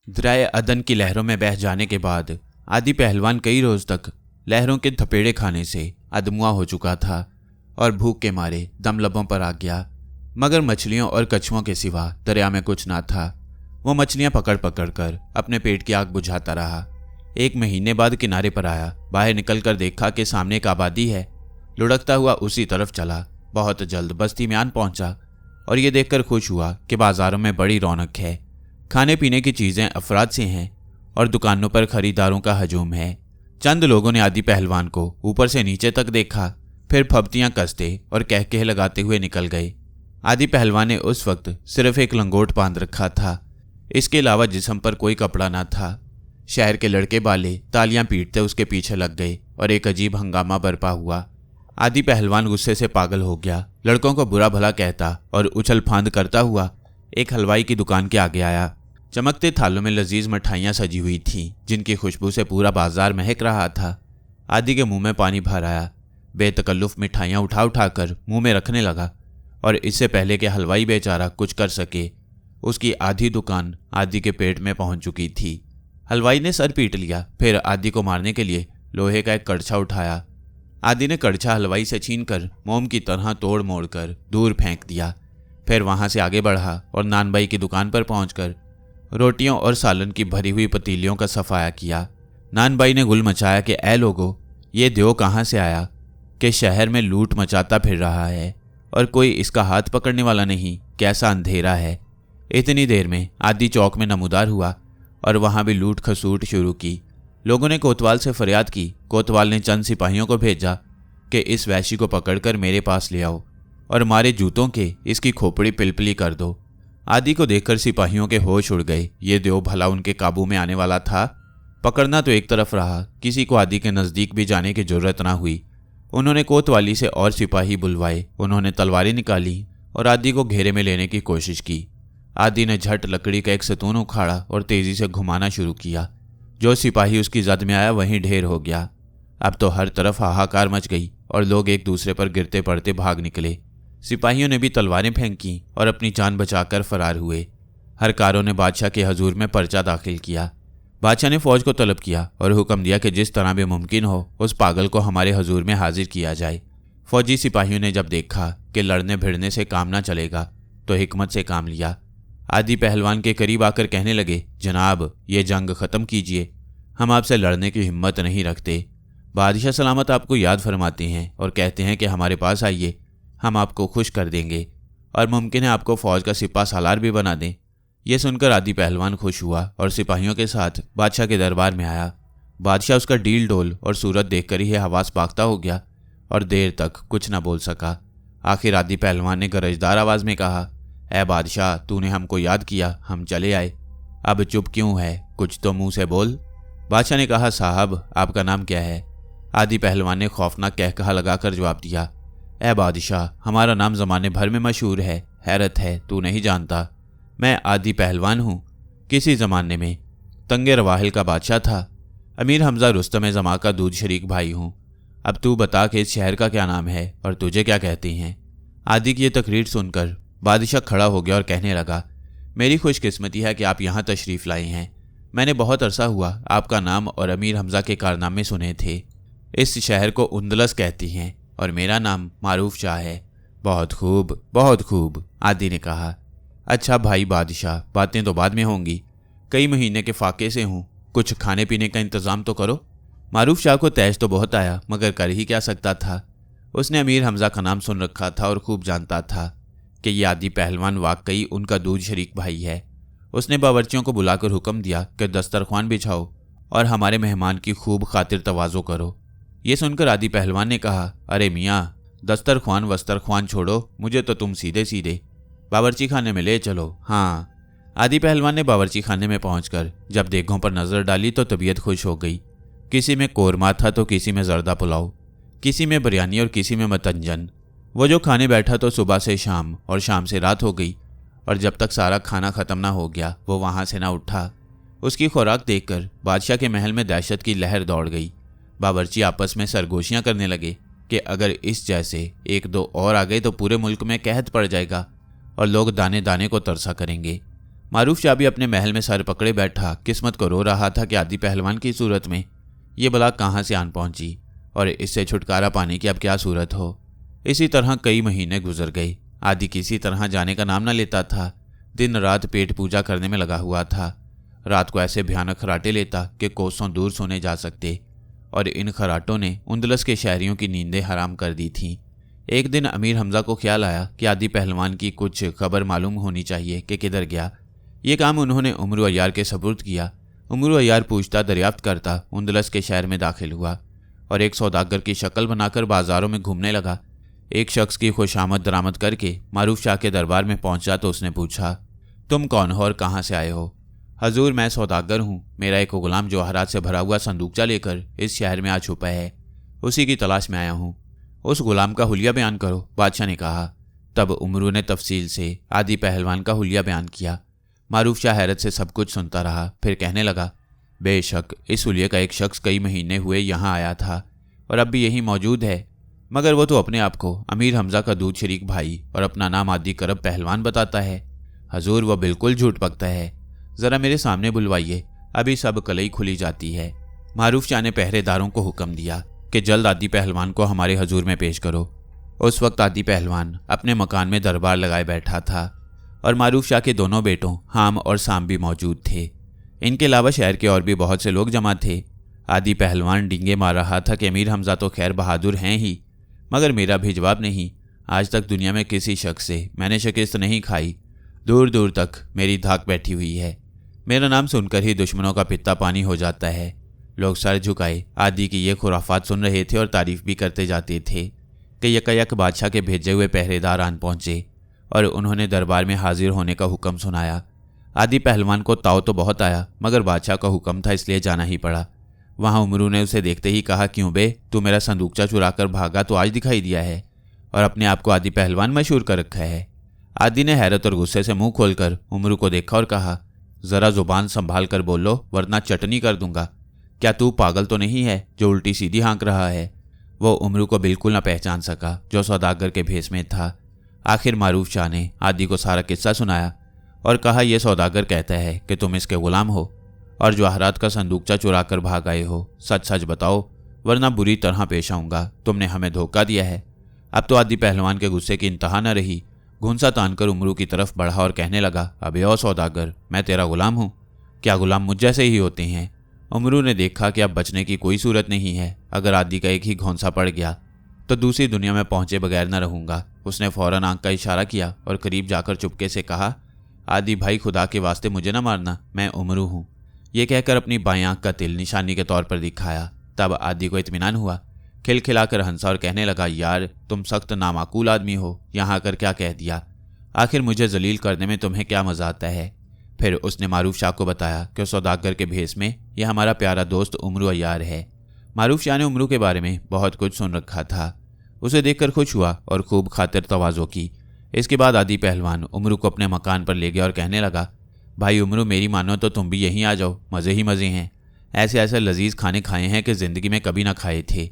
दरियाए अदन की लहरों में बह जाने के बाद आदि पहलवान कई रोज तक लहरों के थपेड़े खाने से अधमुआ हो चुका था और भूख के मारे दम लबों पर आ गया। मगर मछलियों और कछुओं के सिवा दरिया में कुछ ना था। वो मछलियां पकड़ पकड़ कर अपने पेट की आग बुझाता रहा। 1 महीने बाद किनारे पर आया। बाहर निकलकर देखा कि सामने एक आबादी है। लुढ़कता हुआ उसी तरफ चला। बहुत जल्द बस्ती में आन पहुंचा और ये देखकर खुश हुआ कि बाजारों में बड़ी रौनक है। खाने पीने की चीजें अफराद से हैं और दुकानों पर खरीदारों का हजूम है। चंद लोगों ने आदि पहलवान को ऊपर से नीचे तक देखा, फिर फब्तियां कसते और कहकहे लगाते हुए निकल गए। आदि पहलवान ने उस वक्त सिर्फ एक लंगोट बांध रखा था। इसके अलावा जिस्म पर कोई कपड़ा ना था। शहर के लड़के बाले तालियां पीटते उसके पीछे लग गए और एक अजीब हंगामा बरपा हुआ। आदि पहलवान गुस्से से पागल हो गया। लड़कों को बुरा भला कहता और उछल फांद करता हुआ एक हलवाई की दुकान के आगे आया। चमकते थालों में लजीज मिठाइयाँ सजी हुई थीं, जिनकी खुशबू से पूरा बाजार महक रहा था। आदि के मुंह में पानी भर आया। बेतकल्लुफ मिठाइयाँ उठा उठाकर मुंह में रखने लगा और इससे पहले कि हलवाई बेचारा कुछ कर सके, उसकी आधी दुकान आदि के पेट में पहुंच चुकी थी। हलवाई ने सर पीट लिया, फिर आदि को मारने के लिए लोहे का एक कड़छा उठाया। आदि ने कड़छा हलवाई से छीनकर मोम की तरह तोड़ मोड़ कर दूर फेंक दिया। फिर वहां से आगे बढ़ा और नानबाई की दुकान पर पहुंचकर रोटियों और सालन की भरी हुई पतीलियों का सफाया किया। नानबाई ने गुल मचाया कि ऐ लोगो, ये देव कहाँ से आया कि शहर में लूट मचाता फिर रहा है और कोई इसका हाथ पकड़ने वाला नहीं। कैसा अंधेरा है। इतनी देर में आदि चौक में नमूदार हुआ और वहां भी लूट खसूट शुरू की। लोगों ने कोतवाल से फरियाद की। कोतवाल ने चंद सिपाहियों को भेजा कि इस वैशी को पकड़कर मेरे पास ले आओ और मारे जूतों के इसकी खोपड़ी पिलपिली कर दो। आदि को देखकर सिपाहियों के होश उड़ गए। ये देव भला उनके काबू में आने वाला था। पकड़ना तो एक तरफ रहा, किसी को आदि के नज़दीक भी जाने की जरूरत ना हुई। उन्होंने कोतवाली से और सिपाही बुलवाए। उन्होंने तलवारें निकाली और आदि को घेरे में लेने की कोशिश की। आदि ने झट लकड़ी का एक सतून उखाड़ा और तेजी से घुमाना शुरू किया। जो सिपाही उसकी जद में आया वहीं ढेर हो गया। अब तो हर तरफ हाहाकार मच गई और लोग एक दूसरे पर गिरते पड़ते भाग निकले। सिपाहियों ने भी तलवारें फेंकी और अपनी जान बचाकर फरार हुए। हर कारों ने बादशाह के हजूर में पर्चा दाखिल किया। बादशाह ने फौज को तलब किया और हुक्म दिया कि जिस तरह भी मुमकिन हो उस पागल को हमारे हजूर में हाजिर किया जाए। फौजी सिपाहियों ने जब देखा कि लड़ने भिड़ने से काम ना चलेगा तो हिकमत से काम लिया। आदि पहलवान के करीब आकर कहने लगे, जनाब ये जंग ख़त्म कीजिए, हम आपसे लड़ने की हिम्मत नहीं रखते। बादशाह सलामत आपको याद फरमाते हैं और कहते हैं कि हमारे पास आइए, हम आपको खुश कर देंगे और मुमकिन है आपको फ़ौज का सिपा सालार भी बना दें। यह सुनकर आदि पहलवान खुश हुआ और सिपाहियों के साथ बादशाह के दरबार में आया। बादशाह उसका डील डोल और सूरत देखकर ही हवास पाख्ता हो गया और देर तक कुछ न बोल सका। आखिर आदि पहलवान ने गरजदार आवाज़ में कहा, ऐ बादशाह, तूने हमको याद किया, हम चले आए। अब चुप क्यों है, कुछ तो मुंह से बोल। बादशाह ने कहा, साहब आपका नाम क्या है? आदि पहलवान ने खौफनाक कहकहा लगाकर जवाब दिया, ऐ बादशाह, हमारा नाम ज़माने भर में मशहूर है। हैरत है तू नहीं जानता। मैं आदि पहलवान हूँ। किसी ज़माने में तंगे रवाहिल का बादशाह था। अमीर हमजा रुस्तम ज़मा का दूध शरीक भाई हूँ। अब तू बता कि इस शहर का क्या नाम है और तुझे क्या कहते हैं? आदि की ये तकरीर सुनकर बादशाह खड़ा हो गया और कहने लगा, मेरी खुशकिस्मती है कि आप यहाँ तशरीफ़ लाए हैं। मैंने बहुत अरसा हुआ आपका नाम और अमीर हमज़ा के कारनामे सुने थे। इस शहर को उंदलस कहती हैं और मेरा नाम मारूफ शाह है। बहुत खूब, बहुत खूब, आदि ने कहा। अच्छा भाई बादशाह, बातें तो बाद में होंगी, कई महीने के फाके से हूँ, कुछ खाने पीने का इंतज़ाम तो करो। मारूफ शाह को तैश तो बहुत आया, मगर कर ही क्या सकता था। उसने अमीर हमज़ा का नाम सुन रखा था और खूब जानता था कि ये आदि पहलवान वाकई उनका दूध शरीक भाई है। उसने बावर्चियों को बुलाकर हुक्म दिया कि दस्तरख्वान बिछाओ और हमारे मेहमान की खूब खातिर तवाज़ो करो। ये सुनकर आदि पहलवान ने कहा, अरे मियाँ, दस्तरख्वान वस्तरख्वान छोड़ो, मुझे तो तुम सीधे सीधे बावर्ची खाने में ले चलो। हाँ। आदि पहलवान ने बावर्ची खाने में पहुंचकर जब देगों पर नज़र डाली तो तबीयत खुश हो गई। किसी में कोरमा था तो किसी में जर्दा पुलाव, किसी में बिरयानी और किसी में मतंजन। वो जो खाने बैठा तो सुबह से शाम और शाम से रात हो गई और जब तक सारा खाना ख़त्म ना हो गया वो वहाँ से ना उठा। उसकी खुराक देखकर बादशाह के महल में दहशत की लहर दौड़ गई। बावर्ची आपस में सरगोशियाँ करने लगे कि अगर इस जैसे 1-2 और आ गए तो पूरे मुल्क में कहत पड़ जाएगा और लोग दाने दाने को तरसा करेंगे। मारूफ शाह भी अपने महल में सर पकड़े बैठा किस्मत को रो रहा था कि आदि पहलवान की सूरत में ये बला कहाँ से आन पहुंची और इससे छुटकारा पाने की अब क्या सूरत हो। इसी तरह कई महीने गुजर गए। आदि किसी तरह जाने का नाम न लेता था। दिन रात पेट पूजा करने में लगा हुआ था। रात को ऐसे भयानक खराटे लेता कि कोसों दूर सोने जा सकते, और इन खराटों ने उंदलस के शहरियों की नींदें हराम कर दी थीं। एक दिन अमीर हमजा को ख्याल आया कि आदि पहलवान की कुछ खबर मालूम होनी चाहिए कि किधर गया। ये काम उन्होंने उमर अय्यार के सपुर्द किया। उमर अय्यार पूछता दरियाफ्त करता उंदलस के शहर में दाखिल हुआ और एक सौदागर की शक्ल बनाकर बाजारों में घूमने लगा। एक शख्स की खुशामद दरामद करके मारूफ शाह के दरबार में पहुंचा तो उसने पूछा, तुम कौन हो और कहाँ से आए हो? हजूर, मैं सौदागर हूँ। मेरा एक गुलाम जवाहरात से भरा हुआ संदूकचा लेकर इस शहर में आ छुपा है। उसी की तलाश में आया हूँ। उस गुलाम का हुलिया बयान करो, बादशाह ने कहा। तब उमरू ने तफसील से आदि पहलवान का हुलिया बयान किया। मारूफ शाह हैरत से सब कुछ सुनता रहा, फिर कहने लगा, बेशक इस हुलिये का एक शख्स कई महीने हुए यहाँ आया था और अब भी यही मौजूद है, मगर वो तो अपने आप को अमीर हमजा का दूध शरीक भाई और अपना नाम आदि करब पहलवान बताता है। हजूर, वह बिल्कुल झूठ पकता है। ज़रा मेरे सामने बुलवाइए, अभी सब कलई खुली जाती है। मारूफ शाह ने पहरेदारों को हुक्म दिया कि जल्द आदि पहलवान को हमारे हजूर में पेश करो। उस वक्त आदि पहलवान अपने मकान में दरबार लगाए बैठा था और मारूफ शाह के दोनों बेटों हाम और साम भी मौजूद थे। इनके अलावा शहर के और भी बहुत से लोग जमा थे। आदि पहलवान डींगे मार रहा था कि अमीर हमजा तो खैर बहादुर हैं ही, मगर मेरा भी जवाब नहीं। आज तक दुनिया में किसी शख्स से मैंने शिकस्त नहीं खाई। दूर दूर तक मेरी धाक बैठी हुई है। मेरा नाम सुनकर ही दुश्मनों का पित्ता पानी हो जाता है। लोग सर झुकाए आदि की ये खुराफात सुन रहे थे और तारीफ भी करते जाते थे कि यकायक बादशाह के भेजे हुए पहरेदार आन पहुंचे और उन्होंने दरबार में हाजिर होने का हुक्म सुनाया। आदि पहलवान को ताव तो बहुत आया, मगर बादशाह का हुक्म था इसलिए जाना ही पड़ा। वहाँ उमरू ने उसे देखते ही कहा, क्यों बे, तू मेरा संदूकचा चुरा कर भागा तो आज दिखाई दिया है और अपने आप को आदि पहलवान मशहूर कर रखा है। आदि ने हैरत और गुस्से से मुंह खोलकर उमरू को देखा और कहा, जरा जुबान संभाल कर बोलो वरना चटनी कर दूंगा। क्या तू पागल तो नहीं है जो उल्टी सीधी हाँक रहा है? वो उमरू को बिल्कुल न पहचान सका जो सौदागर के भेस में था। आखिर मारूफ शाह ने आदि को सारा किस्सा सुनाया और कहा, यह सौदागर कहता है कि तुम इसके गुलाम हो और जवाहरात का संदूकचा चुरा कर भाग आए हो। सच सच बताओ वरना बुरी तरह पेश आऊँगा। तुमने हमें धोखा दिया है। अब तो आदि पहलवान के गुस्से की इंतहा न रही। घूंसा तानकर उमरू की तरफ बढ़ा और कहने लगा, अबे ओ सौदागर, मैं तेरा गुलाम हूँ। क्या गुलाम मुझ जैसे ही होते हैं? उमरू ने देखा कि अब बचने की कोई सूरत नहीं है। अगर आदि का एक ही घोंसा पड़ गया तो दूसरी दुनिया में पहुंचे बगैर न रहूंगा। उसने फौरन आंख का इशारा किया और करीब जाकर चुपके से कहा, आदि भाई, खुदा के वास्ते मुझे न मारना, मैं उमरू हूँ। ये कहकर अपनी बाएं आंख का तिल निशानी के तौर पर दिखाया। तब आदि को इत्मीनान हुआ। खिलखिलाकर हंसा और कहने लगा, यार तुम सख्त नामाकूल आदमी हो। यहाँ आकर क्या कह दिया? आखिर मुझे जलील करने में तुम्हें क्या मजा आता है? फिर उसने मारूफ शाह को बताया कि सौदागर के भेस में यह हमारा प्यारा दोस्त उमर अय्यार है। मारूफ शाह ने उमरू के बारे में बहुत कुछ सुन रखा था। उसे देखकर खुश हुआ और खूब खातिर तवाज़ो की। इसके बाद आदि पहलवान उमरू को अपने मकान पर ले गया और कहने लगा, भाई उमरू, मेरी मानो तो तुम भी यहीं आ जाओ। मज़े ही मज़े हैं। ऐसे ऐसे लजीज खाने खाए हैं कि ज़िंदगी में कभी ना खाए थे।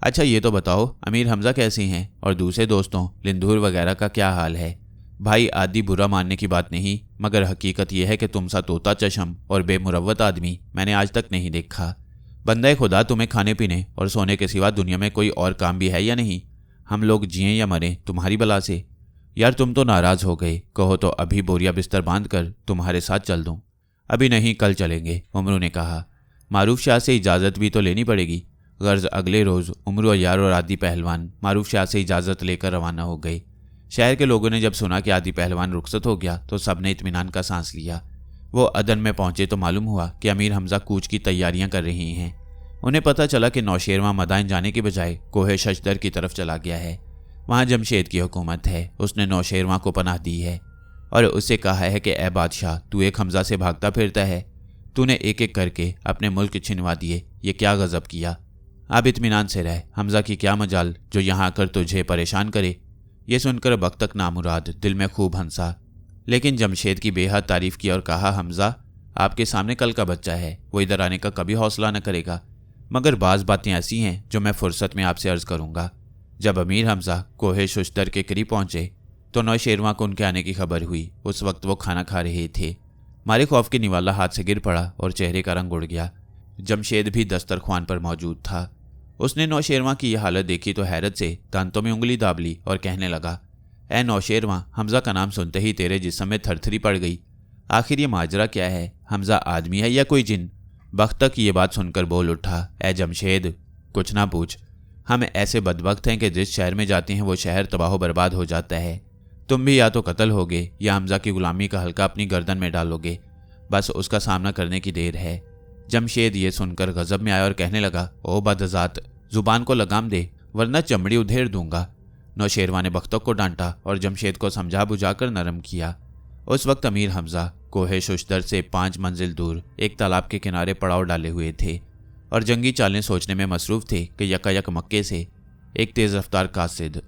अच्छा ये तो बताओ, अमीर हमजा कैसे हैं और दूसरे दोस्तों लिंदूर वगैरह का क्या हाल है? भाई आदि, बुरा मानने की बात नहीं, मगर हकीकत यह है कि तुम सा तोता चशम और बेमुरव्वत आदमी मैंने आज तक नहीं देखा। बंदे खुदा, तुम्हें खाने पीने और सोने के सिवा दुनिया में कोई और काम भी है या नहीं? हम लोग जिएं या मरें तुम्हारी बला से। यार तुम तो नाराज़ हो गए। कहो तो अभी बोरिया बिस्तर बांध कर तुम्हारे साथ चल दूं। अभी नहीं, कल चलेंगे, उमरू ने कहा। मारूफ शाह से इजाज़त भी तो लेनी पड़ेगी। गर्ज अगले रोज़ उमर अय्यार और आदि पहलवान मारूफ शाह से इजाज़त लेकर रवाना हो गए। शहर के लोगों ने जब सुना कि आदि पहलवान रुखसत हो गया तो सबने इत्मीनान का सांस लिया। वो अदन में पहुंचे तो मालूम हुआ कि अमीर हमजा कूच की तैयारियां कर रही हैं। उन्हें पता चला कि नौशेरवां मदाइन जाने के बजाय कोहे शशदर की तरफ चला गया है। वहाँ जमशेद की हुकूमत है। उसने नौशेरवां को पनाह दी है और उससे कहा है कि ए बादशाह, तू एक हमजा से भागता फिरता है। तूने एक एक करके अपने मुल्क छिनवा दिए। ये क्या गजब किया। अब इत्मीनान से रह। हमजा की क्या मजाल जो यहाँ आकर तुझे परेशान करे। ये सुनकर बख्तक नामुराद दिल में खूब हंसा, लेकिन जमशेद की बेहद तारीफ की और कहा, हमजा आपके सामने कल का बच्चा है, वो इधर आने का कभी हौसला न करेगा। मगर बाज़ बातें ऐसी हैं जो मैं फुर्सत में आपसे अर्ज़ करूँगा। जब अमीर हमजा कोहे शुश्तर के करीब पहुँचे तो नौशेरवां को उनके आने की खबर हुई। उस वक्त वो खाना खा रहे थे। मारे खौफ के निवाला हाथ से गिर पड़ा और चेहरे का रंग उड़ गया। जमशेद भी दस्तरख्वान पर मौजूद था। उसने नौशेरवां की यह हालत देखी तो हैरत से दांतों में उंगली दाब ली और कहने लगा, ए नौशेरवां, हमजा का नाम सुनते ही तेरे जिस्म में थरथरी पड़ गई। आखिर ये माजरा क्या है? हमजा आदमी है या कोई जिन? बख्तक ये बात सुनकर बोल उठा, ए जमशेद, कुछ ना पूछ। हम ऐसे बदबख्त हैं कि जिस शहर में जाते हैं वो शहर तबाह बर्बाद हो जाता है। तुम भी या तो कत्ल होगे या हमजा की गुलामी का हल्का अपनी गर्दन में डालोगे। बस उसका सामना करने की देर है। जमशेद ये सुनकर गजब में आया और कहने लगा, ओ बदजात, जुबान को लगाम दे वरना चमड़ी उधेड़ दूंगा। नौशेरवां ने बख्तक को डांटा और जमशेद को समझा बुझाकर नरम किया। उस वक्त अमीर हमजा कोहे शुशदर से 5 मंजिल दूर एक तालाब के किनारे पड़ाव डाले हुए थे और जंगी चालें सोचने में मसरूफ थे कि यकायक मक्के से एक तेज़ रफ्तार कासिद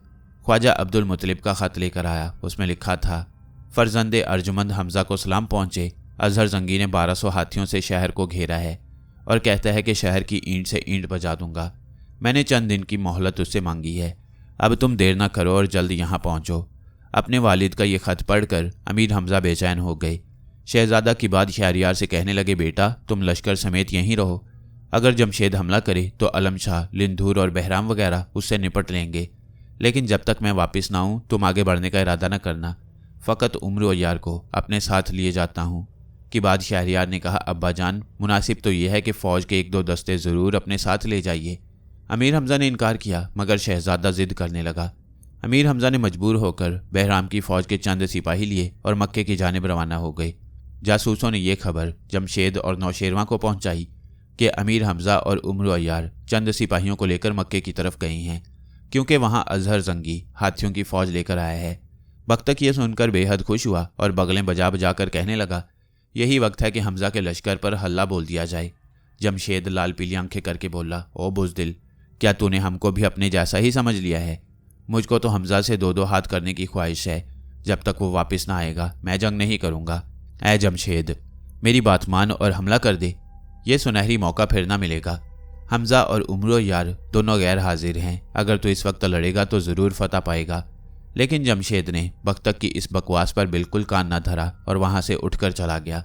ख्वाजा अब्दुल मुतलिब का ख़त लेकर आया। उसमें लिखा था, फर्जंदे अर्जुमंद हमजा को सलाम पहुँचे। अजहर जंगी ने 1200 हाथियों से शहर को घेरा है और कहता है कि शहर की ईंट से ईंट बजा दूंगा। मैंने चंद दिन की मोहलत उससे मांगी है। अब तुम देर ना करो और जल्द यहाँ पहुँचो। अपने वालिद का ये ख़त पढ़कर अमीर हमजा बेचैन हो गए। शहजादा की बात शहरियार से कहने लगे, बेटा तुम लश्कर समेत यहीं रहो। अगर जमशेद हमला करे तो अलम शाह, लिंधूर और बहराम वगैरह उससे निपट लेंगे। लेकिन जब तक मैं वापस ना आऊँ तुम आगे बढ़ने का इरादा न करना। फ़कत उम्र और यार को अपने साथ लिए जाता हूँ। कि बाद शहरियार ने कहा, अब्बा जान, मुनासिब तो यह है कि फ़ौज के 1-2 दस्ते ज़रूर अपने साथ ले जाइए। अमीर हमजा ने इनकार किया मगर शहजादा ज़िद करने लगा। अमीर हमजा ने मजबूर होकर बहराम की फ़ौज के चंद सिपाही लिए और मक्के की जानिब रवाना हो गए। जासूसों ने यह खबर जमशेद और नौशेरवां को पहुंचाई कि अमीर हमजा और उम्र अय्यार चंद सिपाहियों को लेकर मक्के की तरफ गए हैं, क्योंकि वहां अजहर जंगी हाथियों की फ़ौज लेकर आया है। बख्तक ये सुनकर बेहद खुश हुआ और बगलें बजा बजा कर कहने लगा, यही वक्त है कि हमजा के लश्कर पर हल्ला बोल दिया जाए। जमशेद लाल पीली आंखें करके बोला, ओ बुज़दिल, क्या तूने हमको भी अपने जैसा ही समझ लिया है? मुझको तो हमजा से 2-2 हाथ करने की ख्वाहिश है। जब तक वो वापस ना आएगा मैं जंग नहीं करूँगा। ऐ जमशेद, मेरी बात मान और हमला कर दे। ये सुनहरी मौका फिर ना मिलेगा। हमजा और उम्र यार दोनों गैर हाजिर हैं। अगर तू इस वक्त लड़ेगा तो ज़रूर फतह पाएगा। लेकिन जमशेद ने बख्तक की इस बकवास पर बिल्कुल कान न धरा और वहाँ से उठकर चला गया।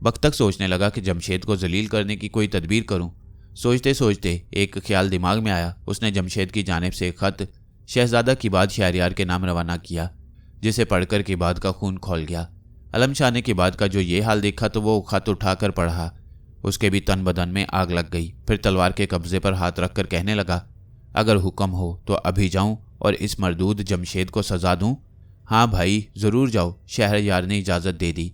बख्तक सोचने लगा कि जमशेद को जलील करने की कोई तदबीर करूँ। सोचते सोचते एक ख्याल दिमाग में आया। उसने जमशेद की जानिब से एक ख़त शहजादा की बात शहरियार के नाम रवाना किया, जिसे पढ़कर के बाद का खून खौल गया। अलम शाह ने के बाद का जो ये हाल देखा तो वो ख़त उठाकर पढ़ा। उसके भी तन बदन में आग लग गई। फिर तलवार के कब्जे पर हाथ रखकर कहने लगा, अगर हुक्म हो तो अभी जाऊं और इस मरदूद जमशेद को सजा दूं? हाँ भाई, ज़रूर जाओ, शहरयार ने इजाज़त दे दी।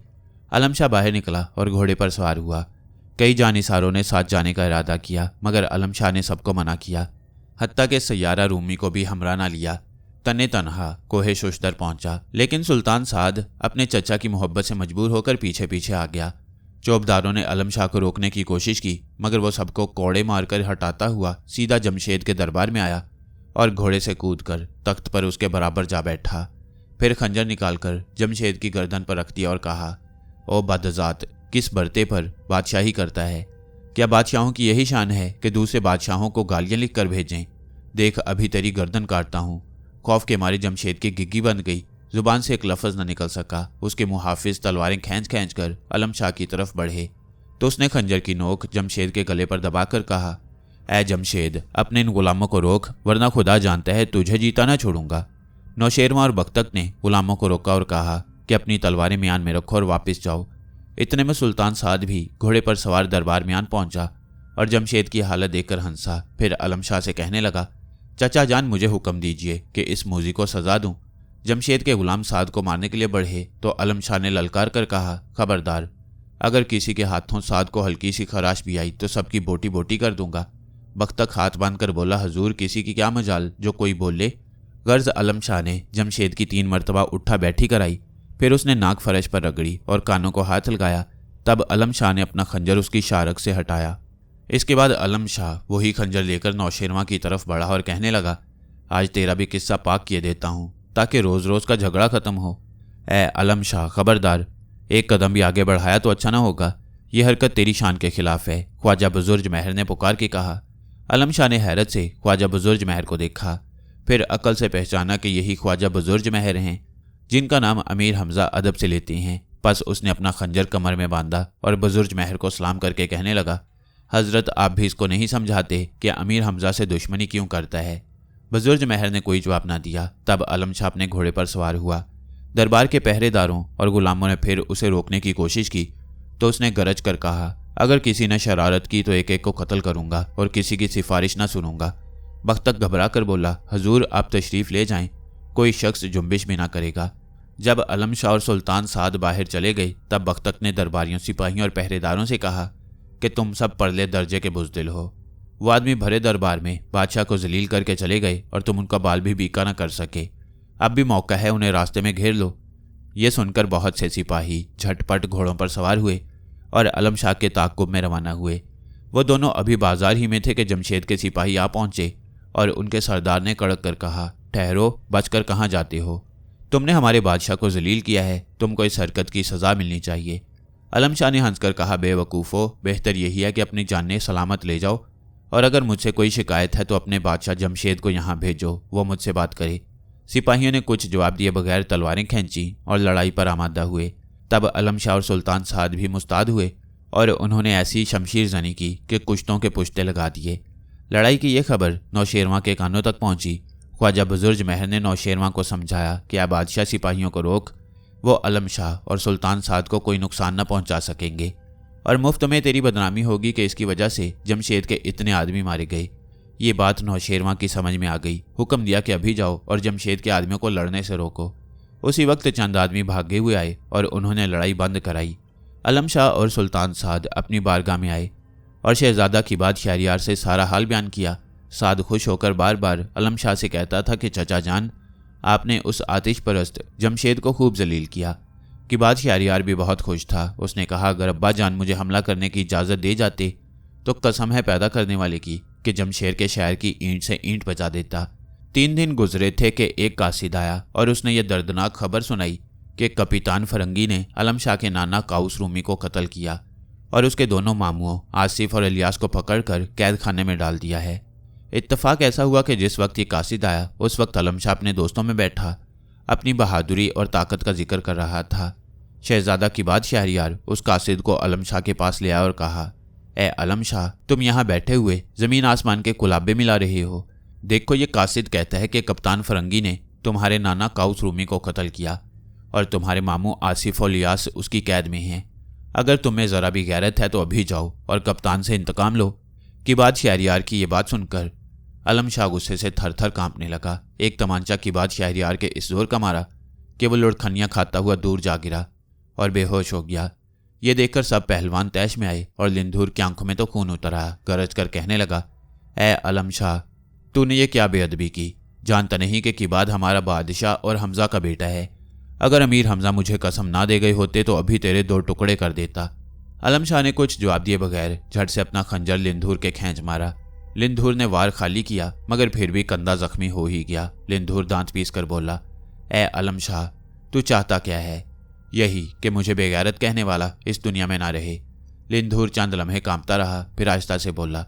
अलम शाह बाहर निकला और घोड़े पर सवार हुआ। कई जानिसारों ने साथ जाने का इरादा किया मगर अलम शाह ने सबको मना किया। हत्ता के सैयारा रूमी को भी हमरा ना लिया। तने तनहा कोहे शुशदर पहुंचा। लेकिन सुल्तान साद अपने चचा की मोहब्बत से मजबूर होकर पीछे पीछे आ गया। चौबदारों ने अलम शाह को रोकने की कोशिश की मगर वो सबको कोड़े मारकर हटाता हुआ सीधा जमशेद के दरबार में आया और घोड़े से कूदकर तख्त पर उसके बराबर जा बैठा। फिर खंजर निकालकर जमशेद की गर्दन पर रख दिया और कहा, ओ बदजात, किस बरते पर बादशाही करता है? क्या बादशाहों की यही शान है कि दूसरे बादशाहों को गालियां लिख कर भेजें? देख, अभी तेरी गर्दन काटता हूँ। खौफ के मारे जमशेद की गिग्गी बंद गई। जुबान से एक लफ्ज़ न निकल सका। उसके मुहाफिज तलवारें खींच खींच कर अलम शाह की तरफ बढ़े तो उसने खंजर की नोक जमशेद के गले पर दबाकर कहा, ऐ जमशेद, अपने इन गुलामों को रोक वरना खुदा जानता है तुझे जीता ना छोड़ूंगा। नौशेरवां और बख्तक ने गुलामों को रोका और कहा कि अपनी तलवारें म्यान में रखो और वापस जाओ। इतने में सुल्तान साद भी घोड़े पर सवार दरबार म्यान पहुंचा और जमशेद की हालत देखकर हंसा। फिर अलम शाह से कहने लगा, चचा जान, मुझे हुक्म दीजिए कि इस मूजी को सजा दूं। जमशेद के गुलाम साद को मारने के लिए बढ़े तो अलम शाह ने ललकार कर कहा, खबरदार, अगर किसी के हाथों साद को हल्की सी खराश भी आई तो सबकी बोटी बोटी कर दूंगा। बख्तक हाथ बांधकर बोला, हजूर, किसी की क्या मजाल, जो कोई बोले। गर्ज अलम शाह ने जमशेद की 3 मरतबा उठा बैठी कराई। फिर उसने नाक फरश पर रगड़ी और कानों को हाथ लगाया। तब अलम शाह ने अपना खंजर उसकी शारक से हटाया। इसके बाद अलम शाह वही खंजर लेकर नौशेरवां की तरफ बढ़ा और कहने लगा, आज तेरा भी किस्सा पाक किए देता हूँ ताकि रोज़ रोज़ का झगड़ा ख़त्म हो। ऐ अलम शाह, खबरदार, एक कदम भी आगे बढ़ाया तो अच्छा ना होगा। यह हरकत तेरी शान के खिलाफ है, ख्वाजा बुजुर्ग महर ने पुकार के कहा। अलम शाह ने हैरत से ख्वाजा बुजुर्ग महर को देखा। फिर अकल से पहचाना कि यही ख्वाजा बुजुर्ग महर हैं जिनका नाम अमीर हमजा अदब से लेते हैं। बस उसने अपना खंजर कमर में बांधा और बुजुर्ग महर को सलाम करके कहने लगा, हजरत आप भी इसको नहीं समझाते कि अमीर हमजा से दुश्मनी क्यों करता है। बुजुर्ग महर ने कोई जवाब ना दिया। तब आलम शाह अपने घोड़े पर सवार हुआ। दरबार के पहरेदारों और गुलामों ने फिर उसे रोकने की कोशिश की तो उसने गरज कर कहा, अगर किसी ने शरारत की तो एक एक को कत्ल करूंगा और किसी की सिफारिश ना सुनूंगा। बख्तक घबरा कर बोला, हजूर आप तशरीफ़ ले जाएं, कोई शख्स जुम्बिश भी ना करेगा। जब आलम शाह और सुल्तान साद बाहर चले गए तब बख्तक ने दरबारियों, सिपाहियों और पहरेदारों से कहा कि तुम सब परले दर्जे के बुज़दिल हो। वो आदमी भरे दरबार में बादशाह को जलील करके चले गए और तुम उनका बाल भी बीका न कर सके। अब भी मौका है, उन्हें रास्ते में घेर लो। ये सुनकर बहुत से सिपाही झटपट घोड़ों पर सवार हुए और आलम शाह के ताक़ुब में रवाना हुए। वो दोनों अभी बाजार ही में थे कि जमशेद के सिपाही आ पहुंचे और उनके सरदार ने कड़क कर कहा, ठहरो, बचकर कहाँ जाते हो? तुमने हमारे बादशाह को जलील किया है, तुमको इस हरकत की सज़ा मिलनी चाहिए। आलम शाह ने हंसकर कहा, बेवकूफ़ो, बेहतर यही है कि अपनी जानें सलामत ले जाओ और अगर मुझसे कोई शिकायत है तो अपने बादशाह जमशेद को यहाँ भेजो, वो मुझसे बात करे। सिपाहियों ने कुछ जवाब दिए बगैर तलवारें खींची और लड़ाई पर आमादा हुए। तब आलम शाह और सुल्तान साद भी मुस्ताद हुए और उन्होंने ऐसी शमशीर जनी की कि कुश्तों के पुश्ते लगा दिए। लड़ाई की यह खबर नौशेरवां के कानों तक पहुंची। ख्वाजा बुजुर्ग महर ने नौशेरवां को समझाया कि अब बादशाह सिपाहियों को रोक, वो आलम शाह और सुल्तान साद को कोई नुकसान न पहुंचा सकेंगे और मुफ्त में तेरी बदनामी होगी कि इसकी वजह से जमशेद के इतने आदमी मारे गए। ये बात नौशेरवां की समझ में आ गई। हुक्म दिया कि अभी जाओ और जमशेद के आदमियों को लड़ने से रोको। उसी वक्त चंद आदमी भागे हुए आए और उन्होंने लड़ाई बंद कराई। आलम शाह और सुल्तान साद अपनी बारगाह में आए और शहजादा की बात शहरियार से सारा हाल बयान किया। साद खुश होकर बार बार आलम शाह से कहता था कि चचा जान, आपने उस आतिश परस्त जमशेद को खूब जलील किया। कि बात शहरियार भी बहुत खुश था। उसने कहा, अगर अब्बा जान मुझे हमला करने की इजाज़त दे जाते तो कसम है पैदा करने वाले की कि जमशेद के शहर की ईंट से ईंट बजा देता। 3 दिन गुजरे थे कि एक कासिद आया और उसने ये दर्दनाक खबर सुनाई कि कपितान फरंगी ने आलम शाह के नाना काउस रूमी को कत्ल किया और उसके दोनों मामुओं आसिफ और इलियास को पकड़कर कैद खाने में डाल दिया है। इत्तफाक ऐसा हुआ कि जिस वक्त ये कासिद आया उस वक्त आलम शाह अपने दोस्तों में बैठा अपनी बहादुरी और ताकत का जिक्र कर रहा था। शहजादा की बात शहरियार उस कासिद को आलम शाह के पास ले आया और कहा, ए आलम शाह, तुम यहाँ बैठे हुए ज़मीन आसमान के कुलाबे मिला रहे हो। देखो, ये कासिद कहता है कि कप्तान फरंगी ने तुम्हारे नाना काउस रूमी को कत्ल किया और तुम्हारे मामू आसिफ और इलियास उसकी कैद में हैं। अगर तुम्हें ज़रा भी गैरत है तो अभी जाओ और कप्तान से इंतकाम लो। कि बात शहरियार की ये बात सुनकर आलम शाह गुस्से से थर थर कांपने लगा। एक तमांचा की बात शहरियार के इस जोर का मारा कि वो लुढ़खनियाँ खाता हुआ दूर जा गिरा और बेहोश हो गया। ये देखकर सब पहलवान तैश में आए और लिंधूर की आंखों में तो खून उतर आया। गरज कर कहने लगा, ए आलम शाह, तूने ये क्या बेअदबी की? जानता नहीं कि किबाद हमारा बादशाह और हमजा का बेटा है। अगर अमीर हमजा मुझे कसम ना दे गए होते तो अभी तेरे 2 टुकड़े कर देता। आलम शाह ने कुछ जवाब दिए बगैर झट से अपना खंजर लिंधूर के खींच मारा। लिंधूर ने वार खाली किया मगर फिर भी कंधा जख्मी हो ही गया। लिंधूर दांत पीस कर बोला, ए आलम शाह, तू चाहता क्या है? यही कि मुझे बेगैरत कहने वाला इस दुनिया में ना रहे। लिंधूर चंद लम्हे कांपता रहा, फिर आहिस्ता से बोला,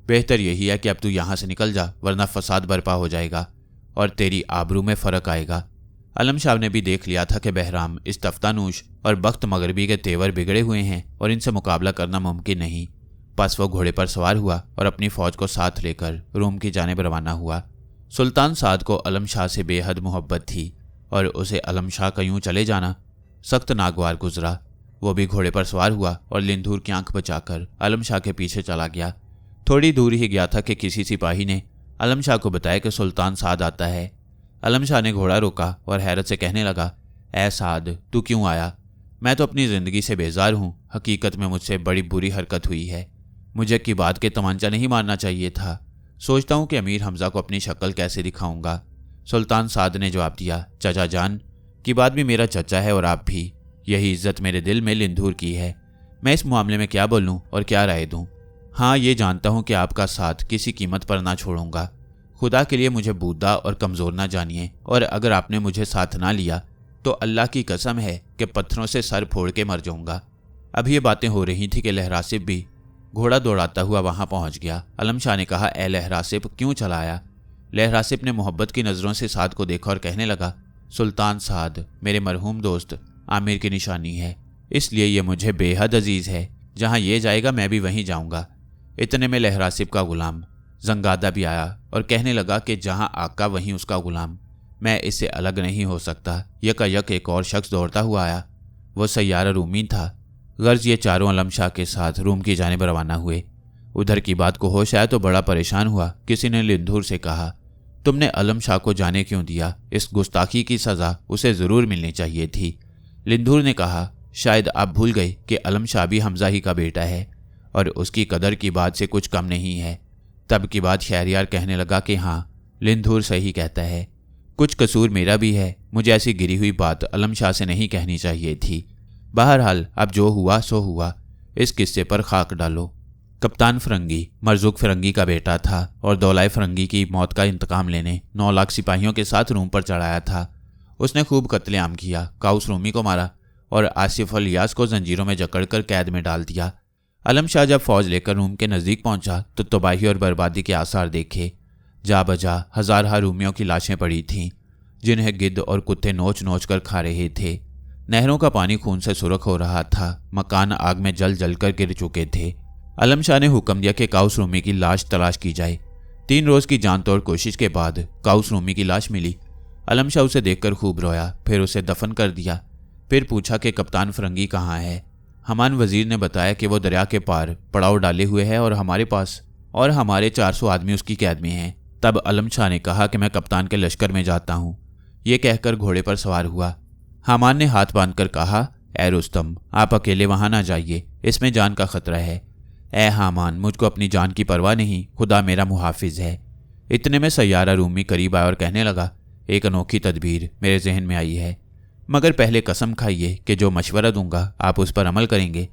बेहतर यही है कि अब तू यहाँ से निकल जा, वरना फसाद बर्पा हो जाएगा और तेरी आबरू में फ़र्क आएगा। आलम शाह ने भी देख लिया था कि बहराम इस तफ्तानूश और बख्त मगरबी के तेवर बिगड़े हुए हैं और इनसे मुकाबला करना मुमकिन नहीं। बस वो घोड़े पर सवार हुआ और अपनी फ़ौज को साथ लेकर रूम की जानिब रवाना हुआ। सुल्तान साद को आलम शाह से बेहद मोहब्बत थी और उसे आलम शाह का यूं चले जाना सख्त नागवार गुजरा। वो भी घोड़े पर सवार हुआ और लिंधूर की आंख बचाकर आलम शाह के पीछे चला गया। थोड़ी दूर ही गया था कि किसी सिपाही ने आलम शाह को बताया कि सुल्तान साद आता है। आलम शाह ने घोड़ा रोका और हैरत से कहने लगा, ए साद, तू क्यों आया? मैं तो अपनी ज़िंदगी से बेजार हूँ। हकीकत में मुझसे बड़ी बुरी हरकत हुई है। मुझे की बात के तमांचा नहीं मारना चाहिए था। सोचता हूँ कि अमीर हमजा को अपनी शक्ल कैसे दिखाऊंगा। सुल्तान साद ने जवाब दिया, चचा जान, की बात भी मेरा चचा है और आप भी। यही इज्जत मेरे दिल में लिंधूर की है। मैं इस मामले में क्या बोलूँ और क्या राय दूँ? हाँ, ये जानता हूँ कि आपका साथ किसी कीमत पर ना छोड़ूंगा। खुदा के लिए मुझे बूढ़ा और कमज़ोर ना जानिए, और अगर आपने मुझे साथ ना लिया तो अल्लाह की कसम है कि पत्थरों से सर फोड़ के मर जाऊंगा। अब ये बातें हो रही थी कि लहरासिब भी घोड़ा दौड़ाता हुआ वहां पहुंच गया। आलम शाह ने कहा, ए लहरासिब, क्यों चला आया? लहरासिब ने मोहब्बत की नज़रों से साद को देखा और कहने लगा, सुल्तान साद मेरे मरहूम दोस्त आमिर की निशानी है। इसलिए ये मुझे बेहद अजीज़ है। जहाँ ये जाएगा मैं भी वहीं जाऊँगा। इतने में लहरासिब का गुलाम जंगादा भी आया और कहने लगा कि जहाँ आका वहीं उसका गुलाम, मैं इससे अलग नहीं हो सकता। यकायक एक और शख्स दौड़ता हुआ आया। वो सैयारा रूमी था। गर्ज ये चारों अलम शाह के साथ रूम की जानिब रवाना हुए। उधर की बात को होश आया तो बड़ा परेशान हुआ। किसी ने लिंधूर से कहा, तुमने अलम शाह को जाने क्यों दिया? इस गुस्ताखी की सज़ा उसे ज़रूर मिलनी चाहिए थी। लिंधूर ने कहा, शायद आप भूल गए कि अलम शाह भी हमजा ही का बेटा है और उसकी कदर की बात से कुछ कम नहीं है। तब की बात शहरियार कहने लगा कि हाँ, लिंधूर सही कहता है, कुछ कसूर मेरा भी है। मुझे ऐसी गिरी हुई बात अलम शाह से नहीं कहनी चाहिए थी। बहरहाल अब जो हुआ सो हुआ, इस किस्से पर खाक डालो। कप्तान फरंगी मरजुक फरंगी का बेटा था और दौलाई फरंगी की मौत का इंतकाम लेने 9 लाख सिपाहियों के साथ रूम पर चढ़ाया था। उसने खूब कत्लेआम किया, काउस रूमी को मारा और आसिफ अल यास को जंजीरों में जकड़कर कैद में डाल दिया। अलम शाह जब फौज लेकर रूम के नज़दीक पहुंचा तो तबाही और बर्बादी के आसार देखे। जा बजा हज़ार रूमियों की लाशें पड़ी थीं, जिन्हें गिद्ध और कुत्ते नोच नोच कर खा रहे थे। नहरों का पानी खून से सुरख हो रहा था। मकान आग में जल जल कर गिर चुके थे। अलम शाह ने हुक्म दिया कि काउस रूमी की लाश तलाश की जाए। 3 रोज़ की जान तोड़ कोशिश के बाद काउस रूमी की लाश मिली। अलम शाह उसे देखकर खूब रोया, फिर उसे दफन कर दिया। फिर पूछा कि कप्तान फरंगी कहाँ है? हमान वजीर ने बताया कि वो दरिया के पार पड़ाव डाले हुए है और हमारे पास और हमारे 400 आदमी उसकी कैद में हैं। तब अलम शाह ने कहा कि मैं कप्तान के लश्कर में जाता हूँ। ये कहकर घोड़े पर सवार हुआ। हमान ने हाथ बांधकर कहा, ए रुस्तम, आप अकेले वहां ना जाइए, इसमें जान का खतरा है। ए हामान, मुझको अपनी जान की परवाह नहीं, खुदा मेरा मुहाफिज है। इतने में सैयारा रूमी करीब आया और कहने लगा, एक अनोखी तदबीर मेरे जहन में आई है, मगर पहले कसम खाइए कि जो मशवरा दूंगा आप उस पर अमल करेंगे।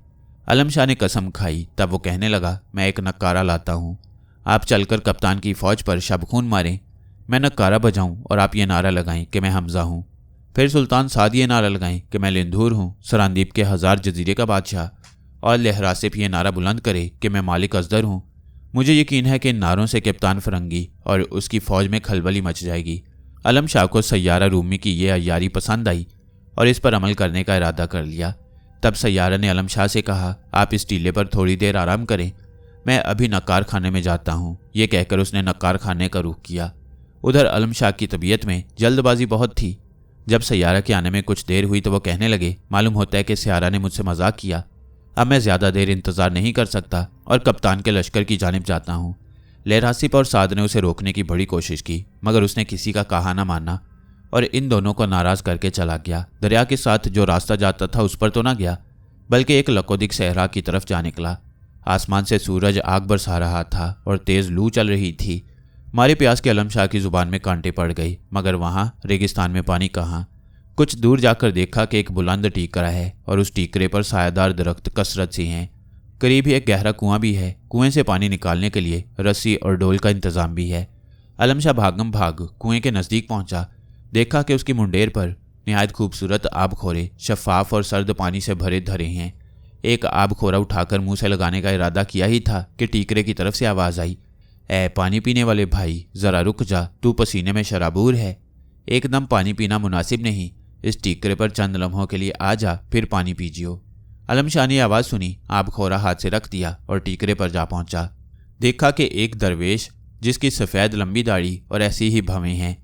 अलम शाह ने कसम खाई। तब वो कहने लगा, मैं एक नक्कारा लाता हूँ, आप चलकर कप्तान की फौज पर शबखून मारें। मैं नक्कारा बजाऊं और आप ये नारा लगाएं कि मैं हमजा हूँ। फिर सुल्तान साद ये नारा लगाएं कि मैं लिंधूर हूँ, सरांदीप के 1000 जजीरे का बादशाह। और लहरासिफ ये नारा बुलंद करे कि मैं मालिक अजदर हूँ। मुझे यकीन है कि इन नारों से कप्तान फरंगी और उसकी फौज में खलबली मच जाएगी। अलम शाह को सैयारा रूमी की ये अय्यारी पसंद आई और इस पर अमल करने का इरादा कर लिया। तब सैयारा ने अलम शाह से कहा, आप इस टीले पर थोड़ी देर आराम करें, मैं अभी नक्कार खाने में जाता हूँ। ये कहकर उसने नक्कार खाने का रुख किया। उधर अलम शाह की तबीयत में जल्दबाजी बहुत थी। जब सैयारा के आने में कुछ देर हुई तो वो कहने लगे, मालूम होता है कि सैयारा ने मुझसे मजाक किया। अब मैं ज़्यादा देर इंतज़ार नहीं कर सकता और कप्तान के लश्कर की जानिब जाता हूँ। लहरासिफ और साद ने उसे रोकने की बड़ी कोशिश की, मगर उसने किसी का कहा न माना और इन दोनों को नाराज़ करके चला गया। दरिया के साथ जो रास्ता जाता था उस पर तो ना गया, बल्कि एक लकोदिक सहरा की तरफ जा निकला। आसमान से सूरज आग बरसा रहा था और तेज़ लू चल रही थी। मारे प्यास के अलम शाह की जुबान में कांटे पड़ गई, मगर वहाँ रेगिस्तान में पानी कहाँ। कुछ दूर जाकर देखा कि एक बुलंद टीकरा है और उस टीकरे पर सायादार दरख्त कसरत से हैं। करीब ही एक गहरा कुआं भी है। कुएं से पानी निकालने के लिए रस्सी और डोल का इंतजाम भी है। अलम शाह भागम भाग कुएं के नज़दीक पहुंचा। देखा कि उसकी मुंडेर पर निहायत खूबसूरत आबखोरे शफाफ और सर्द पानी से भरे धरे हैं। एक आबखोरा उठाकर मुंह से लगाने का इरादा किया ही था कि टीकरे की तरफ से आवाज़ आई, ए पानी पीने वाले भाई, ज़रा रुक जा, तू पसीने में शराबूर है। एकदम पानी पीना मुनासिब नहीं, इस टीकरे पर चंद लम्हों के लिए आ जा, फिर पानी पीजियो। अलम शाह ने आवाज़ सुनी, आबखोरा हाथ से रख दिया और टीकरे पर जा पहुंचा। देखा कि एक दरवेश जिसकी सफ़ेद लंबी दाढ़ी और ऐसी ही भवें हैं,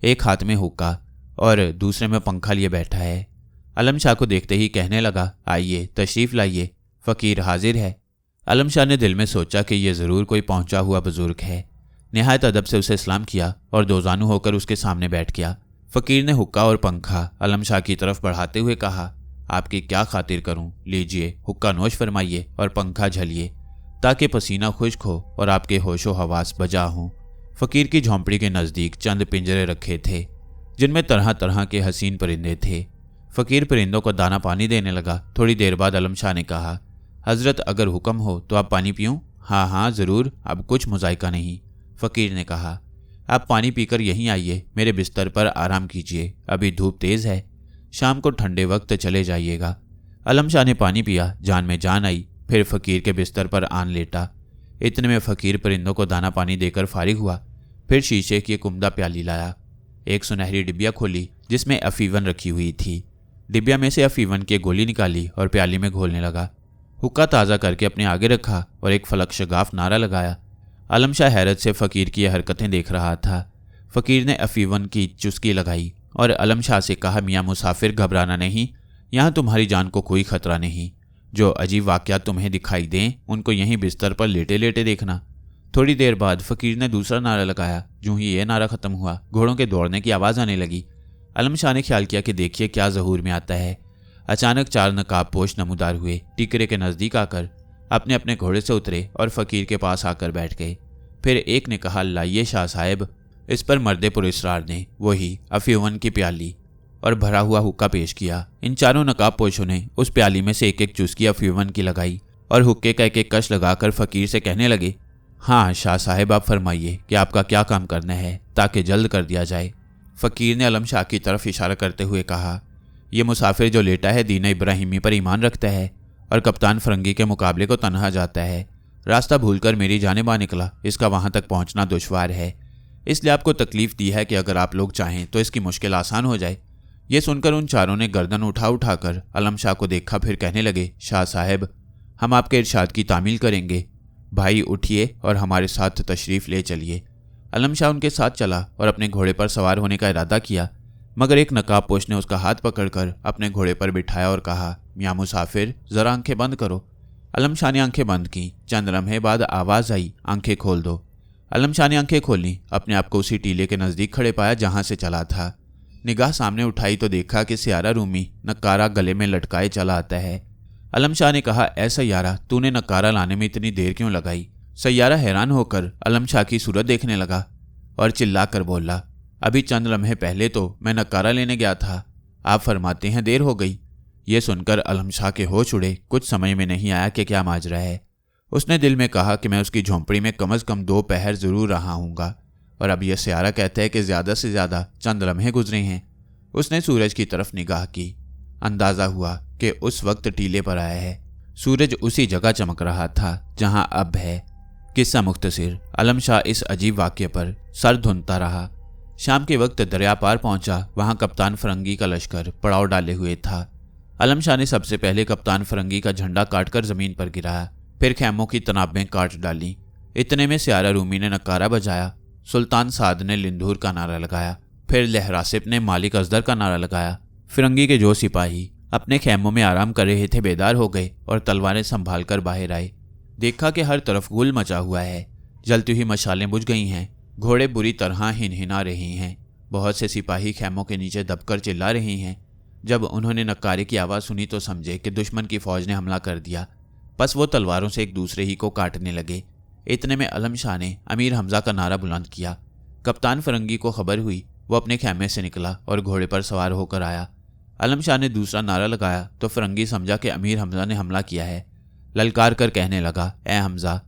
एक हाथ में हुक्का और दूसरे में पंखा लिए बैठा है। अलम शाह को देखते ही कहने लगा, आइए तशरीफ़ लाइए, फ़कीर हाजिर है। अलम शाह ने दिल में सोचा कि यह ज़रूर कोई पहुंचा हुआ बुजुर्ग है। निहायत अदब से उसे सलाम किया और दोजानू होकर उसके सामने बैठ गया। फ़कीर ने हुक्का और पंखा अलम शाह की तरफ बढ़ाते हुए कहा, आपकी क्या खातिर करूं? लीजिए, हुक्का नोश फरमाइए और पंखा झलिए, ताकि पसीना खुश्क हो और आपके होशो हवास बजा हों। फ़कीर की झोंपड़ी के नज़दीक चंद पिंजरे रखे थे, जिनमें तरह तरह के हसीन परिंदे थे। फ़कीर परिंदों को दाना पानी देने लगा। थोड़ी देर बाद अलम शाह ने कहा, हज़रत अगर हुक्म हो तो आप पानी पीऊँ? हाँ हाँ ज़रूर, अब कुछ मुज़ायका नहीं। फ़कीर ने कहा, आप पानी पीकर यहीं आइए, मेरे बिस्तर पर आराम कीजिए, अभी धूप तेज़ है, शाम को ठंडे वक्त चले जाइएगा। अलम शाह ने पानी पिया, जान में जान आई, फिर फ़कीर के बिस्तर पर आन लेटा। इतने में फ़कीर परिंदों को दाना पानी देकर फारिग हुआ। फिर शीशे की एक उम्दा प्याली लाया, एक सुनहरी डिबिया खोली जिसमें अफीवन रखी हुई थी। डिब्बिया में से अफीवन की गोली निकाली और प्याली में घोलने लगा। हुक्का ताज़ा करके अपने आगे रखा और एक फलक शगाफ नारा लगाया। आलम शाह हैरत से फ़कीर की ये हरकतें देख रहा था। फ़कीर ने अफीवन की चुस्की लगाई और आलम शाह से कहा, मियाँ मुसाफिर, घबराना नहीं, यहाँ तुम्हारी जान को कोई खतरा नहीं। जो अजीब वाक़यात तुम्हें दिखाई दें उनको यहीं बिस्तर पर लेटे लेटे देखना। थोड़ी देर बाद फ़कीर ने दूसरा नारा लगाया। जो ही ये नारा ख़त्म हुआ, घोड़ों के दौड़ने की आवाज़ आने लगी। आलम शाह ने ख्याल किया कि देखिए क्या ज़हूर में आता है। अचानक 4 नकाबपोश नमूदार हुए, टिकरे के नज़दीक आकर अपने अपने घोड़े से उतरे और फ़कीर के पास आकर बैठ गए। फिर एक ने कहा, लाइए शाह साहब। इस पर मर्दे पुरस्रार ने वही अफीवन की प्याली और भरा हुआ हुक्का पेश किया। इन चारों नकाबपोशों ने उस प्याली में से एक एक चुस्की अफीवन की लगाई और हुक्के का एक एक कश लगाकर फ़कीर से कहने लगे, हाँ शाह साहब, आप फरमाइए कि आपका क्या काम करना है ताकि जल्द कर दिया जाए। फ़कीर ने आलम शाह की तरफ इशारा करते हुए कहा, यह मुसाफिर जो लेटा है दीन इब्राहिमी पर ईमान रखता है और कप्तान फ़रंगी के मुकाबले को तनहा जाता है। रास्ता भूलकर मेरी जानिब आ निकला। इसका वहाँ तक पहुँचना दुश्वार है, इसलिए आपको तकलीफ़ दी है कि अगर आप लोग चाहें तो इसकी मुश्किल आसान हो जाए। ये सुनकर उन चारों ने गर्दन उठाकर आलम शाह को देखा, फिर कहने लगे, शाह साहब, हम आपके इरशाद की तामील करेंगे। भाई उठिए और हमारे साथ तशरीफ़ ले चलिए। आलम शाह उनके साथ चला और अपने घोड़े पर सवार होने का इरादा किया, मगर एक नकाबपोश ने उसका हाथ पकड़कर अपने घोड़े पर बिठाया और कहा, मियाँ मुसाफिर, ज़रा आंखें बंद करो। आलम शाह ने आंखें बंद की। चंद लम्हे बाद आवाज़ आई, आंखें खोल दो। आलम शाह ने आंखें खोली। अपने आप को उसी टीले के नज़दीक खड़े पाया जहाँ से चला था। निगाह सामने उठाई तो देखा कि सियारा रूमी नक्कारा गले में लटकाए चला आता है। आलम शाह ने कहा, ऐ सैयारा, तूने नक्कारा लाने में इतनी देर क्यों लगाई? सैयारा हैरान होकर आलम शाह की सूरत देखने लगा और चिल्ला कर बोला, अभी चंद लम्हे पहले तो मैं नक्कारा लेने गया था, आप फरमाते हैं देर हो गई। ये सुनकर आलम शाह के होश उड़े। कुछ समय में नहीं आया कि क्या माजरा है। उसने दिल में कहा कि मैं उसकी झोंपड़ी में कम से कम 2 पहर ज़रूर रहा हूँगा, और अब यह सियारा कहता है कि ज़्यादा से ज़्यादा चंद लम्हे गुजरे हैं। उसने सूरज की तरफ निगाह की। अंदाज़ा हुआ कि उस वक्त टीले पर आया है। सूरज उसी जगह चमक रहा था जहाँ अब है। किस्सा मुख्तसिर, आलम शाह इस अजीब वाक़ये पर सर धुनता रहा। शाम के वक्त दरिया पार पहुंचा। वहां कप्तान फ़रंगी का लश्कर पड़ाव डाले हुए था। आलम शाह ने सबसे पहले कप्तान फ़रंगी का झंडा काटकर ज़मीन पर गिराया, फिर खैमों की तनाबें काट डाली। इतने में सियारा रूमी ने नकारा बजाया। सुल्तान साद ने लिंधूर का नारा लगाया, फिर लहरासिब ने मालिक अजदर का नारा लगाया। फ़िरंगी के जो सिपाही अपने खैमों में आराम कर रहे थे बेदार हो गए और तलवारें संभाल कर बाहर आए। देखा कि हर तरफ गुल मचा हुआ है। जलती हुई मशालें बुझ गई हैं। घोड़े बुरी तरह हिनहिना रहे हैं। बहुत से सिपाही खैमों के नीचे दबकर चिल्ला रहे हैं। जब उन्होंने नक्कारे की आवाज़ सुनी तो समझे कि दुश्मन की फौज ने हमला कर दिया। बस वो तलवारों से एक दूसरे ही को काटने लगे। इतने में आलम शाह ने अमीर हमजा का नारा बुलंद किया। कप्तान फ़रंगी को खबर हुई। वो अपने खैमे से निकला और घोड़े पर सवार होकर आया। आलम शाह ने दूसरा नारा लगाया तो फ़रंगी समझा कि अमीर हमजा ने हमला किया है। ललकार कर कहने लगा, ए हमजा,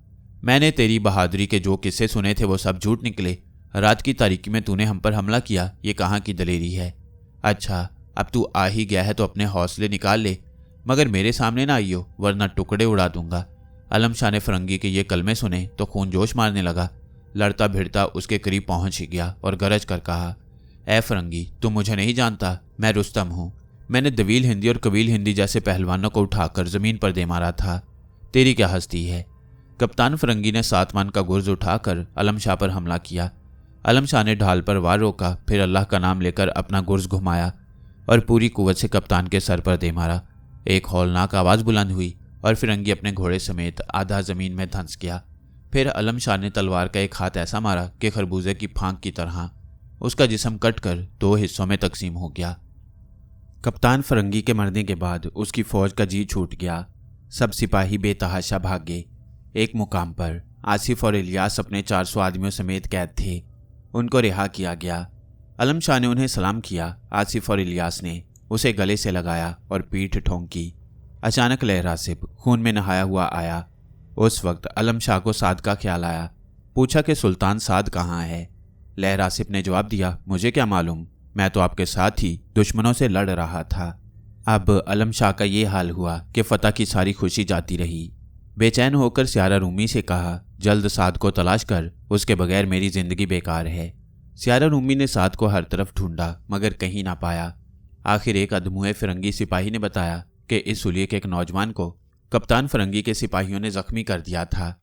मैंने तेरी बहादुरी के जो किस्से सुने थे वो सब झूठ निकले। रात की तारीकी में तूने हम पर हमला किया, ये कहाँ की दलेरी है? अच्छा, अब तू आ ही गया है तो अपने हौसले निकाल ले, मगर मेरे सामने ना आइयो वरना टुकड़े उड़ा दूंगा। आलम शाह ने फ़रंगी के ये कलमे सुने तो खून जोश मारने लगा। लड़ता भिड़ता उसके करीब पहुंच गया और गरज कर कहा, ए फ़रंगी, तुम मुझे नहीं जानता, मैं रुस्तम हूँ। मैंने दवील हिंदी और कबील हिंदी जैसे पहलवानों को उठाकर ज़मीन पर दे मारा था। तेरी क्या हस्ती है? कप्तान फ़रंगी ने 7 मन का गुर्ज उठाकर आलम शाह पर हमला किया। आलम शाह ने ढाल पर वार रोका, फिर अल्लाह का नाम लेकर अपना गुर्ज घुमाया और पूरी कुव्वत से कप्तान के सर पर दे मारा। एक हौलनाक आवाज़ बुलंद हुई और फ़िरंगी अपने घोड़े समेत आधा ज़मीन में धंस गया। फिर आलम शाह ने तलवार का एक हाथ ऐसा मारा कि खरबूजे की फांक की तरह उसका जिस्म कटकर 2 हिस्सों में तकसीम हो गया। कप्तान फ़रंगी के मरने के बाद उसकी फ़ौज का जी छूट गया। सब सिपाही बेतहाशा भाग गए। एक मुकाम पर आसिफ और इलियास अपने 400 आदमियों समेत कैद थे। उनको रिहा किया गया। आलम शाह ने उन्हें सलाम किया। आसिफ और इलियास ने उसे गले से लगाया और पीठ ठोंकी। अचानक लहरासिब खून में नहाया हुआ आया। उस वक्त आलम शाह को साद का ख्याल आया। पूछा कि सुल्तान साद कहाँ है? लहरासिब ने जवाब दिया, मुझे क्या मालूम, मैं तो आपके साथ ही दुश्मनों से लड़ रहा था। अब आलम शाह का ये हाल हुआ कि फतह की सारी खुशी जाती रही। बेचैन होकर सियारा रूमी से कहा, जल्द साद को तलाश कर, उसके बगैर मेरी जिंदगी बेकार है। सियारा रूमी ने साद को हर तरफ ढूंढा मगर कहीं ना पाया। आखिर एक अधमुए फिरंगी सिपाही ने बताया कि इस सुलिये के एक नौजवान को कप्तान फिरंगी के सिपाहियों ने जख्मी कर दिया था,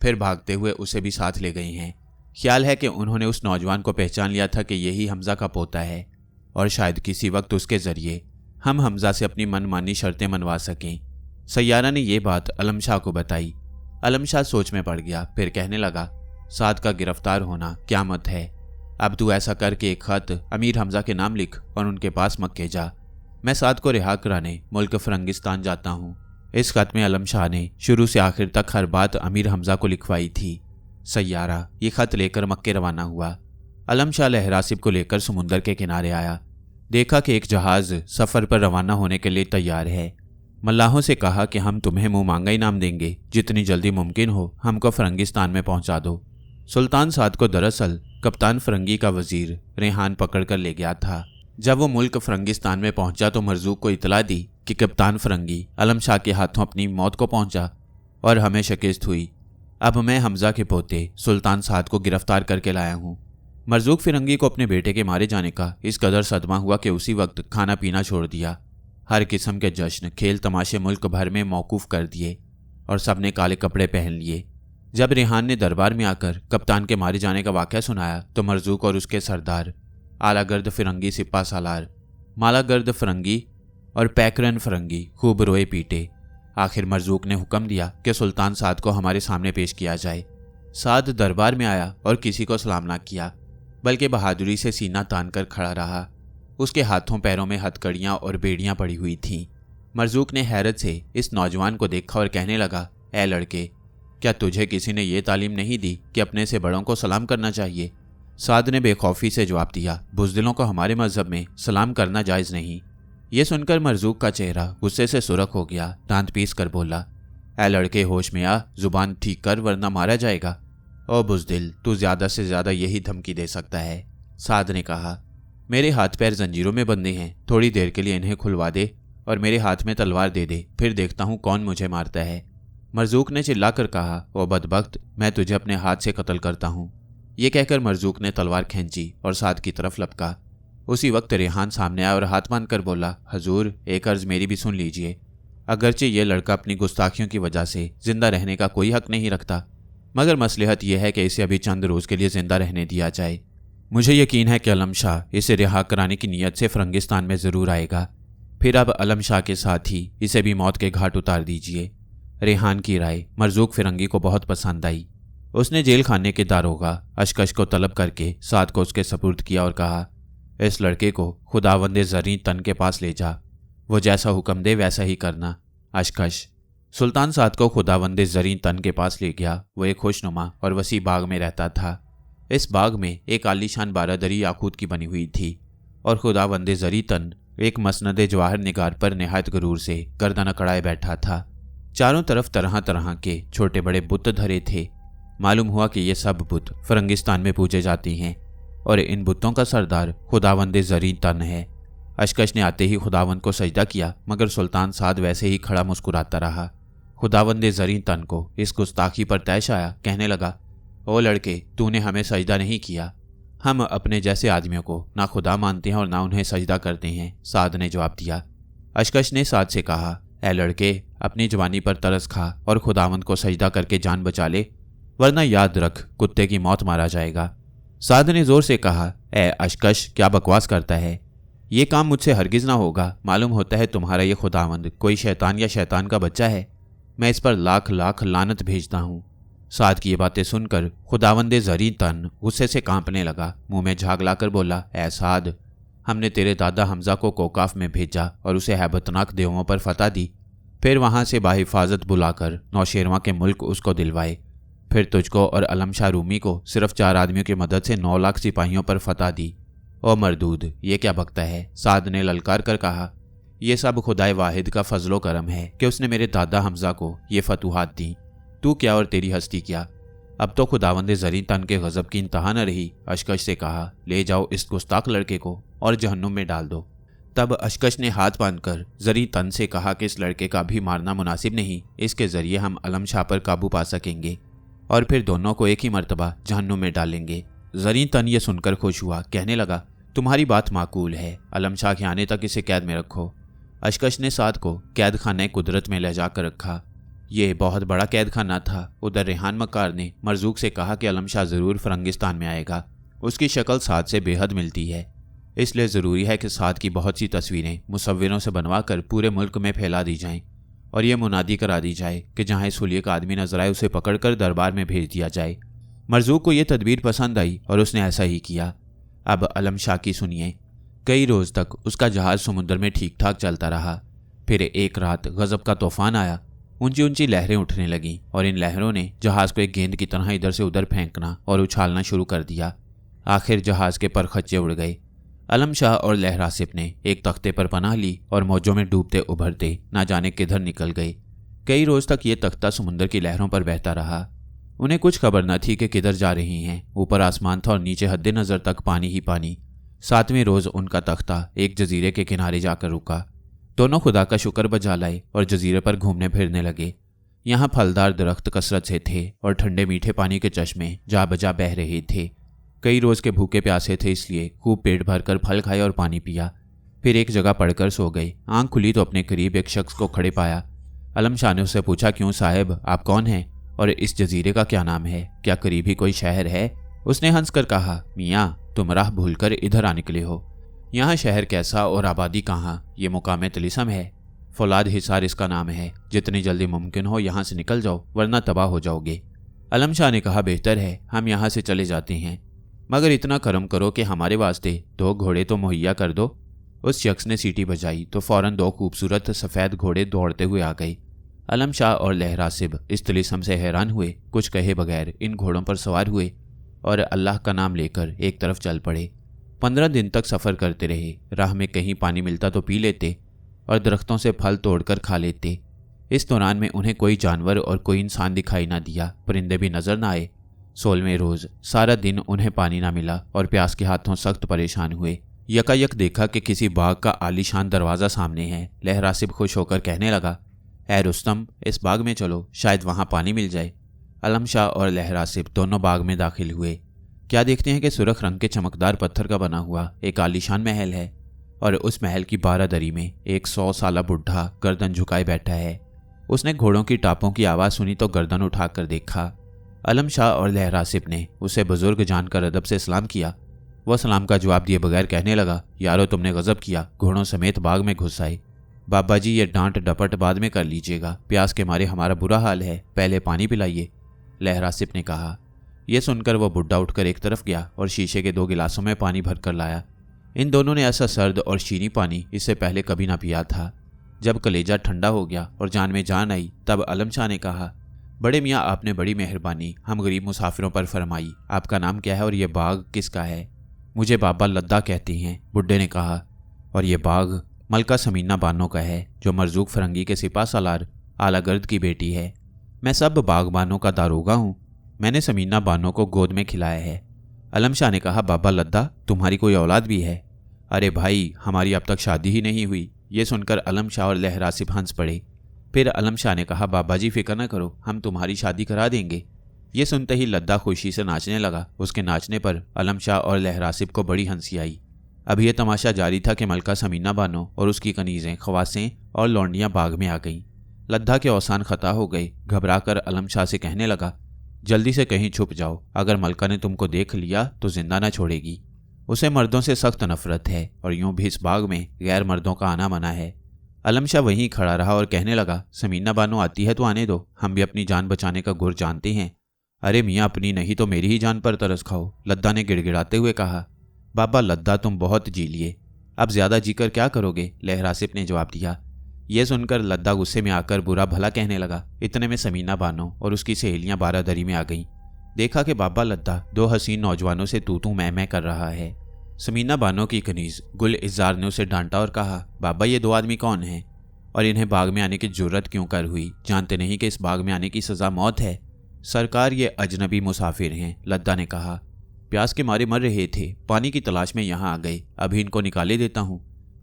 फिर भागते हुए उसे भी साथ ले गई हैं। ख्याल है कि उन्होंने उस नौजवान को पहचान लिया था कि यही हमजा का पोता है और शायद किसी वक्त उसके जरिए हम हमजा से अपनी मनमानी शर्तें मनवा सकें। सैयारा ने यह बात अलम शाह को बताई। अलम शाह सोच में पड़ गया, फिर कहने लगा, साद का गिरफ्तार होना क़यामत है। अब तू ऐसा करके एक खत अमीर हमजा के नाम लिख और उनके पास मक्के जा। मैं साद को रिहा कराने मुल्क फिरंगिस्तान जाता हूँ। इस खत में अलम शाह ने शुरू से आखिर तक हर बात अमीर हमजा को लिखवाई थी। सैयारा ये खत लेकर मक्के रवाना हुआ। अलम शाह लहरासिब को लेकर समुंदर के किनारे आया। देखा कि एक जहाज सफ़र पर रवाना होने के लिए तैयार है। मल्लाहों से कहा कि हम तुम्हें मुँह मांगा इनाम देंगे, जितनी जल्दी मुमकिन हो हमको फिरंगिस्तान में पहुंचा दो। सुल्तान साद को दरअसल कप्तान फिरंगी का वजीर रेहान पकड़ कर ले गया था। जब वो मुल्क फिरंगिस्तान में पहुंचा तो मरजूक को इतला दी कि कप्तान फिरंगी अलम शाह के हाथों अपनी मौत को पहुंचा और हमें शिकस्त हुई। अब मैं हमजा के पोते सुल्तान साद को गिरफ्तार करके लाया हूँ। मरजूक फिरंगी को अपने बेटे के मारे जाने का इस कदर सदमा हुआ कि उसी वक्त खाना पीना छोड़ दिया। हर किस्म के जश्न खेल तमाशे मुल्क भर में मौकूफ़ कर दिए और सबने काले कपड़े पहन लिए। जब रेहान ने दरबार में आकर कप्तान के मारे जाने का वाक़या सुनाया तो मरजूक और उसके सरदार आलागर्द फिरंगी सिपा सालार, मालागर्द फिरंगी और पैकरन फिरंगी खूब रोए पीटे। आखिर मरजूक ने हुक्म दिया कि सुल्तान साद को हमारे सामने पेश किया जाए। साद दरबार में आया और किसी को सलाम न किया, बल्कि बहादुरी से सीना तान कर खड़ा रहा। उसके हाथों पैरों में हथकड़ियाँ और बेड़ियाँ पड़ी हुई थीं। मरजूक ने हैरत से इस नौजवान को देखा और कहने लगा, ए लड़के, क्या तुझे किसी ने यह तालीम नहीं दी कि अपने से बड़ों को सलाम करना चाहिए? साद ने बेखौफी से जवाब दिया, बुज़दिलों को हमारे मज़हब में सलाम करना जायज़ नहीं। ये सुनकर मरजूक का चेहरा गुस्से से सुर्ख हो गया। दांत पीस कर बोला, ए लड़के, होश में आ, जुबान ठीक कर वरना मारा जाएगा। ओ बुज़दिल, तू ज़्यादा से ज़्यादा यही धमकी दे सकता है। साद ने कहा, मेरे हाथ पैर जंजीरों में बंधे हैं, थोड़ी देर के लिए इन्हें खुलवा दे और मेरे हाथ में तलवार दे दे, फिर देखता हूँ कौन मुझे मारता है। मरजूक ने चिल्लाकर कहा, ओ बदबख्त, मैं तुझे अपने हाथ से कत्ल करता हूँ। ये कहकर मरजूक ने तलवार खींची और साद की तरफ लपका। उसी वक्त रेहान सामने आया और हाथ बांध कर बोला, हजूर, एक अर्ज मेरी भी सुन लीजिए। अगरचे ये लड़का अपनी गुस्ताखियों की वजह से जिंदा रहने का कोई हक नहीं रखता, मगर मसलहत यह है कि इसे अभी चंद रोज़ के लिए जिंदा रहने दिया जाए। मुझे यकीन है कि अलम शाह इसे रिहा कराने की नीयत से फिरंगिस्तान में ज़रूर आएगा। फिर अब अलम शाह के साथ ही इसे भी मौत के घाट उतार दीजिए। रेहान की राय मरजूक फिरंगी को बहुत पसंद आई। उसने जेल खाने के दारोगा अशकश को तलब करके साद को उसके सपुर्द किया और कहा, इस लड़के को खुदावंदे ज़री तन के पास ले जा, वो जैसा हुक्म दे वैसा ही करना। अशकश सुल्तान साद को खुदावंदे ज़री तन के पास ले गया। वो एक खुशनुमा और वसी बाग में रहता था। इस बाग में एक आलीशान बारादरी याकूत की बनी हुई थी और खुदावंदे ज़री तन एक मसनद जवाहर निगार पर नहायत गरूर से गर्दन अकड़ाए बैठा था। चारों तरफ तरह तरह के छोटे बड़े बुत धरे थे। मालूम हुआ कि ये सब बुत फिरंगिस्तान में पूजे जाते हैं और इन बुतों का सरदार खुदावंदे ज़री तन है। अशकश ने आते ही खुदावंद को सजदा किया, मगर सुल्तान साद वैसे ही खड़ा मुस्कुराता रहा। खुदावंदे ज़री तन को इस गुस्ताखी पर तैश आया। कहने लगा, ओ लड़के, तूने हमें सजदा नहीं किया। हम अपने जैसे आदमियों को ना खुदा मानते हैं और ना उन्हें सजदा करते हैं। साद ने जवाब दिया। अशकश ने साद से कहा, ए लड़के, अपनी जवानी पर तरस खा और खुदावंद को सजदा करके जान बचा ले, वरना याद रख कुत्ते की मौत मारा जाएगा। साद ने जोर से कहा, ए अशकश, क्या बकवास करता है? ये काम मुझसे हरगिज ना होगा। मालूम होता है तुम्हारा ये खुदावंद कोई शैतान या शैतान का बच्चा है। मैं इस पर लाख लाख लानत भेजता हूँ। साद की ये बातें सुनकर खुदावंदे ज़री तन गुस्से से कांपने लगा। मुंह में झाग लाकर बोला, ए साद, हमने तेरे दादा हमजा को कोकाफ में भेजा और उसे हैबतनाक देवों पर फतह दी, फिर वहाँ से बाहिफाजत बुलाकर नौशेरवा के मुल्क उसको दिलवाए, फिर तुझको और अलम शाह रूमी को सिर्फ 4 आदमियों की मदद से 9 लाख सिपाहियों पर फतह दी। ओ मरदूद, ये क्या बकता है? साद ने ललकार कर कहा, ये सब खुदाए वाहिद का फजलो करम है कि उसने मेरे दादा हमजा को ये फतूहात दी। तू क्या और तेरी हस्ती क्या? अब तो खुदावंदे ज़री तन के गज़ब की इंतहा न रही। अशकश से कहा, ले जाओ इस गुस्ताख लड़के को और जहन्नुम में डाल दो। तब अशकश ने हाथ बांधकर ज़री तन से कहा कि इस लड़के का भी मारना मुनासिब नहीं, इसके ज़रिए हम अलम शाह पर काबू पा सकेंगे और फिर दोनों को एक ही मर्तबा जहन्नुम में डालेंगे। ज़री तन ये सुनकर खुश हुआ। कहने लगा, तुम्हारी बात माकूल है, आलम शाह के आने तक इसे कैद में रखो। अशकश ने साद को कैद खाने कुदरत में ले जाकर रखा। ये बहुत बड़ा कैद खाना था। उधर रेहान मक्कार ने मरजूक से कहा कि आलम शाह ज़रूर फरंगिस्तान में आएगा, उसकी शक्ल साद से बेहद मिलती है, इसलिए ज़रूरी है कि साद की बहुत सी तस्वीरें मुसव्विरों से बनवा कर पूरे मुल्क में फैला दी जाएं और ये मुनादी करा दी जाए कि जहाँ इस हुलिये का आदमी नजर आए उसे पकड़कर दरबार में भेज दिया जाए। मरजूक को यह तदबीर पसंद आई और उसने ऐसा ही किया। अब आलम शाह की सुनिए। कई रोज़ तक उसका जहाज़ समुद्र में ठीक ठाक चलता रहा। फिर एक रात गज़ब का तूफान आया। ऊंची ऊंची लहरें उठने लगीं और इन लहरों ने जहाज़ को एक गेंद की तरह इधर से उधर फेंकना और उछालना शुरू कर दिया। आखिर जहाज़ के परखच्चे उड़ गए। आलम शाह और लहर आसिफ ने एक तख्ते पर पनाह ली और मौजों में डूबते उभरते ना जाने किधर निकल गए। कई रोज़ तक ये तख्ता समुद्र की लहरों पर बहता रहा। उन्हें कुछ खबर न थी कि किधर जा रही हैं। ऊपर आसमान था और नीचे हद्दे नज़र तक पानी ही पानी। 7वें रोज़ उनका तख्ता एक जजीरे के किनारे जाकर रुका। दोनों खुदा का शुक्र बजा लाए और जजीरे पर घूमने फिरने लगे। यहाँ फलदार दरख्त कसरत से थे और ठंडे मीठे पानी के चश्मे जा बजा बह रहे थे। कई रोज़ के भूखे प्यासे थे, इसलिए खूब पेट भरकर फल खाए और पानी पिया। फिर एक जगह पड़कर सो गए। आंख खुली तो अपने करीब एक शख्स को खड़े पाया। आलम शाह ने उससे पूछा, क्यों साहब, आप कौन हैं और इस जजीरे का क्या नाम है? क्या करीब ही कोई शहर है? उसने हंसकर कहा, मियाँ, तुम राह भूलकर इधर आ निकले हो। यहाँ शहर कैसा और आबादी कहाँ? ये मुकाम तिलिस्म है। फौलाद हिसार इसका नाम है। जितनी जल्दी मुमकिन हो यहाँ से निकल जाओ, वरना तबाह हो जाओगे। आलम शाह ने कहा, बेहतर है हम यहाँ से चले जाते हैं, मगर इतना करम करो कि हमारे वास्ते 2 घोड़े तो मुहैया कर दो। उस शख्स ने सीटी बजाई तो फौरन 2 खूबसूरत सफ़ेद घोड़े दौड़ते हुए आ गए। आलम शाह और लहर आसिफ इस तिलिस्म से हैरान हुए। कुछ कहे बगैर इन घोड़ों पर सवार हुए और अल्लाह का नाम लेकर एक तरफ चल पड़े। 15 दिन तक सफ़र करते रहे। राह में कहीं पानी मिलता तो पी लेते और दरख्तों से फल तोड़कर खा लेते। इस दौरान में उन्हें कोई जानवर और कोई इंसान दिखाई ना दिया, परिंदे भी नजर ना आए। 16वें रोज़ सारा दिन उन्हें पानी ना मिला और प्यास के हाथों सख्त परेशान हुए। यकायक देखा कि किसी बाग का आलीशान दरवाज़ा सामने है। लहर आसिफ खुश होकर कहने लगा, ऐ रुस्तम, इस बाग में चलो, शायद वहाँ पानी मिल जाए। आलम शाह और लहर आसिफ दोनों बाग में दाखिल हुए। क्या देखते हैं कि सुरख रंग के चमकदार पत्थर का बना हुआ एक आलीशान महल है और उस महल की 12 दरी में एक 100 साला बुढ़ा गर्दन झुकाए बैठा है। उसने घोड़ों की टापों की आवाज़ सुनी तो गर्दन उठाकर देखा। आलम शाह और लहर आसिफ ने उसे बुजुर्ग जानकर अदब से सलाम किया। वह सलाम का जवाब दिए बगैर कहने लगा, यारो तुमने गजब किया, घोड़ों समेत बाग में घुस आए। बाबा जी, ये डांट डपट बाद में कर लीजिएगा, प्यास के मारे हमारा बुरा हाल है, पहले पानी पिलाइए। लहर आसिफ ने कहा। यह सुनकर वह बुढ़ा उठकर एक तरफ गया और शीशे के 2 गिलासों में पानी भर कर लाया। इन दोनों ने ऐसा सर्द और शीनी पानी इससे पहले कभी ना पिया था। जब कलेजा ठंडा हो गया और जान में जान आई, तब आलम शाह ने कहा, बड़े मियाँ, आपने बड़ी मेहरबानी हम गरीब मुसाफिरों पर फरमाई। आपका नाम क्या है और ये बाग किसका है? मुझे बाबा लद्दा कहती हैं, बुड्ढे ने कहा। और ये बाग मलका समीना बानो का है, जो मरजूक फरंगी के सिपा सालार आलागर्द की बेटी है। मैं सब बागबानों का दारोगा हूँ। मैंने समीना बानो को गोद में खिलाया है। आलम शाह ने कहा, बाबा लद्दा, तुम्हारी कोई औलाद भी है? अरे भाई, हमारी अब तक शादी ही नहीं हुई। ये सुनकर आलम शाह और लहर आसिफ हंस पड़े। फिर आलम शाह ने कहा, बाबा जी फिक्र न करो, हम तुम्हारी शादी करा देंगे। ये सुनते ही लद्दा खुशी से नाचने लगा। उसके नाचने पर आलम शाह और लहर आसिफ को बड़ी हंसी आई। अब यह तमाशा जारी था कि मलका समीना बानो और उसकी कनीज़ें, खवासें और लौंडियाँ बाग में आ गईं। लद्दा के औसान खता हो गए। घबरा कर आलम शाह से कहने लगा, जल्दी से कहीं छुप जाओ, अगर मलका ने तुमको देख लिया तो जिंदा न छोड़ेगी। उसे मर्दों से सख्त नफरत है और यूं भी इस बाग में गैर मर्दों का आना मना है। आलम शाह वहीं खड़ा रहा और कहने लगा, समीना बानो आती है तो आने दो, हम भी अपनी जान बचाने का गुर जानते हैं। अरे मियाँ, अपनी नहीं तो मेरी ही जान पर तरस खाओ, लद्दा ने गिड़गिड़ाते हुए कहा। बाबा लद्दा, तुम बहुत जी लिए, अब ज्यादा जीकर क्या करोगे? लहर आसिफ ने जवाब दिया। यह सुनकर लद्दा गुस्से में आकर बुरा भला कहने लगा। इतने में समीना बानो और उसकी सहेलियां 12 दरी में आ गईं। देखा कि बाबा लद्दा 2 हसीन नौजवानों से तू मैं कर रहा है। समीना बानो की कनीज गुल इज़ार ने उसे डांटा और कहा, बाबा, ये 2 आदमी कौन हैं और इन्हें बाग में आने की जुर्रत क्यों कर हुई? जानते नहीं कि इस बाग में आने की सज़ा मौत है? सरकार, ये अजनबी मुसाफिर हैं, लद्दा ने कहा। प्यास के मारे मर रहे थे, पानी की तलाश में यहाँ आ गए, अभी इनको निकाले देता हूँ।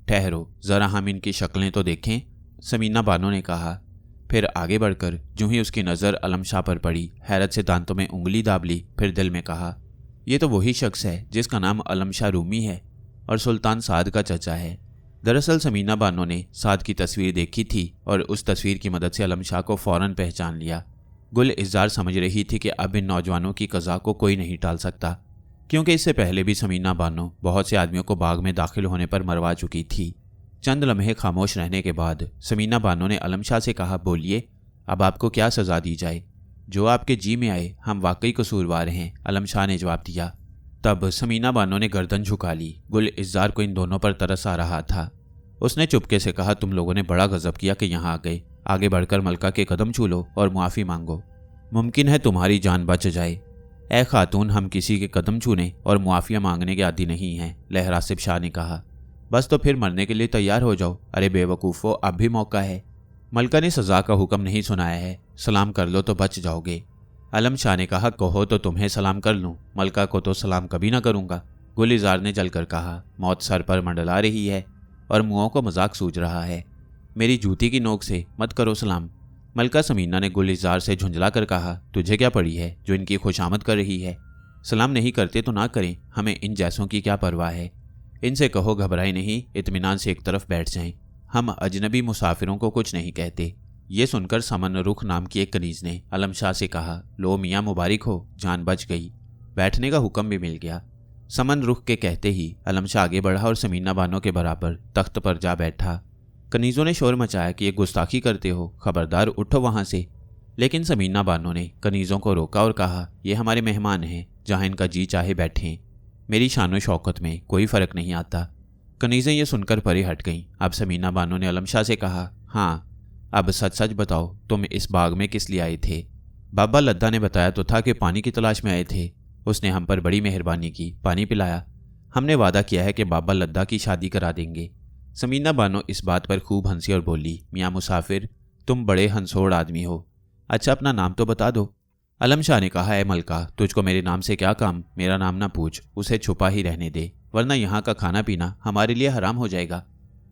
ठहरो, ज़रा हम इनकी शक्लें तो देखें, समीना बानो ने कहा। फिर आगे बढ़कर जो ही उसकी नज़र आलम शाह पर पड़ी, हैरत से दांतों में उंगली दाब ली। फिर दिल में कहा, यह तो वही शख्स है जिसका नाम आलम शाह रूमी है। और सुल्तान साद का चचा है। दरअसल समीना बानो ने साद की तस्वीर देखी थी और उस तस्वीर की मदद से आलम शाह को फौरन पहचान लिया। गुल इज़्ज़ार समझ रही थी कि अब इन नौजवानों की कज़ा को कोई नहीं टाल सकता, क्योंकि इससे पहले भी समीना बानो बहुत से आदमियों को बाग में दाखिल होने पर मरवा चुकी थी। चंद लम्हे खामोश रहने के बाद समीना बानो ने आलम शाह से कहा, बोलिए, अब आपको क्या सज़ा दी जाए? जो आपके जी में आए, हम वाकई कसूरवार हैं, आलम शाह ने जवाब दिया। तब समीना बानो ने गर्दन झुका ली। गुल इज़्ज़ार को इन दोनों पर तरस आ रहा था। उसने चुपके से कहा, तुम लोगों ने बड़ा गजब किया कि यहाँ आ गए। आगे बढ़कर मलका के कदम छू लो और मुआफ़ी मांगो। मुमकिन है तुम्हारी जान बच जाए। ए खातून, हम किसी के कदम छूने और मुआफ़िया मांगने के आदी नहीं हैं, लहरासिब शाह ने कहा। बस तो फिर मरने के लिए तैयार हो जाओ। अरे बेवकूफ़ो, अब भी मौका है। मलका ने सज़ा का हुक्म नहीं सुनाया है, सलाम कर लो तो बच जाओगे। आलम शाह ने कहा, कहो तो तुम्हें सलाम कर लूँ, मलका को तो सलाम कभी ना करूँगा। गुल इज़्ज़ार ने जलकर कहा, मौत सर पर मंडला रही है और मुँहों को मजाक सूझ रहा है। मेरी जूती की नोक से मत करो सलाम। मलका समीना ने गुल इज़्ज़ार से झुंझला कर कहा, तुझे क्या पड़ी है जो इनकी खुशामद कर रही है? सलाम नहीं करते तो ना करें, हमें इन जैसों की क्या परवाह है। इनसे कहो घबराए नहीं, इत्मीनान से एक तरफ बैठ जाएं। हम अजनबी मुसाफिरों को कुछ नहीं कहते। ये सुनकर समन रुख नाम की एक कनीज ने आलम शाह से कहा, लो मियाँ मुबारक हो, जान बच गई। बैठने का हुक्म भी मिल गया। समन रुख के कहते ही आलम शाह आगे बढ़ा और समीना बानो के बराबर तख्त पर जा बैठा। कनीज़ों ने शोर मचाया कि ये गुस्ताखी करते हो, खबरदार उठो वहाँ से। लेकिन समीना बानो ने कनीज़ों को रोका और कहा, ये हमारे मेहमान हैं, जहाँ इनका जी चाहे बैठें। मेरी शान शौकत में कोई फ़र्क नहीं आता। कनीज़ें ये सुनकर परे हट गईं। अब समीना बानो ने आलम शाह से कहा, हाँ, अब सच सच बताओ, तुम इस बाग में किस लिए आए थे? बाबा लद्दा ने बताया तो था कि पानी की तलाश में आए थे। उसने हम पर बड़ी मेहरबानी की, पानी पिलाया। हमने वादा किया है कि बाबा लद्दा की शादी करा देंगे। समीना बानो इस बात पर खूब हंसी और बोली, मियाँ मुसाफिर, तुम बड़े हंसोड़ आदमी हो। अच्छा, अपना नाम तो बता दो। आलम शाह ने कहा, है मलका, तुझको मेरे नाम से क्या काम? मेरा नाम ना पूछ, उसे छुपा ही रहने दे, वरना यहाँ का खाना पीना हमारे लिए हराम हो जाएगा।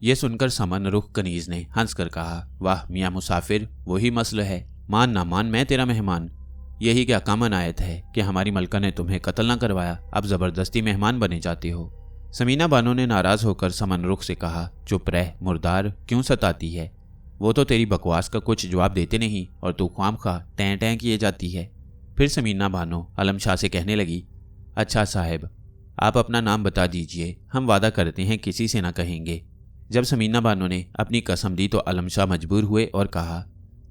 ये सुनकर समन रुख कनीज ने हंस कर कहा, वाह मियाँ मुसाफिर, वही मसल है, मान ना मान मैं तेरा मेहमान। यही क्या कामन आयत है कि हमारी मलका ने तुम्हें कत्ल ना करवाया, अब ज़बरदस्ती मेहमान बने जाते हो। समीना बानो ने नाराज़ होकर समन रुख से कहा, चुप रह मुर्दार, क्यों सताती है? वो तो तेरी बकवास का कुछ जवाब देते नहीं और तू ख्वामखा टैं टैं किए जाती है। फिर समीना बानो आलम शाह से कहने लगी, अच्छा साहब, आप अपना नाम बता दीजिए, हम वादा करते हैं किसी से ना कहेंगे। जब समीना बानो ने अपनी कसम दी तो आलम शाह मजबूर हुए और कहा,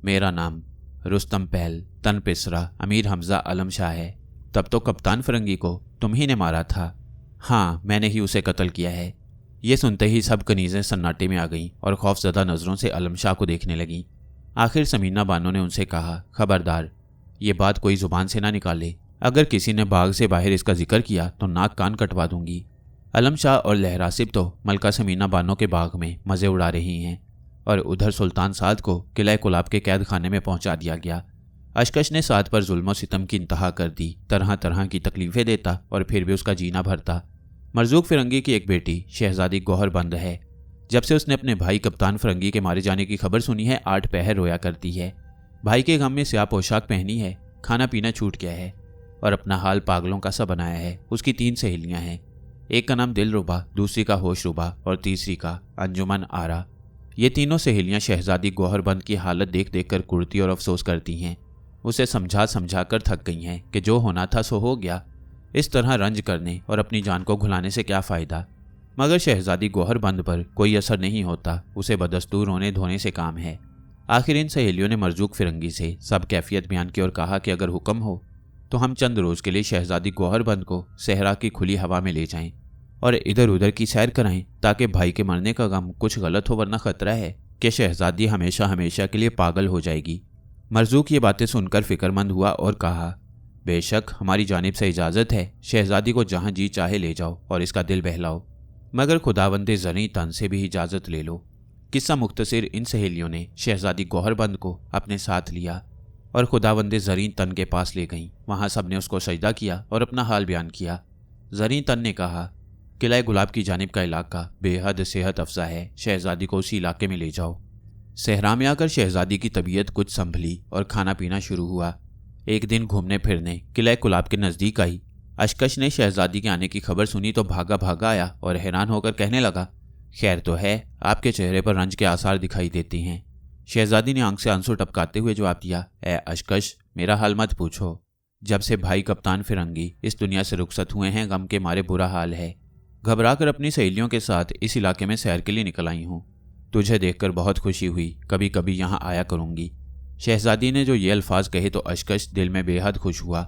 मेरा नाम रुस्तम पहल तन पिसरा अमीर हमजा आलम शाह है। तब तो कप्तान फरंगी को तुम ही ने मारा था। हाँ, मैंने ही उसे कत्ल किया है। ये सुनते ही सब कनीज़ें सन्नाटे में आ गईं और खौफजदा नज़रों से आलम शाह को देखने लगीं। आखिर समीना बानो ने उनसे कहा, खबरदार, ये बात कोई ज़ुबान से ना निकाले। अगर किसी ने बाग से बाहर इसका जिक्र किया तो नाक कान कटवा दूंगी। आलम शाह और लहरासिब तो मलका समीना बानो के बाग में मज़े उड़ा रही हैं और उधर सुल्तान साद को किला कुलाब के कैद खाने में पहुंचा दिया गया। अशकश ने साद पर जुल्म सितम की इंतहा कर दी, तरह तरह की तकलीफ़ें देता और फिर भी उसका जीना भरता। मरजूक फिरंगी की एक बेटी शहजादी गौहर बंद है। जब से उसने अपने भाई कप्तान फरंगी के मारे जाने की खबर सुनी है, 8 पहर रोया करती है। भाई के गम में स्याह पोशाक पहनी है, खाना पीना छूट गया है और अपना हाल पागलों का सा बनाया है। उसकी 3 सहेलियां हैं, एक का नाम दिलरुबा, दूसरी का होशरुबा और तीसरी का अंजुमन आरा। ये तीनों सहेलियां शहजादी गौहरबंद की हालत देख देख कर कुड़ती और अफसोस करती हैं। उसे समझा समझा कर थक गई हैं कि जो होना था सो हो गया। इस तरह रंज करने और अपनी जान को घुलाने से क्या फ़ायदा। मगर शहजादी गौहरबंद पर कोई असर नहीं होता, उसे बदस्तूर रोने धोने से काम है। आखिर इन सहेलियों ने मरजूक फिरंगी से सब कैफियत बयान की और कहा कि अगर हुक्म हो तो हम चंद रोज़ के लिए शहजादी गौहरबंद को सहरा की खुली हवा में ले जाएं और इधर उधर की सैर कराएं, ताकि भाई के मरने का गम कुछ गलत हो, वरना खतरा है कि शहजादी हमेशा हमेशा के लिए पागल हो जाएगी। मरजूक ये बातें सुनकर फिक्रमंद हुआ और कहा, बेशक हमारी जानिब से इजाज़त है, शहजादी को जहाँ जी चाहे ले जाओ और इसका दिल बहलाओ, मगर खुदावंदे ज़री तन से भी इजाज़त ले लो। किस्सा मुख्तसर, इन सहेलियों ने शहजादी गौहरबंद को अपने साथ लिया और खुदावंदे ज़री तन के पास ले गईं। वहाँ सब ने उसको सजदा किया और अपना हाल बयान किया। ज़री तन ने कहा, किला गुलाब की जानिब का इलाका बेहद सेहत अफजा है, शहजादी को उसी इलाके में ले जाओ। सहरा में आकर शहजादी की तबीयत कुछ संभली और खाना पीना शुरू हुआ। एक दिन घूमने फिरने किला गुलाब के नज़दीक आई। अशकश ने शहजादी के आने की खबर सुनी तो भागा भागा आया और हैरान होकर कहने लगा, खैर तो है, आपके चेहरे पर रंज के आसार दिखाई देते हैं। शहजादी ने आंख से आंसू टपकाते हुए जवाब दिया, ए अशकश, मेरा हाल मत पूछो। जब से भाई कप्तान फिरंगी इस दुनिया से रुखसत हुए हैं, गम के मारे बुरा हाल है। घबरा कर अपनी सहेलियों के साथ इस इलाके में सैर के लिए निकल आई हूँ। तुझे देखकर बहुत खुशी हुई, कभी कभी यहाँ आया करूँगी। शहजादी ने जो ये अल्फाज कहे तो अशकश दिल में बेहद खुश हुआ।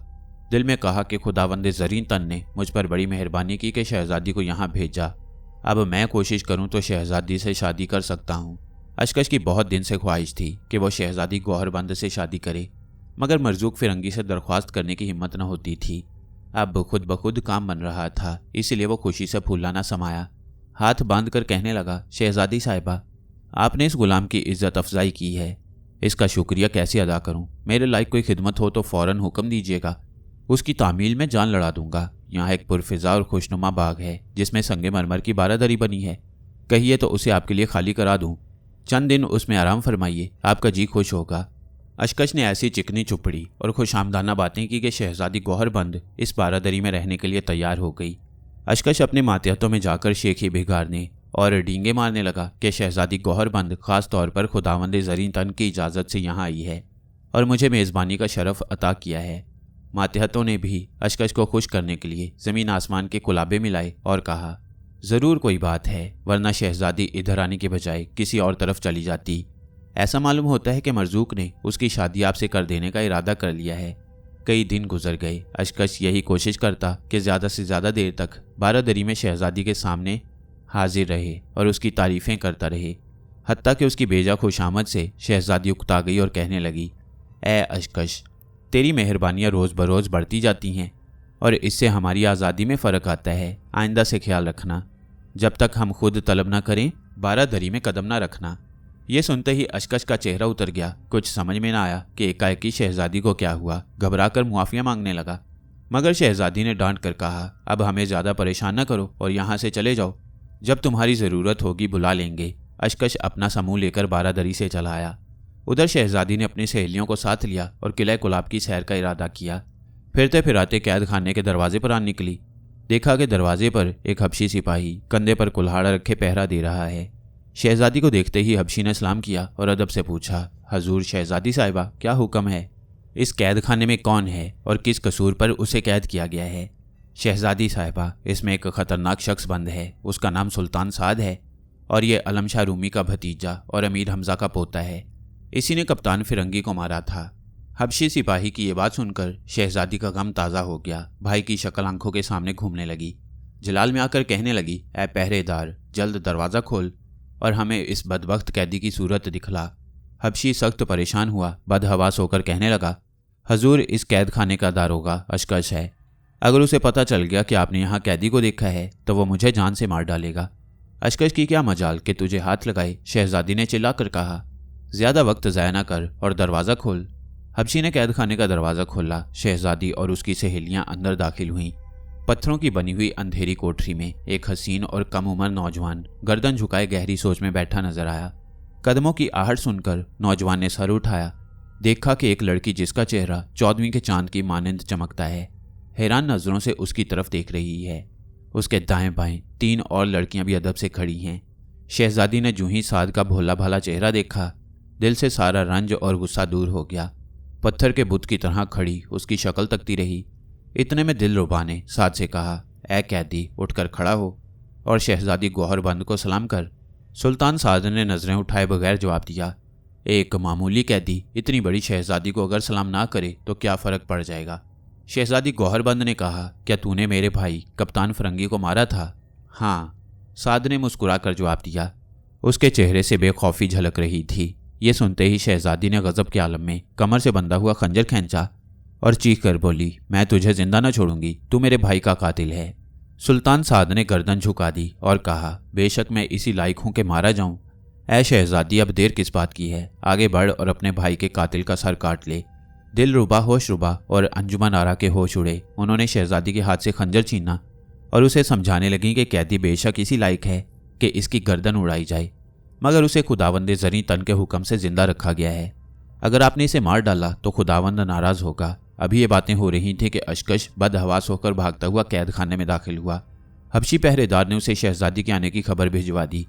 दिल में कहा कि खुदावंदे ज़रीन तन ने मुझ पर बड़ी मेहरबानी की कि शहजादी को यहाँ भेजा। अब मैं कोशिश करूँ तो शहजादी से शादी कर सकता हूँ। अशकश की बहुत दिन से ख्वाहिश थी कि वो शहजादी गौहरबंद से शादी करे, मगर मरजूक फिरंगी से दरख्वास्त करने की हिम्मत न होती थी। अब खुद ब खुद काम बन रहा था, इसीलिए वो खुशी से फूला न समाया। हाथ बांध कर कहने लगा, शहजादी साहिबा, आपने इस गुलाम की इज्जत अफजाई की है, इसका शुक्रिया कैसे अदा करूं? मेरे लायक कोई खिदमत हो तो फौरन हुक्म दीजिएगा, उसकी तामील में जान लड़ा दूंगा। यहाँ एक पुरफिजा और खुशनुमा बाग है जिसमें संगे मरमर की बारादरी बनी है, कहिए तो उसे आपके लिए खाली करा दूं। चंद दिन उसमें आराम फरमाइए, आपका जी खुश होगा। अशकश ने ऐसी चिकनी चुपड़ी और खुशामदाना बातें की कि शहजादी गौहरबंद इस बारादरी में रहने के लिए तैयार हो गई। अशकश अपने मातहतों में जाकर शेखी भिगाड़ने और डींगे मारने लगा कि शहजादी गौहरबंद खास तौर पर खुदावंदे ज़रीन तन की इजाज़त से यहाँ आई है और मुझे मेज़बानी का शरफ अता किया है। मातहतों ने भी अशकश को खुश करने के लिए ज़मीन आसमान के कुलाबे मिलाए और कहा, ज़रूर कोई बात है, वरना शहजादी इधर आने के बजाय किसी और तरफ चली जाती। ऐसा मालूम होता है कि मरजूक ने उसकी शादी आपसे कर देने का इरादा कर लिया है। कई दिन गुजर गए। अशकश यही कोशिश करता कि ज़्यादा से ज़्यादा देर तक बारादरी में शहजादी के सामने हाजिर रहे और उसकी तारीफ़ें करता रहे, हत्ता कि उसकी बेजा खुशामद से शहजादी उकता गई और कहने लगी, ए अशकश, तेरी मेहरबानियाँ रोज़ बरोज़ बढ़ती जाती हैं और इससे हमारी आज़ादी में फ़र्क आता है। आइंदा से ख्याल रखना, जब तक हम खुद तलब ना करें बारादरी में कदम ना रखना। ये सुनते ही अशकश का चेहरा उतर गया। कुछ समझ में ना आया कि एकाएकी शहजादी को क्या हुआ। घबरा कर मुआफ़िया मांगने लगा, मगर शहजादी ने डांट कर कहा, अब हमें ज़्यादा परेशान न करो और यहाँ से चले जाओ, जब तुम्हारी ज़रूरत होगी बुला लेंगे। अशकश अपना समूह लेकर बारादरी से चला आया। उधर शहजादी ने अपनी सहेलियों को साथ लिया और किला गुलाब की सैर का इरादा किया। फिरते फिराते कैद खाने के दरवाजे पर आ निकली। देखा कि दरवाजे पर एक हबशी सिपाही कंधे पर कुल्हाड़ा रखे पहरा दे रहा है। शहजादी को देखते ही हबशी ने सलाम किया और अदब से पूछा, हजूर शहजादी साहिबा, क्या हुक्म है? इस कैद खाने में कौन है और किस कसूर पर उसे कैद किया गया है? शहजादी साहिबा, इसमें एक ख़तरनाक शख्स बंद है। उसका नाम सुल्तान साद है और ये अलम शाह रूमी का भतीजा और अमीर हमजा का पोता है। इसी ने कप्तान फिरंगी को मारा था। हबशी सिपाही की ये बात सुनकर शहजादी का गम ताज़ा हो गया। भाई की शक्ल आंखों के सामने घूमने लगी। जलाल में आकर कहने लगी, ऐ पहरेदार, जल्द दरवाज़ा खोल और हमें इस बदबख्त कैदी की सूरत दिखला। हबशी सख्त परेशान हुआ, बदहवास होकर कहने लगा, हजूर, इस कैद खाने का दारोगा अशकश है। अगर उसे पता चल गया कि आपने यहाँ कैदी को देखा है तो वो मुझे जान से मार डालेगा। अशकश की क्या मजाल कि तुझे हाथ लगाए, शहजादी ने चिल्लाकर कहा। ज़्यादा वक्त ज़ाया ना कर और दरवाज़ा खोल। हबशी ने कैद खाने का दरवाज़ा खोला। शहजादी और उसकी सहेलियाँ अंदर दाखिल हुईं। पत्थरों की बनी हुई अंधेरी कोठरी में एक हसीन और कम उम्र नौजवान गर्दन झुकाए गहरी सोच में बैठा नजर आया। कदमों की आहट सुनकर नौजवान ने सर उठाया। देखा कि एक लड़की जिसका चेहरा 14वीं के चांद की मानंद चमकता है, हैरान नज़रों से उसकी तरफ देख रही है। उसके दाएं बाएं 3 और लड़कियां भी अदब से खड़ी हैं। शहजादी ने जूं ही साद का भोला भाला चेहरा देखा, दिल से सारा रंज और गुस्सा दूर हो गया। पत्थर के बुत की तरह खड़ी उसकी शक्ल तकती रही। इतने में दिलरुबा ने साद से कहा, ए कैदी, उठकर खड़ा हो और शहजादी गौहरबंद को सलाम कर। सुल्तान साद ने नज़रें उठाए बगैर जवाब दिया, एक मामूली कैदी इतनी बड़ी शहजादी को अगर सलाम ना करे तो क्या फ़र्क पड़ जाएगा? शहजादी गौहरबंद ने कहा, क्या तूने मेरे भाई कप्तान फिरंगी को मारा था? हाँ, साद ने मुस्कुराकर जवाब दिया। उसके चेहरे से बेखौफी झलक रही थी। ये सुनते ही शहजादी ने गजब के आलम में कमर से बंधा हुआ खंजर खींचा और चीख कर बोली, मैं तुझे जिंदा न छोड़ूंगी, तू मेरे भाई का कातिल है। सुल्तान साद ने गर्दन झुका दी और कहा, बेशक मैं इसी लायक हूं कि मारा जाऊं। ऐ शहजादी, अब देर किस बात की है? आगे बढ़ और अपने भाई के कातिल का सर काट ले। दिलरुबा, होशरुबा और अंजुमन आरा के होश उड़े। उन्होंने शहजादी के हाथ से खंजर छीना और उसे समझाने लगी कि कैदी बेशक इसी लायक है कि इसकी गर्दन उड़ाई जाए, मगर उसे खुदावंदे ज़रीन तन के हुक्म से जिंदा रखा गया है। अगर आपने इसे मार डाला तो खुदावंद नाराज़ होगा अभी ये बातें हो रही थी कि अशकश बदहवास होकर भागता हुआ कैद खाने में दाखिल हुआ। हबशी पहरेदार ने उसे शहजादी के आने की खबर भिजवा दी।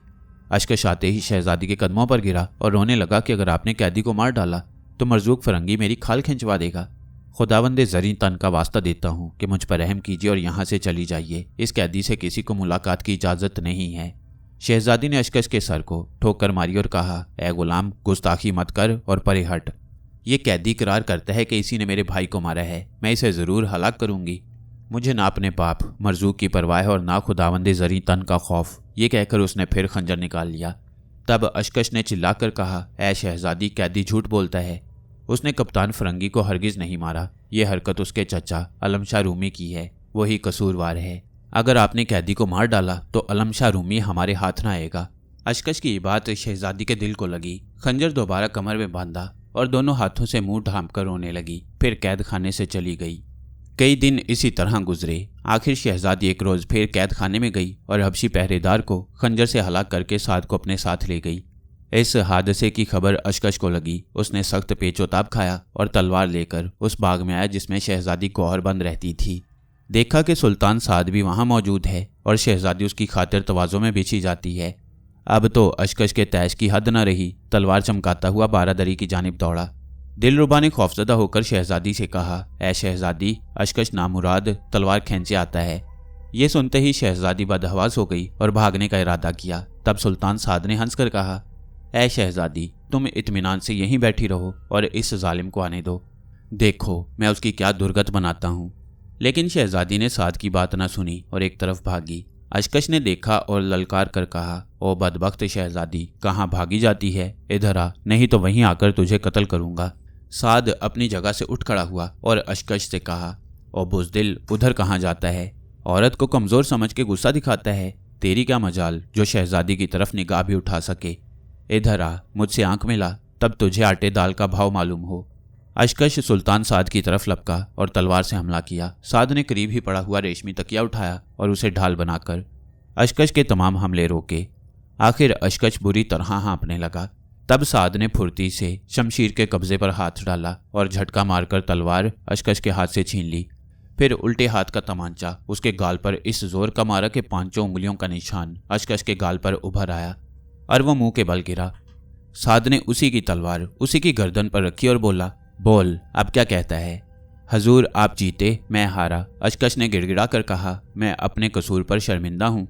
अशकश आते ही शहजादी के कदमों पर गिरा और रोने लगा कि अगर आपने कैदी को मार डाला तो मरजूक फरंगी मेरी खाल खिंचवा देगा। खुदावंदे ज़री तन का वास्ता देता हूँ कि मुझ पर रहम कीजिए और यहाँ से चली जाइए। इस कैदी से किसी को मुलाकात की इजाज़त नहीं है। शहजादी ने अशकश के सर को ठोकर मारी और कहा, ए गुलाम, गुस्ताखी मत कर और परे हट। ये कैदी इकरार करता है कि इसी ने मेरे भाई को मारा है। मैं इसे ज़रूर हलाक करूँगी। मुझे ना अपने पाप मरजूक की परवाह है और ना खुदावंदे ज़री तन का खौफ। ये कहकर उसने फिर खंजर निकाल लिया। तब अशकश ने चिल्लाकर कहा, ए शहजादी, कैदी झूठ बोलता है। उसने कप्तान फरंगी को हरगिज़ नहीं मारा। ये हरकत उसके चचा अलमशाह रूमी की है। वही कसूरवार है। अगर आपने कैदी को मार डाला तो अलमशाह रूमी हमारे हाथ न आएगा। अशकश की बात शहजादी के दिल को लगी। खंजर दोबारा कमर में बांधा और दोनों हाथों से मुंह ढांप कर रोने लगी। फिर कैद खाने से चली गई। कई दिन इसी तरह गुजरे। आखिर शहजादी एक रोज़ फिर कैद खाने में गई और हबशी पहरेदार को खंजर से हलाक करके साद को अपने साथ ले गई। इस हादसे की खबर अशकश को लगी। उसने सख्त पेचोताब खाया और तलवार लेकर उस बाग में आया जिसमें शहजादी गौहरबंद रहती थी। देखा कि सुल्तान साद भी वहां मौजूद है और शहजादी उसकी खातिर तवाज़ो में बिछी जाती है। अब तो अशकश के तैश की हद न रही। तलवार चमकाता हुआ बारादरी की जानिब दौड़ा। दिलरुबा ने खौफजदा होकर शहजादी से कहा, ए शहजादी, अशकश नामुराद तलवार खींचे आता है। ये सुनते ही शहजादी बदहवास हो गई और भागने का इरादा किया। तब सुल्तान साद ने हंसकर कहा, ए शहजादी, तुम इत्मीनान से यहीं बैठी रहो और इस जालिम को आने दो। देखो मैं उसकी क्या दुर्गत बनाता हूँ। लेकिन शहजादी ने साद की बात न सुनी और एक तरफ भागी। अशकश ने देखा और ललकार कर कहा, ओ बदबख्त शहजादी, कहाँ भागी जाती है? इधर आ, नहीं तो वहीं आकर तुझे कत्ल करूँगा। साद अपनी जगह से उठ खड़ा हुआ और अशकश से कहा, ओ बुज़दिल, उधर कहाँ जाता है? औरत को कमज़ोर समझ के गुस्सा दिखाता है। तेरी क्या मजाल जो शहजादी की तरफ निगाह भी उठा सके। इधर आ, मुझसे आंख मिला, तब तुझे आटे दाल का भाव मालूम हो। अशकश सुल्तान साद की तरफ लपका और तलवार से हमला किया। साद ने करीब ही पड़ा हुआ रेशमी तकिया उठाया और उसे ढाल बनाकर अशकश के तमाम हमले रोके। आखिर अशकश बुरी तरह हाँपने लगा। तब साद ने फुर्ती से शमशीर के कब्जे पर हाथ डाला और झटका मारकर तलवार अशकश के हाथ से छीन ली। फिर उल्टे हाथ का तमांचा उसके गाल पर इस जोर का मारा कि 5 उंगलियों का निशान अशकश के गाल पर उभर आया और वह मुंह के बल गिरा। साद ने उसी की तलवार उसी की गर्दन पर रखी और बोला, बोल, अब क्या कहता है? हजूर, आप जीते, मैं हारा। अशकश ने गिड़गिड़ा कर कहा, मैं अपने कसूर पर शर्मिंदा हूँ।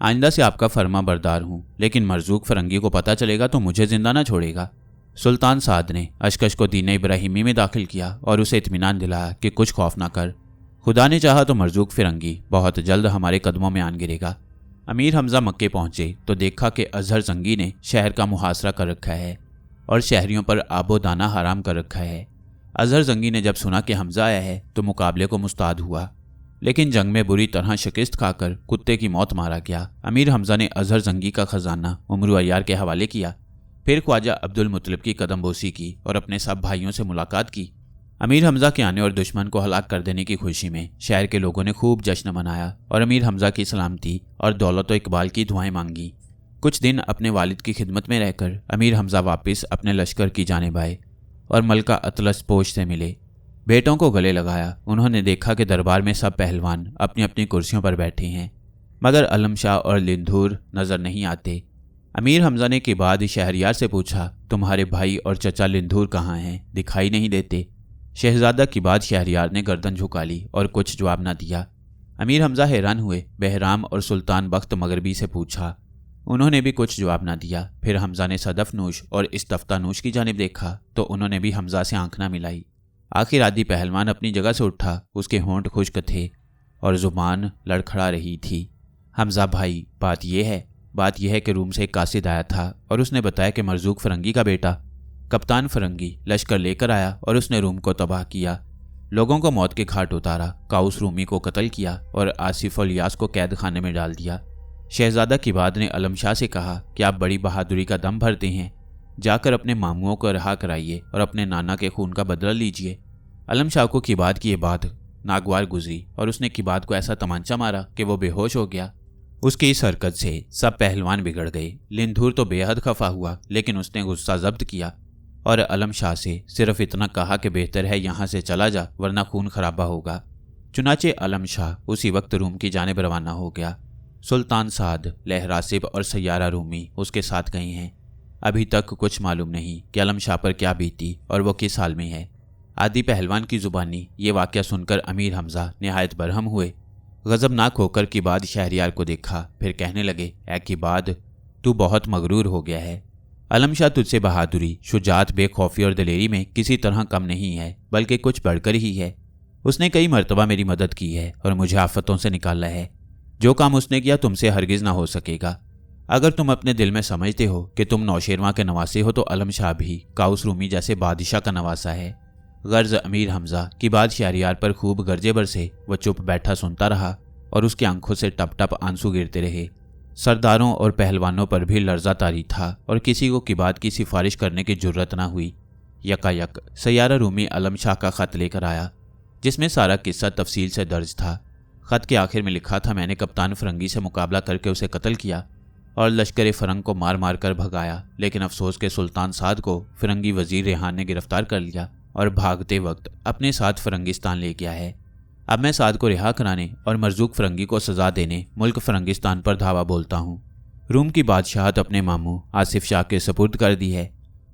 आइंदा से आपका फर्मा बरदार हूँ, लेकिन मरजूक फरंगी को पता चलेगा तो मुझे जिंदा ना छोड़ेगा। सुल्तान साद ने अशकश को दीन इब्राहिमी में दाखिल किया और उसे इत्मीनान दिलाया कि कुछ खौफ ना कर। खुदा ने चाहा तो मरजूक फिरंगी बहुत जल्द हमारे कदमों में आन गिरेगा। अमीर हमजा मक्के पहुंचे तो देखा कि अजहर जंगी ने शहर का मुहासरा कर रखा है और शहरियों पर आबो दाना हराम कर रखा है। अजहर जंगी ने जब सुना कि हमजा आया है तो मुकाबले को मुस्ताद हुआ, लेकिन जंग में बुरी तरह शिकस्त खाकर कुत्ते की मौत मारा गया। अमीर हमजा ने अजहर जंगी का खजाना उमरू अय्यार के हवाले किया। फिर ख्वाजा अब्दुल मुतलिब की कदमबोसी की और अपने सब भाइयों से मुलाकात की। अमीर हमजा के आने और दुश्मन को हलाक कर देने की खुशी में शहर के लोगों ने खूब जश्न मनाया और अमीर हमजा की सलामती और दौलत व इकबाल की दुआएं मांगी। कुछ दिन अपने वालिद की खिदमत में रहकर अमीर हमजा वापस अपने लश्कर की जानिब आए और मलका अतलस पोश से मिले। बेटों को गले लगाया। उन्होंने देखा कि दरबार में सब पहलवान अपनी अपनी कुर्सियों पर बैठे हैं, मगर अलमशाह और लिंधूर नज़र नहीं आते। अमीर हमजा ने के बाद शहरियार से पूछा, तुम्हारे भाई और चचा लिंधूर कहाँ हैं? दिखाई नहीं देते। शहजादा की बात शहरियार ने गर्दन झुका ली और कुछ जवाब न दिया। अमीर हमजा हैरान हुए। बहराम और सुल्तान बख्त मगरबी से पूछा, उन्होंने भी कुछ जवाब न दिया। फिर हमजा ने सदफ नूश और इस्तफ्ता नूश की जानिब देखा तो उन्होंने भी हमजा से आंख न मिलाई। आखिर आदि पहलवान अपनी जगह से उठा। उसके होंठ खुश्क थे और जुबान लड़खड़ा रही थी। हमजा भाई, बात यह है कि रूम से एक कासिद आया था और उसने बताया कि मरजूक फरंगी का बेटा कप्तान फरंगी लश्कर लेकर आया और उसने रूम को तबाह किया, लोगों को मौत के घाट उतारा, काउस रूमी को कत्ल किया और आसिफ और यास को कैद खाने में डाल दिया। शहजादा किबाद ने अलमशाह से कहा कि आप बड़ी बहादुरी का दम भरते हैं, जाकर अपने मामुओं को रहा कराइए और अपने नाना के खून का बदला लीजिए। अलमशाह को किबाद की ये बात नागवार गुजरी और उसने किबाद को ऐसा तमांचा मारा कि वो बेहोश हो गया। उसकी इस हरकत से सब पहलवान बिगड़ गए। लिंधूर तो बेहद खफा हुआ, लेकिन उसने गुस्सा जब्त किया और अलम शाह से सिर्फ इतना कहा कि बेहतर है यहाँ से चला जा वरना खून खराबा होगा। चुनाचे अलम शाह उसी वक्त रूम की जानिब रवाना हो गया। सुल्तान साद, लहरासिब और सैयारा रूमी उसके साथ गए हैं। अभी तक कुछ मालूम नहीं कि अलम शाह पर क्या बीती और वो किस हाल में है। आदि पहलवान की जुबानी ये वाक़या सुनकर अमीर हमजा निहायत बरहम हुए। गज़बनाक होकर किबाद शहरियार को देखा, फिर कहने लगे, ऐ किबाद, तू बहुत मगरूर हो गया है। अलम शाह तुझसे बहादुरी, शुजात, बेखौफी और दिलेरी में किसी तरह कम नहीं है, बल्कि कुछ बढ़कर ही है। उसने कई मर्तबा मेरी मदद की है और मुझे आफतों से निकाला है। जो काम उसने किया तुमसे हरगिज़ ना हो सकेगा। अगर तुम अपने दिल में समझते हो कि तुम नौशेरवां के नवासे हो तो अलम शाह भी काउस रूमी जैसे बादशाह का नवासा है। गर्ज अमीर हमजा की बात शहरियार पर खूब गरजे बरसे। वह चुप बैठा सुनता रहा और उसकी आंखों से टप टप आंसू गिरते रहे। सरदारों और पहलवानों पर भी लर्जा तारी था और किसी को किबाद की सिफारिश करने की जुर्रत ना हुई। यकायक सैयारा रूमी अलम शाह का खत लेकर आया, जिसमें सारा किस्सा तफसील से दर्ज था। खत के आखिर में लिखा था, मैंने कप्तान फरंगी से मुकाबला करके उसे कत्ल किया और लश्कर फरंग को मार मार कर भगाया, लेकिन अफसोस के सुल्तान साद को फिरंगी वजीर रेहान ने गिरफ्तार कर लिया और भागते वक्त अपने साथ फरंगिस्तान ले गया है। अब मैं साद को रिहा कराने और मरजूक फरंगी को सजा देने मुल्क फरंगिस्तान पर धावा बोलता हूँ। रूम की बादशाहत अपने मामू आसिफ शाह के सपुर्द कर दी है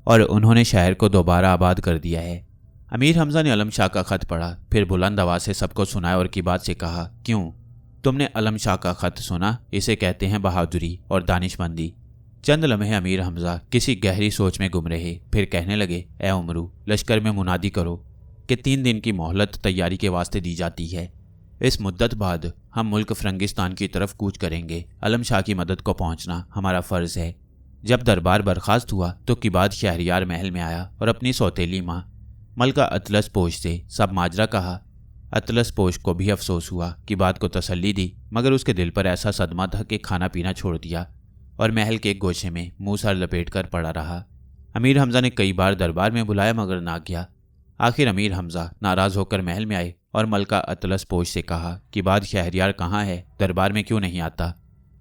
और उन्होंने शहर को दोबारा आबाद कर दिया है। अमीर हमजा ने अलम शाह का खत पढ़ा, फिर बुलंद आवाज से सबको सुनाया और किबाद से कहा, क्यों, तुमने अलम शाह का खत सुना? इसे कहते हैं बहादुरी और दानिशमंदी। चंद लम्हे अमीर हमजा किसी गहरी सोच में गुम रहे, फिर कहने लगे, ए उमरू, लश्कर में मुनादी करो कि 3 दिन की मोहलत तैयारी के वास्ते दी जाती है। इस मुद्दत बाद हम मुल्क फरंगिस्तान की तरफ कूच करेंगे। अलम शाह की मदद को पहुंचना हमारा फ़र्ज़ है। जब दरबार बर्खास्त हुआ तो किबाद शहरियार महल में आया और अपनी सौतेली माँ मलका अतलस पोश से सब माजरा कहा। अतलस पोश को भी अफसोस हुआ, किबाद को तसल्ली दी, मगर उसके दिल पर ऐसा सदमा था कि खाना पीना छोड़ दिया और महल के एक गोशे में मुंह सर लपेट कर पड़ा रहा। अमीर हमजा ने कई बार दरबार में बुलाया मगर ना गया। आखिर अमीर हमजा नाराज होकर महल में आए और मलका अतलस पोश से कहा, किबाद शहरियार कहाँ है, दरबार में क्यों नहीं आता?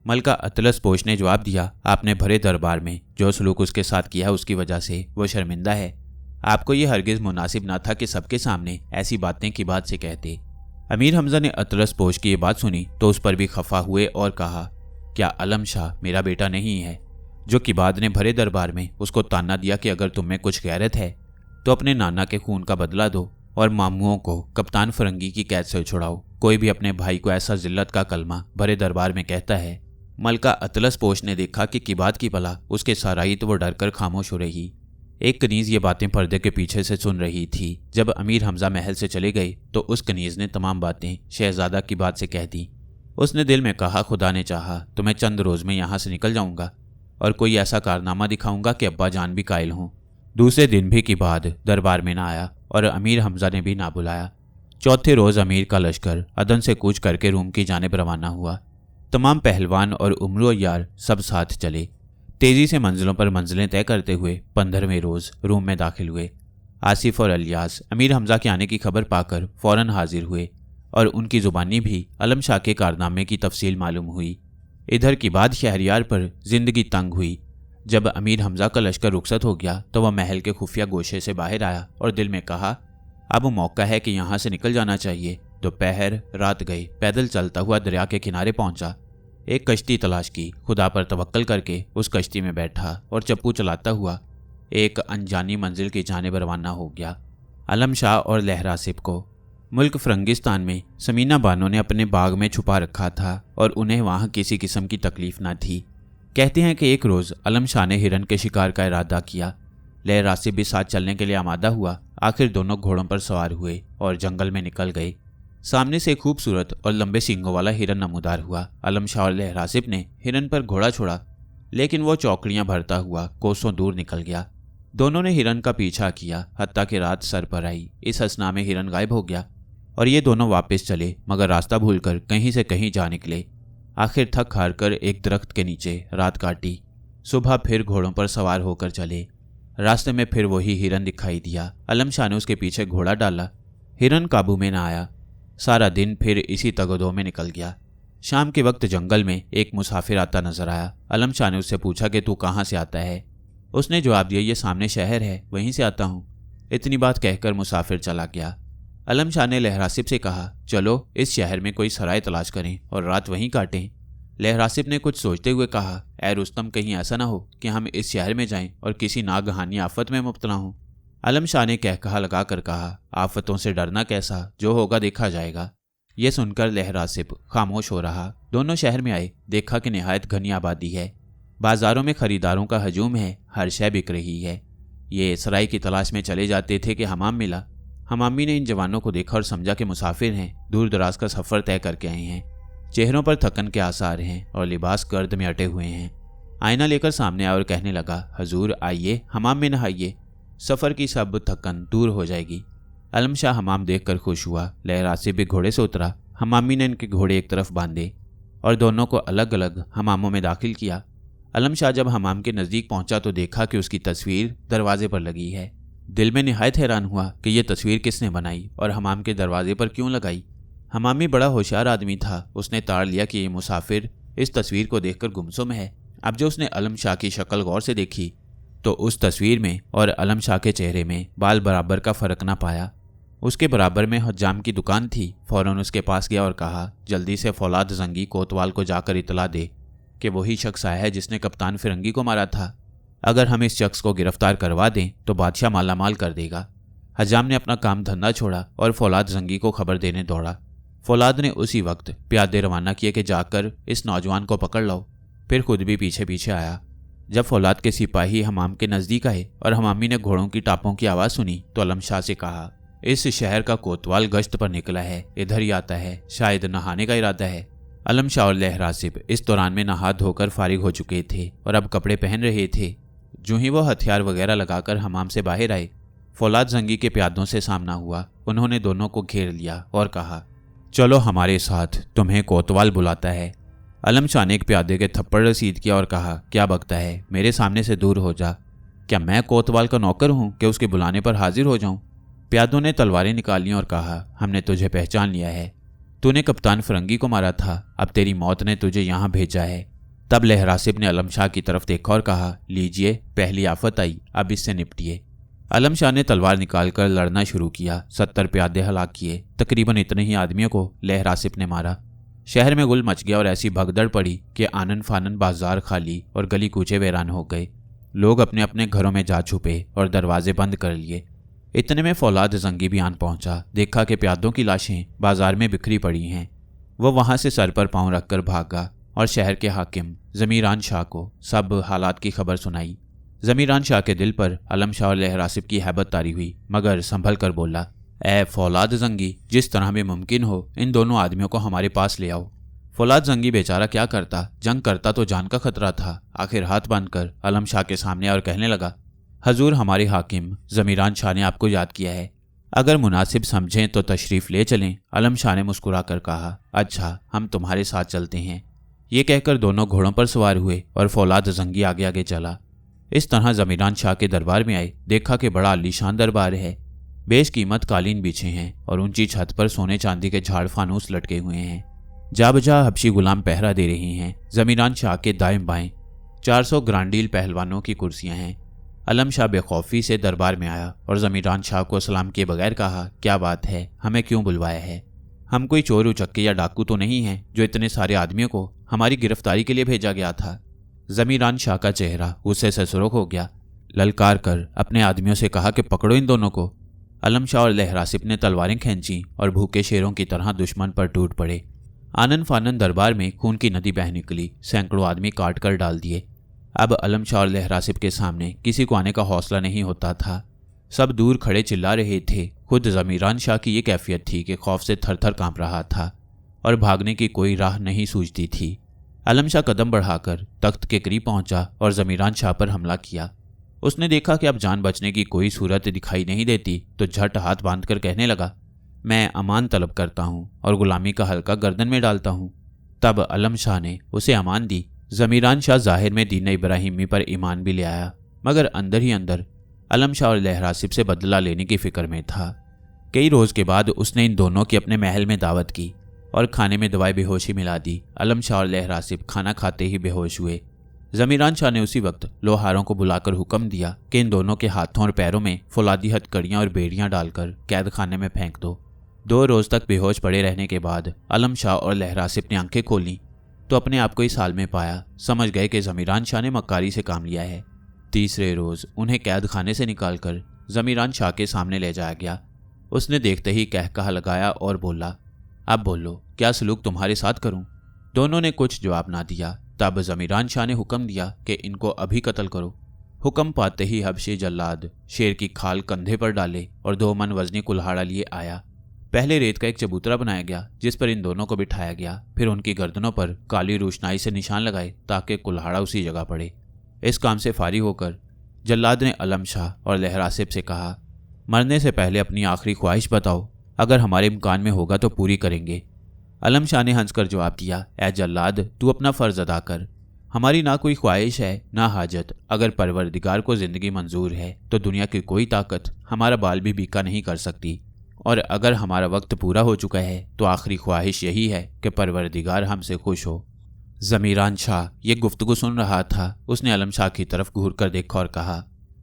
मलका अतलस पोश ने जवाब दिया, आपने भरे दरबार में जो सलूक उसके साथ किया है उसकी वजह से वो शर्मिंदा है। आपको ये हरगिज़ मुनासिब ना था कि सबके सामने ऐसी बातें किबाद से कहते। अमीर हमजा ने अतलस पोश की ये बात सुनी तो उस पर भी खफा हुए और कहा, क्या अलम शाह मेरा बेटा नहीं है जो किबाद ने भरे दरबार में उसको ताना दिया कि अगर तुम में कुछ गैरत है तो अपने नाना के खून का बदला दो और मामूओं को कप्तान फरंगी की कैद से छुड़ाओ। कोई भी अपने भाई को ऐसा जिल्लत का कलमा भरे दरबार में कहता है। मलका अतलस पोश ने देखा कि किबाद की भला उसके साराई तो वो डर कर खामोश हो रही। एक कनीज़ ये बातें पर्दे के पीछे से सुन रही थी। जब अमीर हमजा महल से चले गए तो उस कनीज़ ने तमाम बातें शहजादा की बात से कह दी। उसने दिल में कहा, खुदा ने चाहा तो मैं चंद रोज़ में यहाँ से निकल जाऊँगा और कोई ऐसा कारनामा दिखाऊंगा कि अब्बा जान भी कायल हों। दूसरे दिन भी किबाद दरबार में ना आया और अमीर हमजा ने भी ना बुलाया। चौथे रोज़ अमीर का लश्कर अदन से कूच करके रूम की जानिब रवाना हुआ। तमाम पहलवान और उम्र यार सब साथ चले। तेजी से मंजिलों पर मंजिलें तय करते हुए 15वें रोज़ रूम में दाखिल हुए। आसिफ और अलियास अमीर हमजा के आने की खबर पाकर फ़ौरन हाजिर हुए और उनकी ज़ुबानी भी अलम शाह के कारनामे की तफसील मालूम हुई। इधर किबाद शहरियार पर जिंदगी तंग हुई। जब अमीर हमजा का लश्कर रुखसत हो गया तो वह महल के खुफिया गोशे से बाहर आया और दिल में कहा, अब मौका है कि यहाँ से निकल जाना चाहिए। दोपहर रात गई, पैदल चलता हुआ दरिया के किनारे पहुंचा। एक कश्ती तलाश की, खुदा पर तवक्कल करके उस कश्ती में बैठा और चप्पू चलाता हुआ एक अनजानी मंजिल की जानिब रवाना हो गया। अलम शाह और लहरासिब को मुल्क फरंगिस्तान में समीना बानो ने अपने बाग में छुपा रखा था और उन्हें वहाँ किसी किस्म की तकलीफ न थी। कहते हैं कि एक रोज़ अलम शाह ने हिरन के शिकार का इरादा किया। लहरासिब भी साथ चलने के लिए आमादा हुआ। आखिर दोनों घोड़ों पर सवार हुए और जंगल में निकल गए। सामने से खूबसूरत और लंबे सींगों वाला हिरन नमूदार हुआ। अलम शाह और लहरासिब ने हिरन पर घोड़ा छोड़ा, लेकिन वो चौकड़ियाँ भरता हुआ कोसों दूर निकल गया। दोनों ने हिरन का पीछा किया, हत्ता कि रात सर पर आई। इस हसना में हिरन गायब हो गया और ये दोनों वापस चले, मगर रास्ता भूलकर कहीं से कहीं जा निकले। आखिर थक हार कर एक दरख्त के नीचे रात काटी। सुबह फिर घोड़ों पर सवार होकर चले। रास्ते में फिर वही हिरन दिखाई दिया। अलम शाह ने उसके पीछे घोड़ा डाला। हिरन काबू में न आया। सारा दिन फिर इसी तगदो में निकल गया। शाम के वक्त जंगल में एक मुसाफिर आता नजर आया। अलम शाह ने उससे पूछा कि तू कहाँ से आता है। उसने जवाब दिया, ये सामने शहर है, वहीं से आता हूँ। इतनी बात कहकर मुसाफिर चला गया। आलम शाह ने लहरासिब से कहा, चलो इस शहर में कोई सराय तलाश करें और रात वहीं काटें। लहरासिब ने कुछ सोचते हुए कहा, ऐ रुस्तम, कहीं ऐसा ना हो कि हम इस शहर में जाएं और किसी नागहानी आफत में मुब्तला हों। आलम शाह ने कहकहा लगाकर कहा, आफतों से डरना कैसा, जो होगा देखा जाएगा। ये सुनकर लहरासिब खामोश हो रहा। दोनों शहर में आए, देखा कि निहायत घनी आबादी है। बाजारों में खरीदारों का हजूम है, हर शय बिक रही है। ये सराय की तलाश में चले जाते थे कि हमाम मिला। हमामी ने इन जवानों को देखा और समझा कि मुसाफिर हैं, दूर दराज का सफ़र तय करके आए हैं। चेहरों पर थकन के आसार हैं और लिबास गर्द में अटे हुए हैं। आईना लेकर सामने आया और कहने लगा, हजूर आइए, हमाम में नहाइए, सफ़र की सब थकन दूर हो जाएगी। आलम शाह हमाम देखकर खुश हुआ। लहरासिब भी घोड़े से उतरा। हमामी ने इनके घोड़े एक तरफ बांधे और दोनों को अलग अलग हमामों में दाखिल किया। आलम शाह जब हमाम के नज़दीक पहुंचा तो देखा कि उसकी तस्वीर दरवाजे पर लगी है। दिल में निहायत हैरान हुआ कि यह तस्वीर किसने बनाई और हमाम के दरवाजे पर क्यों लगाई। हमामी बड़ा होशियार आदमी था। उसने ताड़ लिया कि ये मुसाफिर इस तस्वीर को देखकर गुमसुम है। अब जो उसने आलम शाह की शक्ल गौर से देखी तो उस तस्वीर में और आलम शाह के चेहरे में बाल बराबर का फ़र्क ना पाया। उसके बराबर में हज्जाम की दुकान थी। फ़ौरन उसके पास गया और कहा, जल्दी से फौलाद जंगी कोतवाल को जाकर इतला दे कि वही शख्स आया है जिसने कप्तान फिरंगी को मारा था। अगर हम इस शख्स को गिरफ्तार करवा दें तो बादशाह मालामाल कर देगा। हज्जाम ने अपना काम धंधा छोड़ा और फौलाद जंगी को खबर देने दौड़ा। फौलाद ने उसी वक्त प्यादे रवाना किए कि जाकर इस नौजवान को पकड़ लो। फिर खुद भी पीछे पीछे आया। जब फौलाद के सिपाही हमाम के नज़दीक आए और हमामी ने घोड़ों की टापों की आवाज़ सुनी तो आलम शाह से कहा, इस शहर का कोतवाल गश्त पर निकला है, इधर ही आता है, शायद नहाने का इरादा है। आलम शाह और लहरासिब इस दौरान में नहा धोकर फारिग हो चुके थे और अब कपड़े पहन रहे थे। जो ही वो हथियार वगैरह लगाकर हमाम से बाहर आए, फौलाद जंगी के प्यादों से सामना हुआ। उन्होंने दोनों को घेर लिया और कहा, चलो हमारे साथ, तुम्हें कोतवाल बुलाता है। आलम शाह ने एक प्यादे के थप्पड़ रसीद किया और कहा, क्या बकता है, मेरे सामने से दूर हो जा। क्या मैं कोतवाल का नौकर हूँ कि उसके बुलाने पर हाजिर हो जाऊँ। प्यादों ने तलवारें निकाली और कहा, हमने तुझे पहचान लिया है, तूने कप्तान फिरंगी को मारा था, अब तेरी मौत ने तुझे यहाँ भेजा है। तब लहरासिब ने आलम शाह की तरफ देखा और कहा, लीजिए, पहली आफत आई, अब इससे निपटिए। आलम शाह ने तलवार निकालकर लड़ना शुरू किया। 70 प्यादे हलाक किए। तकरीबन इतने ही आदमियों को लहरासिब ने मारा। शहर में गुल मच गया और ऐसी भगदड़ पड़ी कि आनन फानन बाजार खाली और गली कूचे वीरान हो गए। लोग अपने अपने घरों में जा छुपे और दरवाजे बंद कर लिए। इतने में फौलाद जंगी भी आन पहुंचा। देखा कि प्यादों की लाशें बाजार में बिखरी पड़ी हैं। वह वहां से सर पर पांव रखकर भागा और शहर के हाकिम ज़मीरान शाह को सब हालात की खबर सुनाई। ज़मीरान शाह के दिल पर आलम शाह और लहरासिब की हैबत तारी हुई, मगर संभल कर बोला, ए फौलाद जंगी, जिस तरह भी मुमकिन हो इन दोनों आदमियों को हमारे पास ले आओ। फौलाद जंगी बेचारा क्या करता, जंग करता तो जान का खतरा था। आखिर हाथ बांधकर आलम शाह के सामने और कहने लगा, हजूर, हमारे हाकिम ज़मीरान शाह ने आपको याद किया है, अगर मुनासिब समझें तो तशरीफ़ ले चलें। आलम शाह ने मुस्कुरा कर कहा, अच्छा, हम तुम्हारे साथ चलते हैं। ये कहकर दोनों घोड़ों पर सवार हुए और फौलाद जंगी आगे आगे चला। इस तरह ज़मीरान शाह के दरबार में आए। देखा कि बड़ा आलीशान दरबार है। बेशकीमत कालीन बिछे हैं और ऊंची छत पर सोने चांदी के झाड़ फानूस लटके हुए हैं। जा बजा हबशी गुलाम पहरा दे रहे हैं। ज़मीरान शाह के दाएं बाएं 400 ग्रांडील पहलवानों की कुर्सियां हैं। आलम शाह बेखौफी से दरबार में आया और ज़मीरान शाह को सलाम किए बगैर कहा, क्या बात है, हमें क्यों बुलवाया है? हम कोई चोर उचक्के या डाकू तो नहीं हैं जो इतने सारे आदमियों को हमारी गिरफ्तारी के लिए भेजा गया था। ज़मीरान शाह का चेहरा गुस्से से सुर्ख हो गया। ललकार कर अपने आदमियों से कहा कि पकड़ो इन दोनों को। आलम शाह और लहरासिब ने तलवारें खींची और भूखे शेरों की तरह दुश्मन पर टूट पड़े। आनन फानन दरबार में खून की नदी बह निकली। सैकड़ों आदमी काट कर डाल दिए। अब आलम शाह और लहरासिब के सामने किसी को आने का हौसला नहीं होता था। सब दूर खड़े चिल्ला रहे थे। खुद ज़मीरान शाह की ये कैफियत थी कि खौफ से थर थर कांप रहा था और भागने की कोई राह नहीं सूझती थी। आलम शाह कदम बढ़ाकर तख्त के करीब पहुंचा और ज़मीरान शाह पर हमला किया। उसने देखा कि अब जान बचने की कोई सूरत दिखाई नहीं देती तो झट हाथ बांधकर कहने लगा, मैं अमान तलब करता हूँ और गुलामी का हल्का गर्दन में डालता हूँ। तब आलम शाह ने उसे अमान दी। ज़मीरान शाह ज़ाहिर में दीन इब्राहिमी पर ईमान भी ले आया, मगर अंदर ही अंदर आलम शाह और लहरासिब से बदला लेने की फिक्र में था। कई रोज़ के बाद उसने इन दोनों की अपने महल में दावत की और खाने में दवाई बेहोशी मिला दी। आलम शाह और लहरासिब खाना खाते ही बेहोश हुए। जमीरान शाह ने उसी वक्त लोहारों को बुलाकर हुक्म दिया कि इन दोनों के हाथों और पैरों में फौलादी हथकड़ियां और बेड़ियां डालकर कैद खाने में फेंक दो। 2 रोज तक बेहोश पड़े रहने के बाद आलम शाह और लहरासिब ने आंखें खोली तो अपने आप को इस हाल में पाया। समझ गए कि जमीरान शाह ने मक्कारी से काम लिया है। तीसरे रोज उन्हें कैद खाने से निकालकर जमीरान शाह के सामने ले जाया गया। उसने देखते ही कहकहा लगाया और बोला, अब बोलो, क्या सलूक तुम्हारे साथ करूं? दोनों ने कुछ जवाब ना दिया। तब जमीरान शाह ने हुक्म दिया कि इनको अभी कत्ल करो। हुक्म पाते ही हबशी जल्लाद शेर की खाल कंधे पर डाले और 2 मन वजनी कुल्हाड़ा लिए आया। पहले रेत का एक चबूतरा बनाया गया जिस पर इन दोनों को बिठाया गया। फिर उनकी गर्दनों पर काली रोशनाई से निशान लगाए ताकि कुल्हाड़ा उसी जगह पड़े। इस काम से फारिग होकर जल्लाद ने आलम शाह और लहरासिब से कहा, मरने से पहले अपनी आखिरी ख्वाहिश बताओ, अगर हमारे इम्कान में होगा तो पूरी करेंगे। आलम शाह ने हंसकर जवाब दिया, ए जल्लाद, तू अपना फ़र्ज अदा कर। हमारी ना कोई ख्वाहिश है ना हाजत। अगर परवरदिगार को ज़िंदगी मंजूर है तो दुनिया की कोई ताकत हमारा बाल भी बीका नहीं कर सकती। और अगर हमारा वक्त पूरा हो चुका है तो आखिरी ख्वाहिश यही है कि परवरदिगार हमसे खुश हो। जमीरान शाह ये गुफ्तगू सुन रहा था। उसने आलम शाह की तरफ घूर कर देखा और कहा,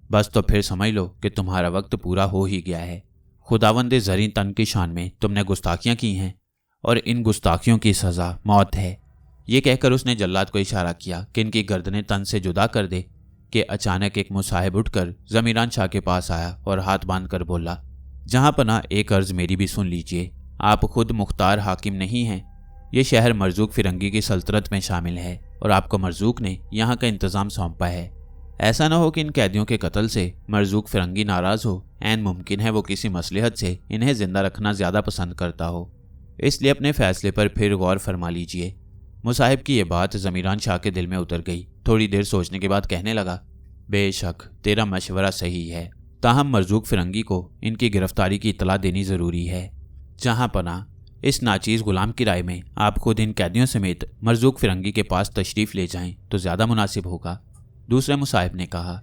बस तो फिर समझ लो कि तुम्हारा वक्त पूरा हो ही गया है। खुदावंदे ज़रीन तन की शान में तुमने गुस्ताखियाँ की हैं और इन गुस्ताखियों की सज़ा मौत है। ये कहकर उसने जल्लाद को इशारा किया कि इनकी गर्दनें तन से जुदा कर दे कि अचानक एक मुसाहिब उठकर जमीरान शाह के पास आया और हाथ बांध कर बोला, जहाँ पना एक अर्ज मेरी भी सुन लीजिए। आप खुद मुख्तार हाकिम नहीं हैं। ये शहर मरजूक फिरंगी की सल्तनत में शामिल है और आपको मरजूक ने यहाँ का इंतज़ाम सौंपा है। ऐसा न हो कि इन कैदियों के कत्ल से मरजूक फिरंगी नाराज़ हो। ऐन मुमकिन है वो किसी मसलहत से इन्हें ज़िंदा रखना ज़्यादा पसंद करता हो। इसलिए अपने फ़ैसले पर फिर गौर फरमा लीजिए। मुसाहिब की ये बात ज़मीरान शाह के दिल में उतर गई। थोड़ी देर सोचने के बाद कहने लगा, बेशक तेरा मशवरा सही है, ताहम मरजूक फिरंगी को इनकी गिरफ्तारी की इतला देनी ज़रूरी है। जहाँ पना इस नाचीज़ गुलाम की राय में आप खुद इन कैदियों समेत मरजूक फिरंगी के पास तशरीफ़ ले जाएं तो ज़्यादा मुनासिब होगा। दूसरे मुसाहिब ने कहा।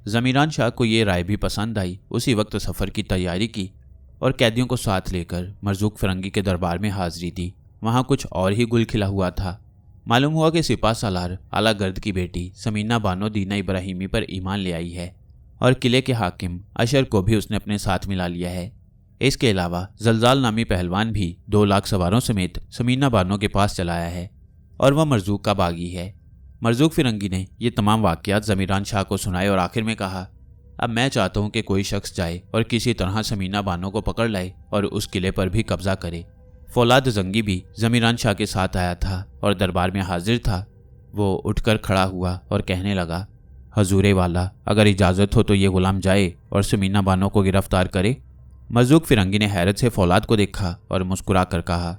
ज़मीरान शाह को ये राय भी पसंद आई। उसी वक्त सफ़र की तैयारी की और कैदियों को साथ लेकर मरजूक फिरंगी के दरबार में हाजिरी दी। वहाँ कुछ और ही गुल खिला हुआ था। मालूम हुआ कि सिपा सालार आला गर्द की बेटी समीना बानो दीना इब्राहिमी पर ईमान ले आई है और किले के हाकिम अशर को भी उसने अपने साथ मिला लिया है। इसके अलावा जलजाल नामी पहलवान भी 2 लाख सवारों समेत समीना बानो के पास चलाया है और वह मरजूक का बागी है। मरजूक फिरंगी ने ये तमाम वाक़यात ज़मीरान शाह को सुनाए और आखिर में कहा, अब मैं चाहता हूँ कि कोई शख्स जाए और किसी तरह समीना बानो को पकड़ लाए और उस किले पर भी कब्जा करे। फौलाद जंगी भी ज़मीरान शाह के साथ आया था और दरबार में हाजिर था। वो उठकर खड़ा हुआ और कहने लगा, हजूरे वाला, अगर इजाज़त हो तो ये गुलाम जाए और समीना बानो को गिरफ्तार करे। मरजूक फिरंगी ने हैरत से फौलाद को देखा और मुस्कुरा कर कहा,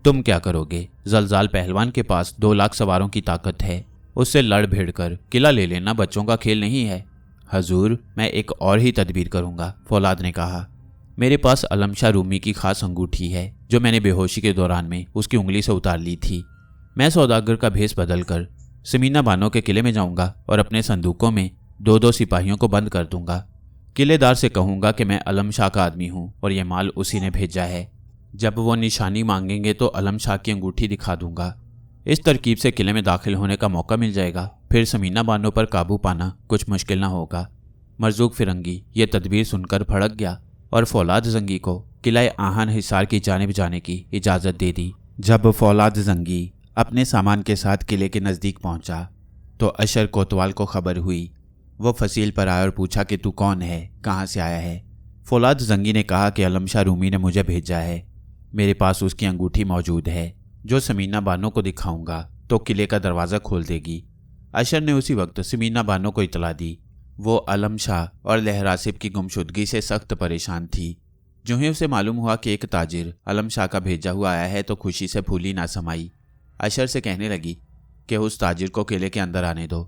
तुम क्या करोगे? जलजाल पहलवान के पास 2 लाख सवारों की ताकत है। उससे लड़ भिड़ कर किला ले लेना बच्चों का खेल नहीं है। हजूर, मैं एक और ही तदबीर करूँगा, फौलाद ने कहा। मेरे पास आलम शाह रूमी की खास अंगूठी है जो मैंने बेहोशी के दौरान में उसकी उंगली से उतार ली थी। मैं सौदागर का भेष बदल कर समीना बानो के किले में जाऊंगा और अपने संदूकों में 2-2 सिपाहियों को बंद कर दूंगा। किलेदार से कहूंगा कि मैं आलम शाह का आदमी हूं और यह माल उसी ने भेजा है। जब वो निशानी मांगेंगे तो आलम शाह की अंगूठी दिखा दूंगा। इस तरकीब से किले में दाखिल होने का मौका मिल जाएगा। फिर समीना बानो पर काबू पाना कुछ मुश्किल न होगा। मरजूक फिरंगी ये तदबीर सुनकर भड़क गया और फौलाद जंगी को किलाए आहान हिसार की जानिब जाने की इजाज़त दे दी। जब फौलाद जंगी अपने सामान के साथ किले के नज़दीक पहुंचा तो अशर कोतवाल को खबर हुई। वो फसील पर आया और पूछा कि तू कौन है, कहाँ से आया है? फौलाद जंगी ने कहा कि आलम शाह रूमी ने मुझे भेजा है। मेरे पास उसकी अंगूठी मौजूद है जो समीना बानो को दिखाऊंगा तो किले का दरवाज़ा खोल देगी। अशर ने उसी वक्त समीना बानो को इतला दी। वो आलम शाह और लहरासिब की गुमशुदगी से सख्त परेशान थी। जो ही उसे मालूम हुआ कि एक ताजिर आलम शाह का भेजा हुआ आया है तो खुशी से फूली ना समाई। अशर से कहने लगी कि उस ताजिर को किले के अंदर आने दो।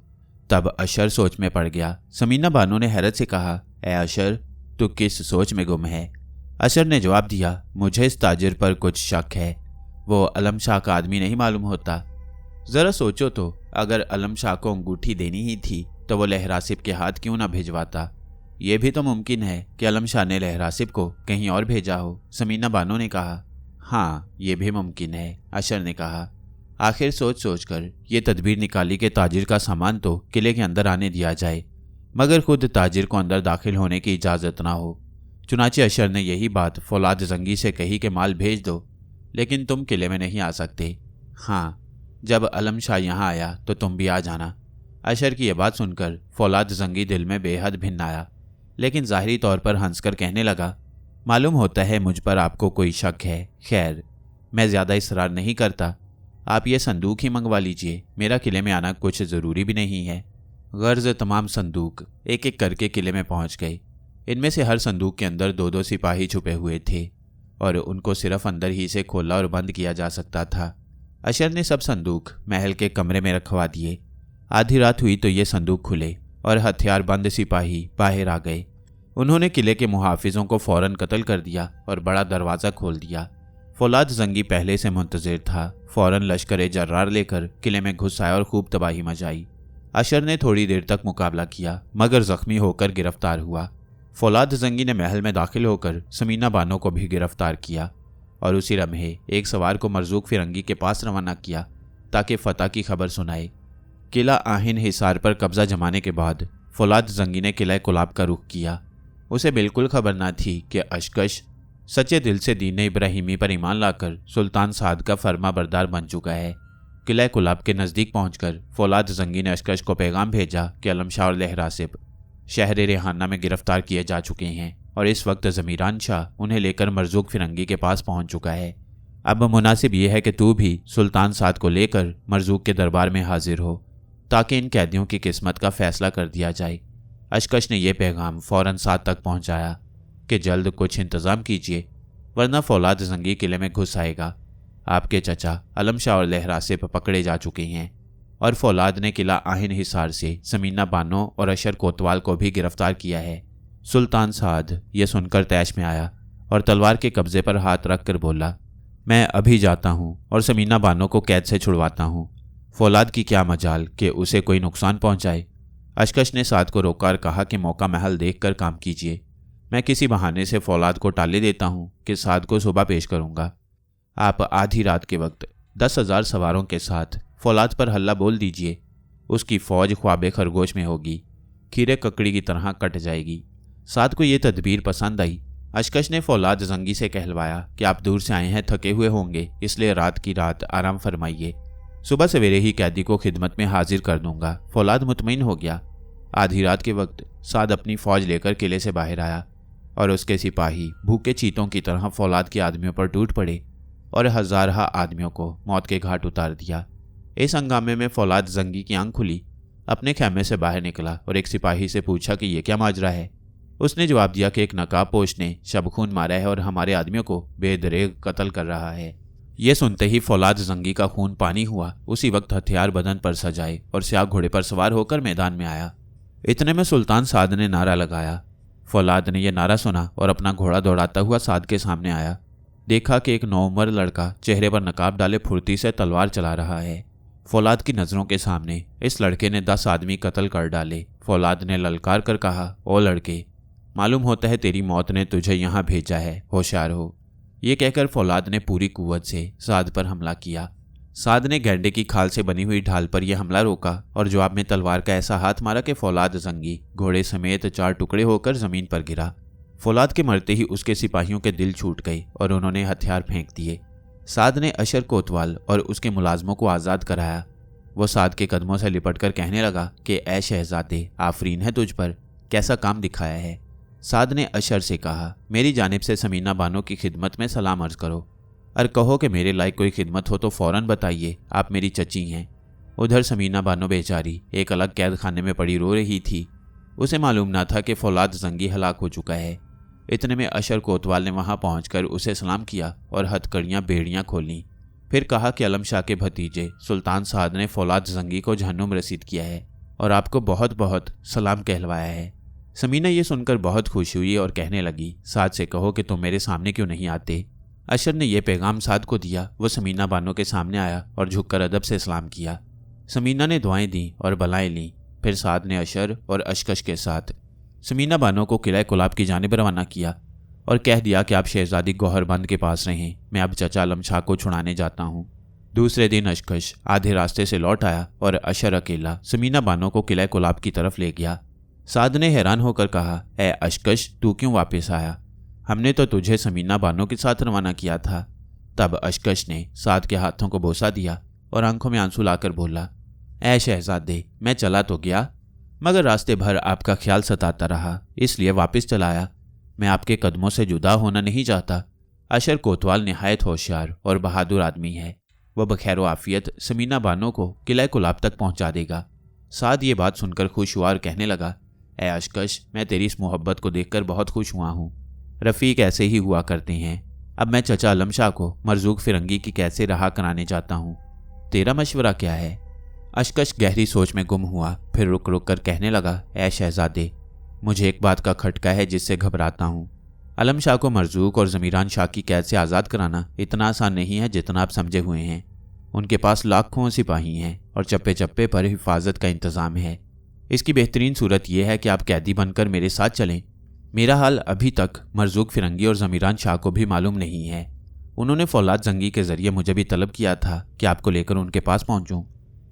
तब अशर सोच में पड़ गया। समीना बानो ने हैरत से कहा, ए अशर, तू किस सोच में गुम है? अशर ने जवाब दिया, मुझे इस ताजिर पर कुछ शक है। वो आलम शाह का आदमी नहीं मालूम होता। ज़रा सोचो तो, अगर आलम शाह को अंगूठी देनी ही थी तो वो लहरासिब के हाथ क्यों ना भिजवाता? यह भी तो मुमकिन है कि आलम शाह ने लहरासिब को कहीं और भेजा हो। समीना बानो ने कहा, हाँ, ये भी मुमकिन है। अशर ने कहा, आखिर सोच सोच कर ये तदबीर निकाली कि ताजिर का सामान तो किले के अंदर आने दिया जाए, मगर खुद ताजिर को अंदर दाखिल होने की इजाज़त ना हो। चुनाचे अशर ने यही बात फौलाद जंगी से कही कि माल भेज दो, लेकिन तुम किले में नहीं आ सकते। हाँ, जब अलम शाह यहाँ आया तो तुम भी आ जाना। अशर की यह बात सुनकर फौलाद जंगी दिल में बेहद भिन्न आया, लेकिन ज़ाहिरी तौर पर हंसकर कहने लगा, मालूम होता है मुझ पर आपको कोई शक है। खैर, मैं ज़्यादा इसरार नहीं करता, आप ये संदूक ही मंगवा लीजिए, मेरा किले में आना कुछ ज़रूरी भी नहीं है। गर्ज तमाम संदूक एक एक करके किले में पहुंच गए। इनमें से हर संदूक के अंदर 2-2 सिपाही छुपे हुए थे और उनको सिर्फ अंदर ही से खोला और बंद किया जा सकता था। अशर ने सब संदूक महल के कमरे में रखवा दिए। आधी रात हुई तो ये संदूक खुले और हथियार बंद सिपाही बाहर आ गए। उन्होंने किले के मुहाफिजों को फौरन कत्ल कर दिया और बड़ा दरवाज़ा खोल दिया। फौलाद जंगी पहले से मुंतजिर था, फौरन लश्कर जर्रार लेकर किले में घुस आया और खूब तबाही मचाई। अशर ने थोड़ी देर तक मुकाबला किया, मगर जख्मी होकर गिरफ्तार हुआ। फौलाद जंगी ने महल में दाखिल होकर समीना बानो को भी गिरफ्तार किया और उसी लम्हे एक सवार को मरजूक फिरंगी के पास रवाना किया ताकि फतह की खबर सुनाए। किला आहिन हिसार पर कब्जा जमाने के बाद फौलाद जंगी ने किला कुलाब का रुख किया। उसे बिल्कुल खबर न थी कि अशकश सच्चे दिल से दीन इब्राहिमी पर ईमान लाकर सुल्तान साद का फर्मा बरदार बन चुका है। किला कुलाब के नज़दीक पहुंचकर फौलाद जंगी ने अशकश को पैगाम भेजा कि अलम शाह और लहरासिब शहर रेहाना में गिरफ्तार किए जा चुके हैं और इस वक्त ज़मीरान शाह उन्हें लेकर मरजूक फिरंगी के पास पहुंच चुका है। अब मुनासिब यह है कि तू भी सुल्तान साद को लेकर मरजूक के दरबार में हाजिर हो ताकि इन कैदियों की किस्मत का फैसला कर दिया जाए। अशकश ने यह पैगाम फ़ौरन साद तक पहुंचाया कि जल्द कुछ इंतज़ाम कीजिए, वरना फौलाद जंगी किले में घुस आएगा। आपके चचा अलम शाह और लहरासिब पकड़े जा चुके हैं और फौलाद ने किला आहिन हिसार से समीना बानो और अशर कोतवाल को भी गिरफ्तार किया है। सुल्तान साद ये सुनकर तैश में आया और तलवार के कब्जे पर हाथ रख कर बोला, मैं अभी जाता हूँ और समीना बानो को कैद से छुड़वाता हूँ। फौलाद की क्या मजाल कि उसे कोई नुकसान पहुँचाए। अशकश ने साद को रोका और कहा कि मौका महल देख कर काम कीजिए। मैं किसी बहाने से फौलाद को टाले देता हूँ कि साद को सुबह पेश करूँगा। आप आधी रात के वक्त 10,000 सवारों के साथ फौलाद पर हल्ला बोल दीजिए। उसकी फौज ख्वाबे खरगोश में होगी, खीरे ककड़ी की तरह कट जाएगी। साद को ये तदबीर पसंद आई। अशकश ने फौलाद जंगी से कहलवाया कि आप दूर से आए हैं, थके हुए होंगे, इसलिए रात की रात आराम फरमाइए, सुबह सवेरे ही कैदी को खिदमत में हाजिर कर दूंगा। फौलाद मुतमईन हो गया। आधी रात के वक्त साद अपनी फौज लेकर किले से बाहर आया और उसके सिपाही भूखे चीतों की तरह फौलाद के आदमियों पर टूट पड़े और हजारहा आदमियों को मौत के घाट उतार दिया। इस हंगामे में फौलाद जंगी की आंख खुली, अपने खेमे से बाहर निकला और एक सिपाही से पूछा कि यह क्या माजरा है। उसने जवाब दिया कि एक नकाबपोश ने शबखून मारा है और हमारे आदमियों को बेदरेग कत्ल कर रहा है। यह सुनते ही फौलाद जंगी का खून पानी हुआ। उसी वक्त हथियार बदन पर सजाए और स्याह घोड़े पर सवार होकर मैदान में आया। इतने में सुल्तान साद ने नारा लगाया। फौलाद ने यह नारा सुना और अपना घोड़ा दौड़ाता हुआ साद के सामने आया। देखा कि एक नौउम्र लड़का चेहरे पर नकाब डाले फुर्ती से तलवार चला रहा है। फौलाद की नज़रों के सामने इस लड़के ने 10 आदमी कत्ल कर डाले। फौलाद ने ललकार कर कहा, ओ लड़के, मालूम होता है तेरी मौत ने तुझे यहाँ भेजा है, होशियार हो। ये कहकर फौलाद ने पूरी कुव्वत से साद पर हमला किया। साद ने गैंडे की खाल से बनी हुई ढाल पर यह हमला रोका और जवाब में तलवार का ऐसा हाथ मारा कि फौलाद जंगी घोड़े समेत 4 टुकड़े होकर जमीन पर गिरा। फौलाद के मरते ही उसके सिपाहियों के दिल छूट गए और उन्होंने हथियार फेंक दिए। साद ने अशर कोतवाल और उसके मुलाजमों को आज़ाद कराया। वो साद के कदमों से लिपटकर कहने लगा कि ऐ शहजादे, आफरीन है तुझ पर, कैसा काम दिखाया है। साद ने अशर से कहा, मेरी जानिब से समीना बानो की खिदमत में सलाम अर्ज करो और कहो कि मेरे लायक कोई खिदमत हो तो फ़ौरन बताइए, आप मेरी चची हैं। उधर समीना बानो बेचारी एक अलग कैद खाने में पड़ी रो रही थी। उसे मालूम ना था कि फौलाद जंगी हलाक हो चुका है। इतने में अशर कोतवाल ने वहां पहुंचकर उसे सलाम किया और हथकड़ियां बेड़ियां खोलीं। फिर कहा कि अलम शाह के भतीजे सुल्तान साद ने फौलाद जंगी को जहन्नुम रसीद किया है और आपको बहुत बहुत सलाम कहलवाया है। समीना ये सुनकर बहुत खुश हुई और कहने लगी, साद से कहो कि तुम मेरे सामने क्यों नहीं आते। अशर ने यह पैगाम साद को दिया। वो समीना बानो के सामने आया और झुककर अदब से सलाम किया। समीना ने दुआएं दी और बलाएं लीं। फिर साद ने अशर और अशकश के साथ समीना बानो को किला कुलाब की जानिब रवाना किया और कह दिया कि आप शहजादी गौहरबंद के पास रहें, मैं अब चचा अलम शाह को छुड़ाने जाता हूँ। दूसरे दिन अशकश आधे रास्ते से लौट आया और अशर अकेला समीना बानो को किला कुलाब की तरफ ले गया। साद ने हैरान होकर कहा, ए अशकश, तू क्यों वापस आया? हमने तो तुझे समीना बानो के साथ रवाना किया था। तब अशकश ने साद के हाथों को बोसा दिया और आंखों में आंसू लाकर बोला, ए शहजादे, मैं चला तो गया, मगर रास्ते भर आपका ख्याल सताता रहा, इसलिए वापस चला आया। मैं आपके कदमों से जुदा होना नहीं चाहता। अशर कोतवाल निहायत होशियार और बहादुर आदमी है। वह बखैर आफियत समीना बानो को किला कुलाब तक पहुंचा देगा। साद ये बात सुनकर खुश हुआ और कहने लगा, ए अशकश, मैं तेरी इस मोहब्बत को देखकर बहुत खुश हुआ हूँ। रफ़ीक ऐसे ही हुआ करते हैं। अब मैं चचा आलम शाह को मरजूक फिरंगी की कैसे रहा कराने जाता हूँ। तेरा मशवरा क्या है? अशकश गहरी सोच में गुम हुआ, फिर रुक रुक कर कहने लगा, ए शहजादे, मुझे एक बात का खटका है जिससे घबराता हूँ। आलम शाह को मरजूक और ज़मीरान शाह की कैद से आज़ाद कराना इतना आसान नहीं है जितना आप समझे हुए हैं। उनके पास लाखों सिपाही हैं और चप्पे चप्पे पर हिफाजत का इंतज़ाम है। इसकी बेहतरीन सूरत यह है कि आप कैदी बनकर मेरे साथ चलें। मेरा हाल अभी तक मरजूक फिरंगी और ज़मीरान शाह को भी मालूम नहीं है। उन्होंने फौलाद जंगी के ज़रिए मुझे भी तलब किया था कि आपको लेकर उनके पास पहुँचूँ।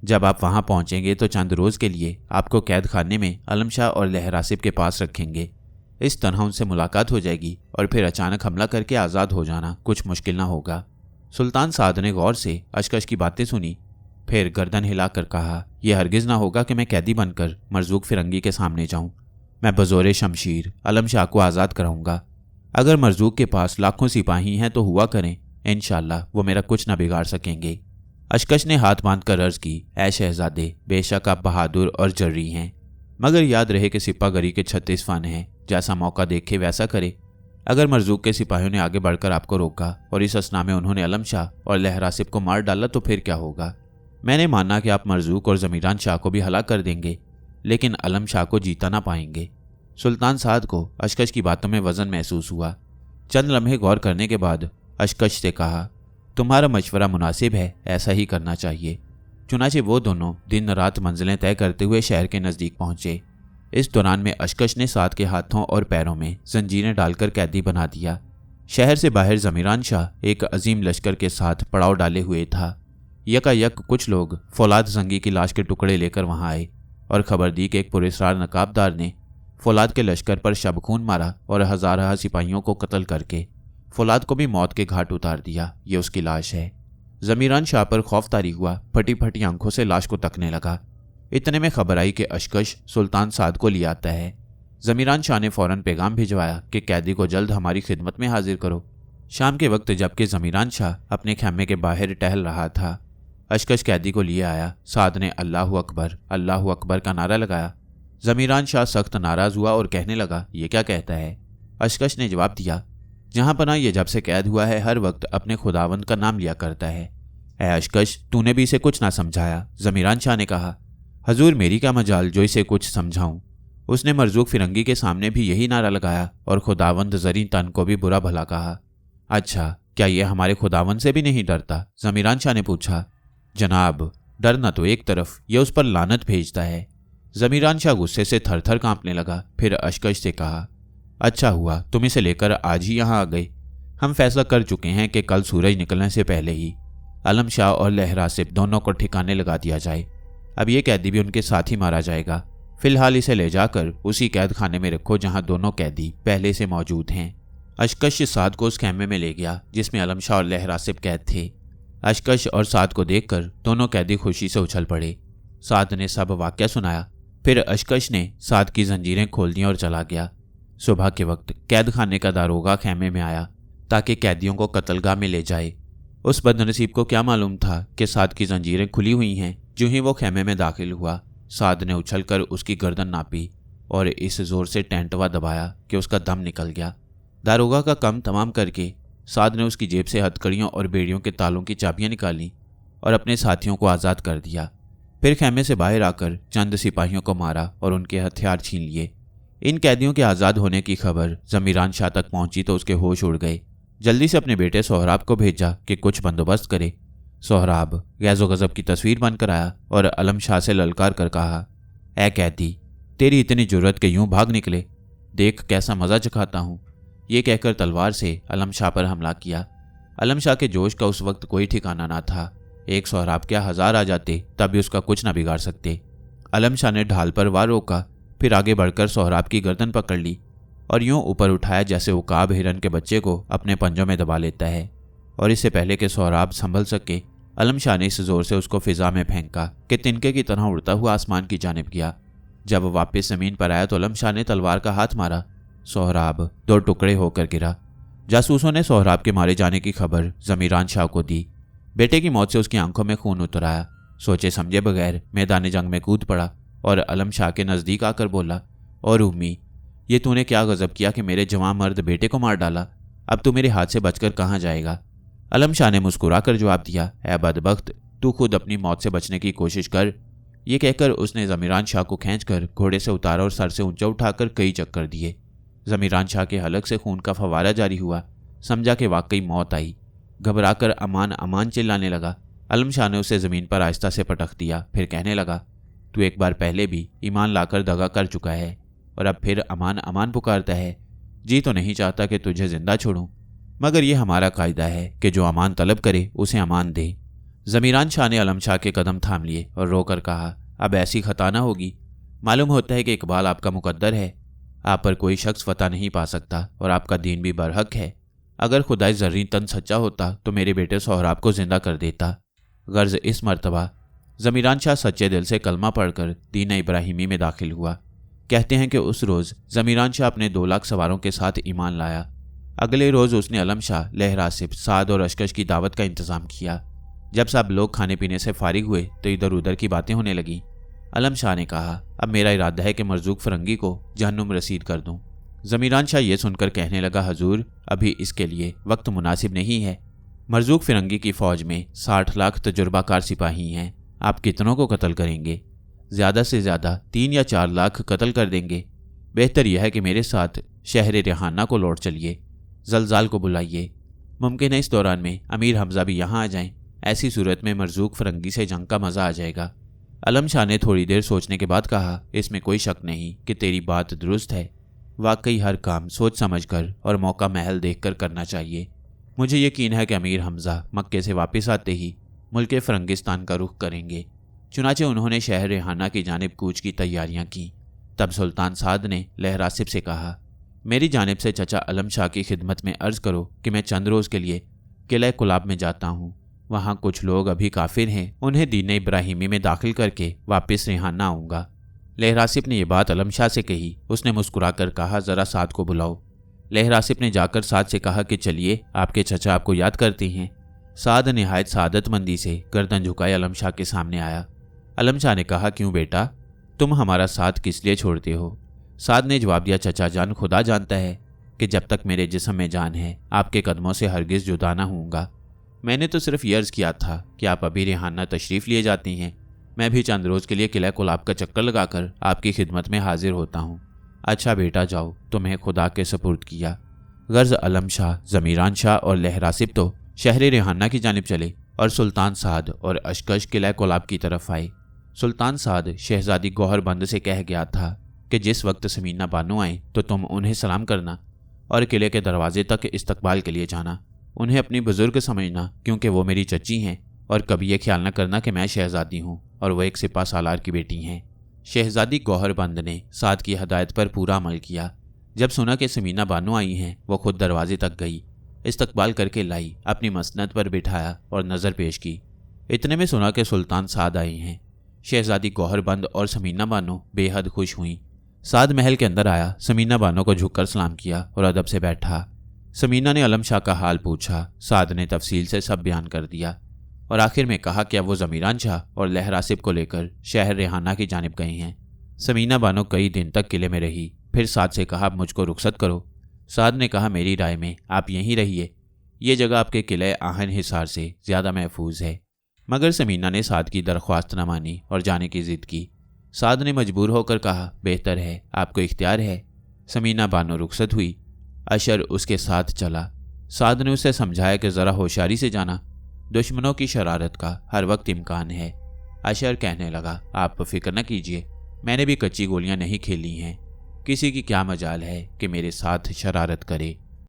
जब आप वहाँ पहुँचेंगे तो चंद रोज़ के लिए आपको कैद खाने में आलम शाह और लहरासिब के पास रखेंगे। इस तरह उनसे मुलाकात हो जाएगी और फिर अचानक हमला करके आज़ाद हो जाना कुछ मुश्किल ना होगा। सुल्तान साद ने गौर से अशकश की बातें सुनी, फिर गर्दन हिलाकर कहा, यह हरगिज़ ना होगा कि मैं कैदी बनकर मरजूक फिरंगी के सामने जाऊँ। मैं बज़ोरे शमशीर आलम शाह को आज़ाद कराऊँगा। अगर मरजूक के पास लाखों सिपाही हैं तो हुआ करें, इंशाअल्लाह वो मेरा कुछ ना बिगाड़ सकेंगे। अशकश ने हाथ बांध कर अर्ज की, ऐ शहजादे, बेशक आप बहादुर और जर्री हैं, मगर याद रहे कि सिपागरी के 36 फ़न हैं। जैसा मौका देखे वैसा करे। अगर मरजूक के सिपाहियों ने आगे बढ़कर आपको रोका और इस असना में उन्होंने आलम शाह और लहरासिब को मार डाला तो फिर क्या होगा? मैंने माना कि आप मरजूक और ज़मीरान शाह को भी हलाक कर देंगे, लेकिन आलम शाह को जीता ना पाएंगे। सुल्तान साद को अशकश की बातों में वज़न महसूस हुआ। चंद लम्हे गौर करने के बाद अशकश से कहा, तुम्हारा मशवरा मुनासिब है, ऐसा ही करना चाहिए। चुनाचे वो दोनों दिन रात मंजिलें तय करते हुए शहर के नज़दीक पहुंचे। इस दौरान में अशकश ने साद के हाथों और पैरों में जंजीरें डालकर कैदी बना दिया। शहर से बाहर ज़मीरान शाह एक अजीम लश्कर के साथ पड़ाव डाले हुए था। यकायक कुछ लोग फौलाद जंगी की लाश के टुकड़े लेकर वहां आए और खबर दी कि एक पुरस्कार नकाबदार ने फौलाद के लश्कर पर शबखून मारा और हज़ार सिपाहियों को कत्ल करके फौलाद को भी मौत के घाट उतार दिया। ये उसकी लाश है। ज़मीरान शाह पर खौफ तारी हुआ, फटी फटी आंखों से लाश को तकने लगा। इतने में खबर आई कि अशकश सुल्तान साद को ले आता है। ज़मीरान शाह ने फौरन पैगाम भिजवाया कि कैदी को जल्द हमारी खिदमत में हाजिर करो। शाम के वक्त जबकि ज़मीरान शाह अपने खेमे के बाहर टहल रहा था, अशकश कैदी को लिए आया। साद ने अल्लाहु अकबर का नारा लगाया। ज़मीरान शाह सख्त नाराज़ हुआ और कहने लगा, ये क्या कहता है? अशकश ने जवाब दिया, जहाँ पना ये जब से कैद हुआ है हर वक्त अपने खुदावंद का नाम लिया करता है। ए अशकश, तूने भी इसे कुछ ना समझाया। ज़मीरान शाह ने कहा, हजूर, मेरी क्या मजाल जो इसे कुछ समझाऊं। उसने मरजूक फिरंगी के सामने भी यही नारा लगाया और खुदावंद जरी तन को भी बुरा भला कहा। अच्छा, क्या यह हमारे खुदावंद से भी नहीं डरता? ज़मीरान शाह ने पूछा। जनाब, डरना तो एक तरफ, यह उस पर लानत भेजता है। ज़मीरान शाह गुस्से से थर थर कांपने लगा। फिर अशकश से कहा, अच्छा हुआ तुम इसे लेकर आज ही यहाँ आ गए। हम फैसला कर चुके हैं कि कल सूरज निकलने से पहले ही आलम शाह और लहरासिब दोनों को ठिकाने लगा दिया जाए। अब ये कैदी भी उनके साथ ही मारा जाएगा। फिलहाल इसे ले जाकर उसी कैद खाने में रखो जहाँ दोनों कैदी पहले से मौजूद हैं। अशकश साद को उस खेमे में ले गया जिसमें आलम शाह और लहरासिब कैद थे। अशकश और साद को देखकर दोनों कैदी खुशी से उछल पड़े। साद ने सब वाक़या सुनाया। फिर अशकश ने साद की जंजीरें खोल दी और चला गया। सुबह के वक्त कैद खाने का दारोगा खेमे में आया ताकि कैदियों को कत्लगाह में ले जाए। उस बदनसीब को क्या मालूम था कि साद की जंजीरें खुली हुई हैं। जो ही वो खेमे में दाखिल हुआ, साद ने उछलकर उसकी गर्दन नापी और इस जोर से टेंटवा दबाया कि उसका दम निकल गया। दारोगा का काम तमाम करके साद ने उसकी जेब से हथकड़ियों और बेड़ियों के तालों की चाबियां निकाली और अपने साथियों को आज़ाद कर दिया। फिर खेमे से बाहर आकर चंद सिपाहियों को मारा और उनके हथियार छीन लिए। इन कैदियों के आज़ाद होने की खबर ज़मीरान शाह तक पहुंची तो उसके होश उड़ गए। जल्दी से अपने बेटे सोहराब को भेजा कि कुछ बंदोबस्त करे। सोहराब गैज़ो गज़ब की तस्वीर बनकर आया और आलम शाह से ललकार कर कहा, ए कैदी, तेरी इतनी जुर्रत के यूं भाग निकले, देख कैसा मज़ा चखाता हूँ। ये कहकर तलवार से आलम शाह पर हमला किया। आलम शाह के जोश का उस वक्त कोई ठिकाना ना था। एक सोहराब क्या 1000 आ जाते तब भी उसका कुछ ना बिगाड़ सकते। आलम शाह ने ढाल पर वार रोका, फिर आगे बढ़कर सोहराब की गर्दन पकड़ ली और यूं ऊपर उठाया जैसे उकाब हिरन के बच्चे को अपने पंजों में दबा लेता है। और इससे पहले कि सोहराब संभल सके, आलम शाह ने इस जोर से उसको फिजा में फेंका कि तिनके की तरह उड़ता हुआ आसमान की जानिब गया। जब वापस जमीन पर आया तो आलम शाह ने तलवार का हाथ मारा। सोहराब 2 टुकड़े होकर गिरा। जासूसों ने सोहराब के मारे जाने की खबर जमीरान शाह को दी। बेटे की मौत से उसकी आंखों में खून उतर आया। सोचे समझे बगैर मैदान जंग में कूद पड़ा और आलम शाह के नज़दीक आकर बोला, और उम्मी, ये तूने क्या गजब किया कि मेरे जवान मर्द बेटे को मार डाला। अब तू मेरे हाथ से बचकर कहाँ जाएगा। आलम शाह ने मुस्कुरा कर जवाब दिया, ऐ बदबख्त, तू खुद अपनी मौत से बचने की कोशिश कर। ये कहकर उसने जमीरान शाह को खींचकर घोड़े से उतारा और सर से ऊंचा उठाकर कई चक्कर दिए। जमीरान शाह के हलक से खून का फवारा जारी हुआ। समझा कि वाकई मौत आई। घबराकर अमान अमान चिल्लाने लगा। आलम शाह ने उसे ज़मीन पर आहिस्ता से पटक दिया, फिर कहने लगा, तू एक बार पहले भी ईमान लाकर दगा कर चुका है और अब फिर अमान अमान पुकारता है। जी तो नहीं चाहता कि तुझे जिंदा छोड़ूं, मगर यह हमारा कायदा है कि जो अमान तलब करे उसे अमान दे। जमीरान शाह ने आलम शाह के कदम थाम लिए और रोकर कहा, अब ऐसी खता ना होगी। मालूम होता है कि इकबाल आपका मुकद्दर है। आप पर कोई शख्स फतह नहीं पा सकता और आपका दीन भी बरहक है। अगर खुदाई ज़र्री तन सच्चा होता तो मेरे बेटे सोहराब को जिंदा कर देता। गर्ज इस मर्तबा जमीरान शाह सच्चे दिल से कलमा पढ़कर दीन इब्राहिमी में दाखिल हुआ। कहते हैं कि उस रोज़ जमीरान शाह अपने 2 लाख सवारों के साथ ईमान लाया। अगले रोज़ उसने आलम शाह, लहरासिब, साद और अशकश की दावत का इंतज़ाम किया। जब सब लोग खाने पीने से फारिग हुए तो इधर उधर की बातें होने लगीं। आलम शाह ने कहा, अब मेरा इरादा है कि मरजूक फरंगी को जहन्नुम रसीद कर दूं। जमीरान शाह ये सुनकर कहने लगा, हजूर, अभी इसके लिए वक्त मुनासिब नहीं है। मरजूक फिरंगी की फ़ौज में 60 लाख तजुर्बाकार सिपाही हैं। आप कितनों को कत्ल करेंगे? ज़्यादा से ज़्यादा 3 या 4 लाख कत्ल कर देंगे। बेहतर यह है कि मेरे साथ शहर रेहाना को लौट चलिए। जलजाल को बुलाइए। मुमकिन है इस दौरान में अमीर हमजा भी यहाँ आ जाएं। ऐसी सूरत में मरजूक फरंगी से जंग का मज़ा आ जाएगा। आलम शाह ने थोड़ी देर सोचने के बाद कहा, इसमें कोई शक नहीं कि तेरी बात दुरुस्त है। वाकई हर काम सोच समझकर और मौका महल देखकर करना चाहिए। मुझे यकीन है कि अमीर हमजा मक्के से वापस आते ही मुल्क फरंगिस्तान का रुख करेंगे। चुनाचे उन्होंने शहर रेहाना की जानिब कूच की तैयारियां की। तब सुल्तान साद ने लहरासिब से कहा, मेरी जानिब से चचा आलम शाह की खिदमत में अर्ज़ करो कि मैं चंद रोज़ के लिए किला कुलाब में जाता हूँ। वहाँ कुछ लोग अभी काफिर हैं, उन्हें दीन इब्राहिमी में दाखिल करके वापस रेहाना आऊँगा। लहरासिब ने यह बात आलम शाह से कही। उसने मुस्कुराकर कहा, ज़रा साद को बुलाओ। लहरासिब ने जाकर साद से कहा कि चलिए, आपके चचा आपको याद करते हैं। साद निहायत सादतमंदी से गर्दन झुकाए आलम शाह के सामने आया। आलम शाह ने कहा, क्यों बेटा, तुम हमारा साथ किस लिए छोड़ते हो? साद ने जवाब दिया, चचा जान, खुदा जानता है कि जब तक मेरे जिस्म में जान है आपके कदमों से हरगिज़ जुदा ना होऊंगा। मैंने तो सिर्फ ये अर्ज़ किया था कि आप अभी रेहाना तशरीफ़ लिए जाती हैं। मैं भी चंद रोज़ के लिए किला कुलाब का चक्कर लगाकर आपकी खिदमत में हाजिर होता हूँ। अच्छा बेटा जाओ, तुम्हें खुदा के सपुर्द किया। गर्ज आलम शाह, ज़मीरान शाह और लहरासिब तो शहर रेहाना की जानिब चले और सुल्तान साद और अशकश किला कुलाब की तरफ आए। सुल्तान साद शहजादी गौहरबंद से कह गया था कि जिस वक्त समीना बानो आए तो तुम उन्हें सलाम करना और किले के दरवाजे तक इस्तकबाल के लिए जाना। उन्हें अपनी बुजुर्ग समझना, क्योंकि वो मेरी चची हैं, और कभी ये ख्याल न करना कि मैं शहजादी हूँ और वह एक सिपा सालार की बेटी हैं। शहजादी गौहरबंद ने साद की हदायत पर पूरा अमल किया। जब सुना कि समीना बानो आई हैं, वो खुद दरवाजे तक गई, इस्तकबाल करके लाई, अपनी मसनद पर बिठाया और नज़र पेश की। इतने में सुना कि सुल्तान साद आए हैं। शहजादी गौहरबंद और समीना बानो बेहद खुश हुई। साद महल के अंदर आया, समीना बानो को झुककर सलाम किया और अदब से बैठा। समीना ने आलम शाह का हाल पूछा। साद ने तफसील से सब बयान कर दिया और आखिर में कहा कि अब वो ज़मीरान शाह और लहरासिब को लेकर शहर रेहाना की जानिब गए हैं। समीना बानो कई दिन तक किले में रही, फिर साद से कहा, मुझको रुखसत करो। साद ने कहा, मेरी राय में आप यहीं रहिए, ये जगह आपके किले आहन हिसार से ज़्यादा महफूज है। मगर समीना ने साद की दरख्वास्त न मानी और जाने की ज़िद की। साद ने मजबूर होकर कहा, बेहतर है, आपको इख्तियार है। समीना बानो रुखसत हुई। अशर उसके साथ चला। साद ने उसे समझाया कि ज़रा होशियारी से जाना, दुश्मनों की शरारत का हर वक्त इम्कान है। अशर कहने लगा, आप फिक्र न कीजिए, मैंने भी कच्ची गोलियां नहीं खेली हैं। किसी की क्या मजाल है कि मेरे साथ शरारत करे।